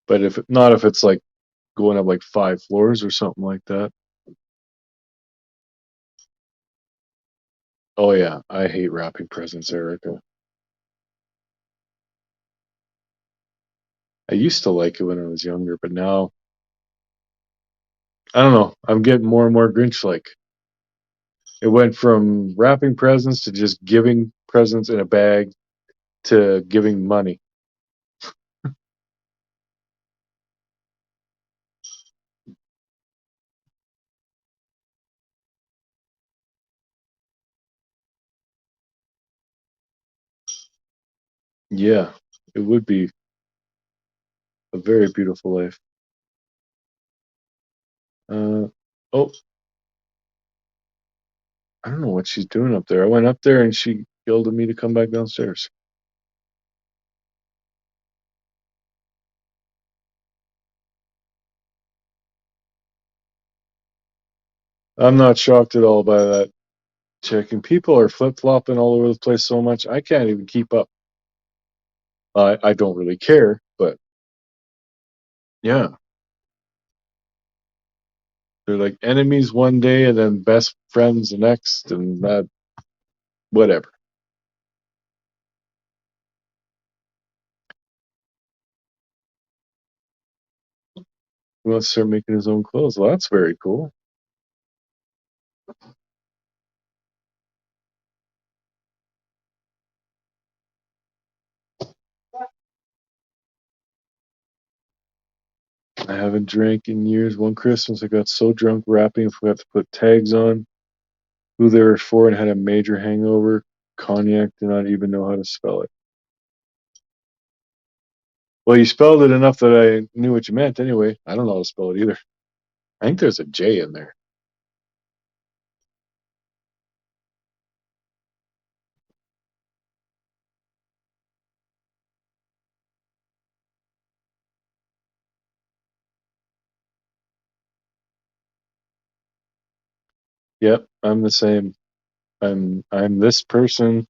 but if it's like going up like 5 floors or something like that. Oh yeah, I hate wrapping presents, Erica. I used to like it when I was younger, but now I don't know. I'm getting more and more Grinch-like. It went from wrapping presents to just giving presents in a bag to giving money. Yeah, it would be a very beautiful life. Uh, oh, I don't know what she's doing up there. I went up there and she yelled at me to come back downstairs. I'm not shocked at all by that chick. And people are flip flopping all over the place so much, I can't even keep up. I don't really care, but yeah, they're like enemies one day and then best friends the next, and that whatever. He wants to start making his own clothes. Well, that's very cool. I haven't drank in years. One Christmas, I got so drunk rapping, forgot to put tags on who they were for, and had a major hangover. Cognac, did not even know how to spell it. Well, you spelled it enough that I knew what you meant anyway. I don't know how to spell it either. I think there's a J in there. Yep, I'm the same. I'm this person.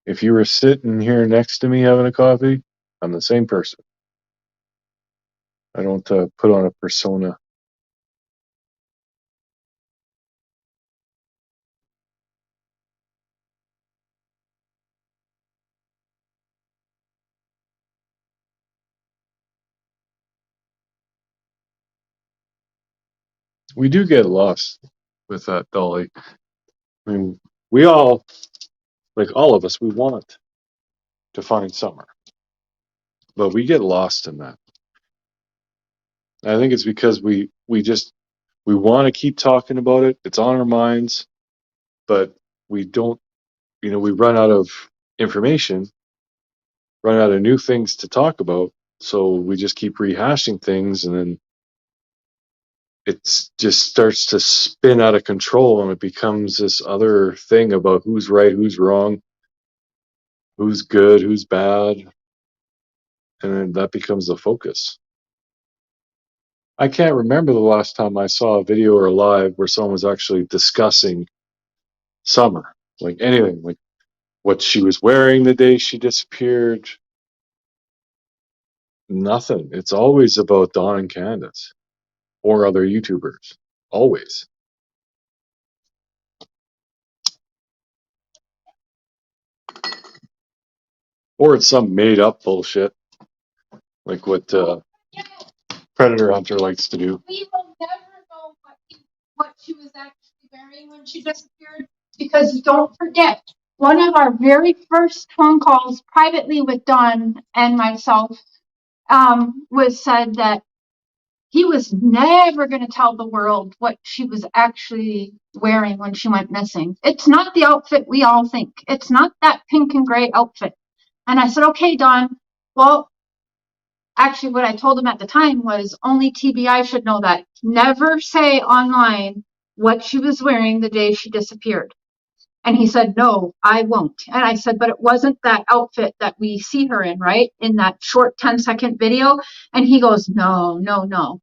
If you were sitting here next to me having a coffee, I'm the same person. I don't put on a persona. We do get lost with that, Dolly. I mean, we all, like all of us, we want to find summer, but we get lost in that. I think it's because we want to keep talking about it. It's on our minds, but we don't. We run out of information, run out of new things to talk about. So we just keep rehashing things, and then it just starts to spin out of control, and it becomes this other thing about who's right, who's wrong, who's good, who's bad, and then that becomes the focus. I can't remember the last time I saw a video or a live where someone was actually discussing summer, like anything, like what she was wearing the day she disappeared. Nothing. It's always about Dawn and Candace or other YouTubers. Always. Or it's some made up bullshit, like what Predator Hunter likes to do. We will never know what she was actually wearing when she disappeared, because don't forget, one of our very first phone calls privately with Don and myself was said that he was never going to tell the world what she was actually wearing when she went missing. It's not the outfit we all think. It's not that pink and gray outfit. And I said, okay, Don, well, actually what I told him at the time was only TBI should know that. Never say online what she was wearing the day she disappeared. And he said, no, I won't. And I said, but it wasn't that outfit that we see her in, right? In that short 10-second video. And he goes, no, no, no.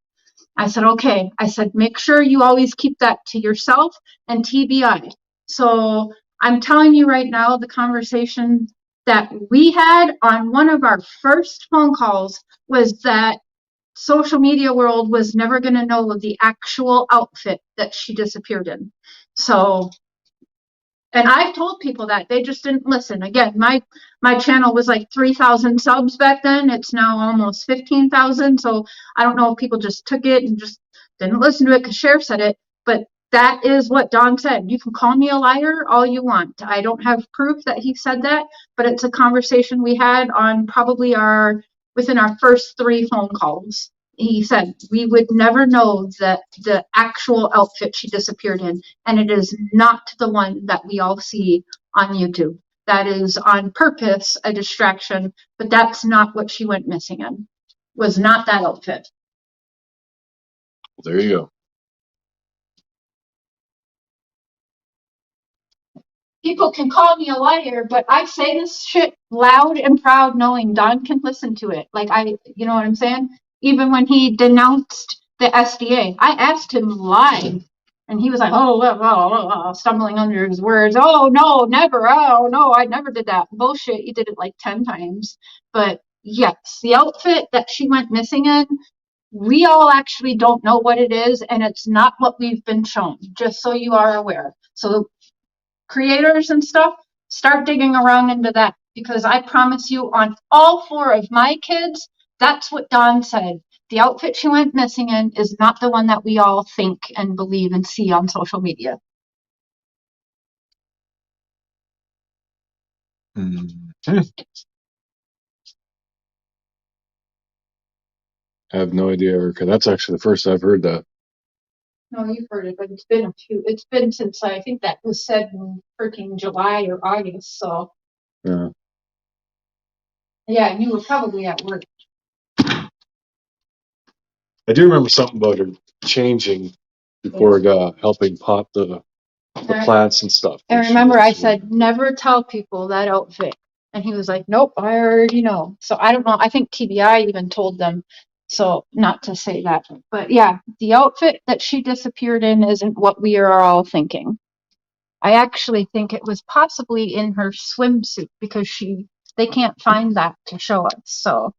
I said, okay. I said, make sure you always keep that to yourself and TBI. So I'm telling you right now, the conversation that we had on one of our first phone calls was that social media world was never going to know the actual outfit that she disappeared in. So, and I've told people that they just didn't listen. Again, my channel was like 3,000 subs back then. It's now almost 15,000. So I don't know if people just took it and just didn't listen to it because Sheriff said it. But that is what Don said. You can call me a liar all you want. I don't have proof that he said that, but it's a conversation we had on probably within our first 3 phone calls. He said we would never know the actual outfit she disappeared in, and it is not the one that we all see on YouTube. That is on purpose a distraction, but that's not what she went missing in. Was not that outfit. There you go. People can call me a liar, but I say this shit loud and proud, knowing Don can listen to it. Like you know what I'm saying? Even when he denounced the SDA, I asked him live, and he was like, "Oh, stumbling under his words. Oh no, never. Oh no, I never did that. Bullshit. You did it like 10 times." But yes, the outfit that she went missing in, we all actually don't know what it is, and it's not what we've been shown, just so you are aware. So creators and stuff, start digging around into that, because I promise you, on all 4 of my kids, that's what Dawn said. The outfit she went missing in is not the one that we all think and believe and see on social media. I have no idea, Erica. That's actually the first I've heard that. No, you've heard it, but it's been since, I think that was said in freaking July or August, so. Yeah. Yeah, you were probably at work. I do remember something about her changing before helping pot the plants and stuff. And remember, I said, never tell people that outfit. And he was like, nope, I already know. So I don't know. I think TBI even told them. So not to say that. But yeah, the outfit that she disappeared in isn't what we are all thinking. I actually think it was possibly in her swimsuit, because they can't find that to show us. So,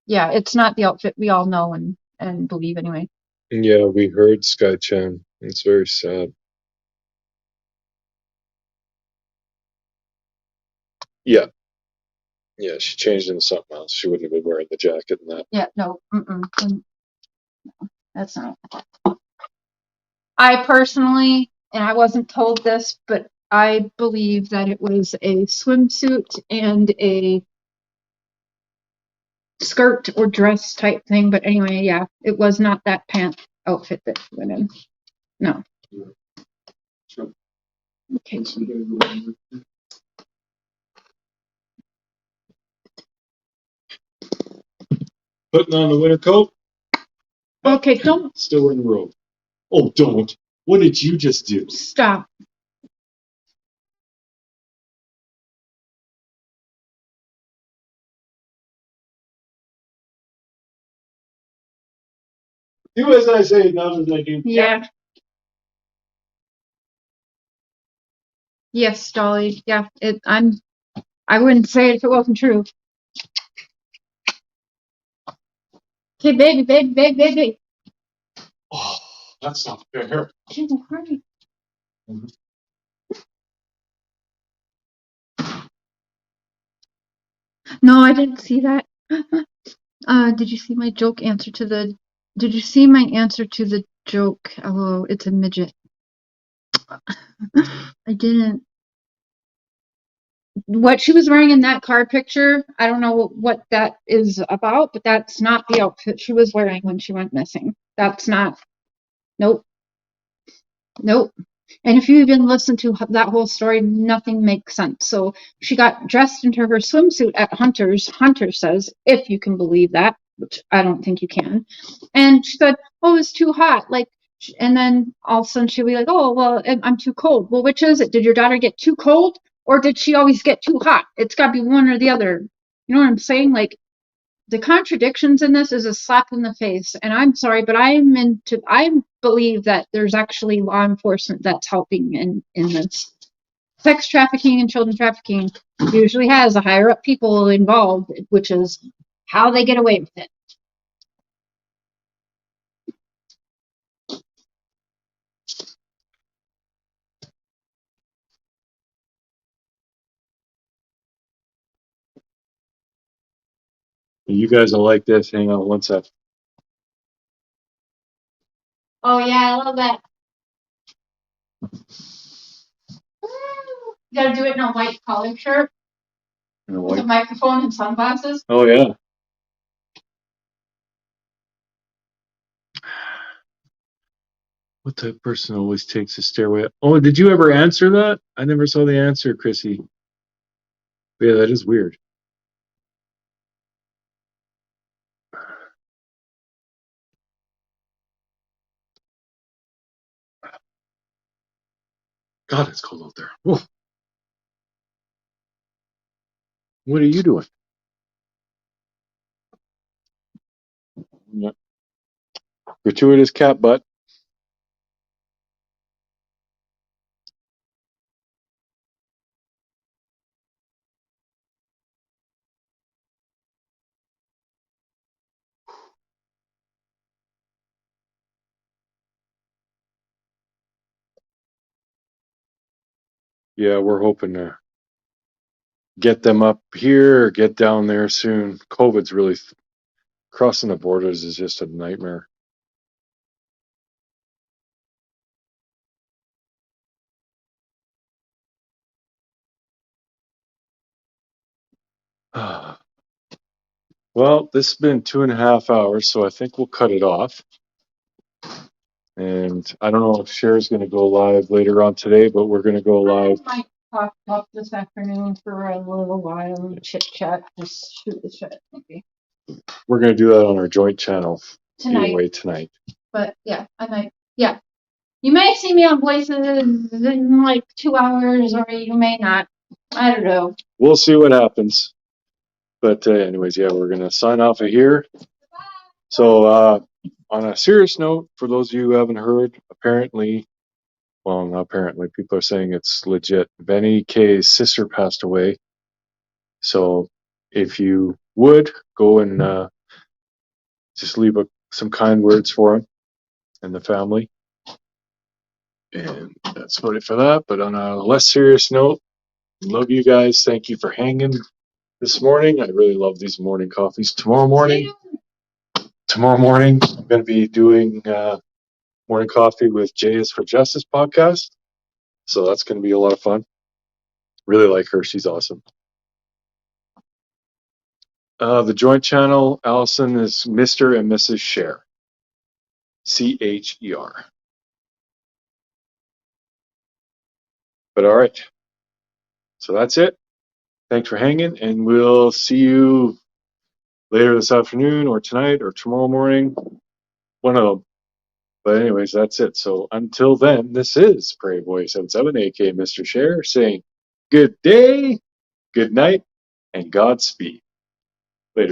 yeah, it's not the outfit we all know and believe anyway. Yeah, we heard Sky Chan. It's very sad. Yeah. Yeah, she changed into something else. She wouldn't have been wearing the jacket and that. Yeah, no, that's not. I personally, and I wasn't told this, but I believe that it was a swimsuit and a skirt or dress type thing. But anyway, yeah, it was not that pant outfit that she went in. No. Okay. Putting on the winter coat? Okay, don't Still in the road. Oh, don't. What did you just do? stop. Do as I say, not as I do. Yeah. Yes, Dolly. Yeah, I wouldn't say it if it wasn't true. Okay, baby. Oh, that's not fair. Hurry. No, I didn't see that. Did you see my joke answer to the? Did you see my answer to the joke? Oh, it's a midget. I didn't. What she was wearing in that car picture, I don't know what that is about, but that's not the outfit she was wearing when she went missing. That's not. Nope. Nope. And if you even listen to that whole story, nothing makes sense. So she got dressed into her swimsuit at Hunter's. Hunter says, if you can believe that, which I don't think you can. And she said, oh, it's too hot. Like, and then all of a sudden she'll be like, oh, well, I'm too cold. Well, which is it? Did your daughter get too cold, or did she always get too hot? It's got to be one or the other. You know what I'm saying? Like, the contradictions in this is a slap in the face. And I'm sorry, but I believe that there's actually law enforcement that's helping in this. Sex trafficking and children trafficking usually has a higher up people involved, which is how they get away with it. You guys will like this. Hang on one sec. Oh yeah, I love that. You gotta do it in a white collar shirt with a microphone and sunglasses. Oh yeah. What type of person always takes a stairway up? Oh, did you ever answer that? I never saw the answer, Chrissy. Yeah, that is weird. God, it's cold out there. Whoa. What are you doing? Yeah. Gratuitous cat butt. yeah, we're hoping to get them up here or get down there soon. COVID's really crossing the borders is just a nightmare. Well, this has been 2.5 hours, so I think we'll cut it off. And I don't know if Cher's going to go live later on today, but we're going to go live. I might pop up this afternoon for a little while, chit chat, just shoot the shit maybe We're going to do that on our joint channel tonight. anyway tonight. But yeah, I might. Yeah, you may see me on Voices in like 2 hours, or you may not. I don't know. We'll see what happens. But anyways, yeah, we're going to sign off of here. So on a serious note, for those of you who haven't heard, apparently, well, not apparently, people are saying it's legit. Benny K's sister passed away. So if you would go and just leave some kind words for him and the family. And that's about it for that. But on a less serious note, love you guys. Thank you for hanging this morning. I really love these morning coffees. Tomorrow morning, I'm going to be doing morning coffee with Jay is for Justice podcast. So that's going to be a lot of fun. Really like her. She's awesome. The joint channel, Allison, is Mr. and Mrs. Cher. CHER. But all right. So that's it. Thanks for hanging, and we'll see you later this afternoon or tonight or tomorrow morning. One of them. But anyways, that's it. So until then, this is Prairie Boy 77, aka Mr. Cher, saying good day, good night, and Godspeed.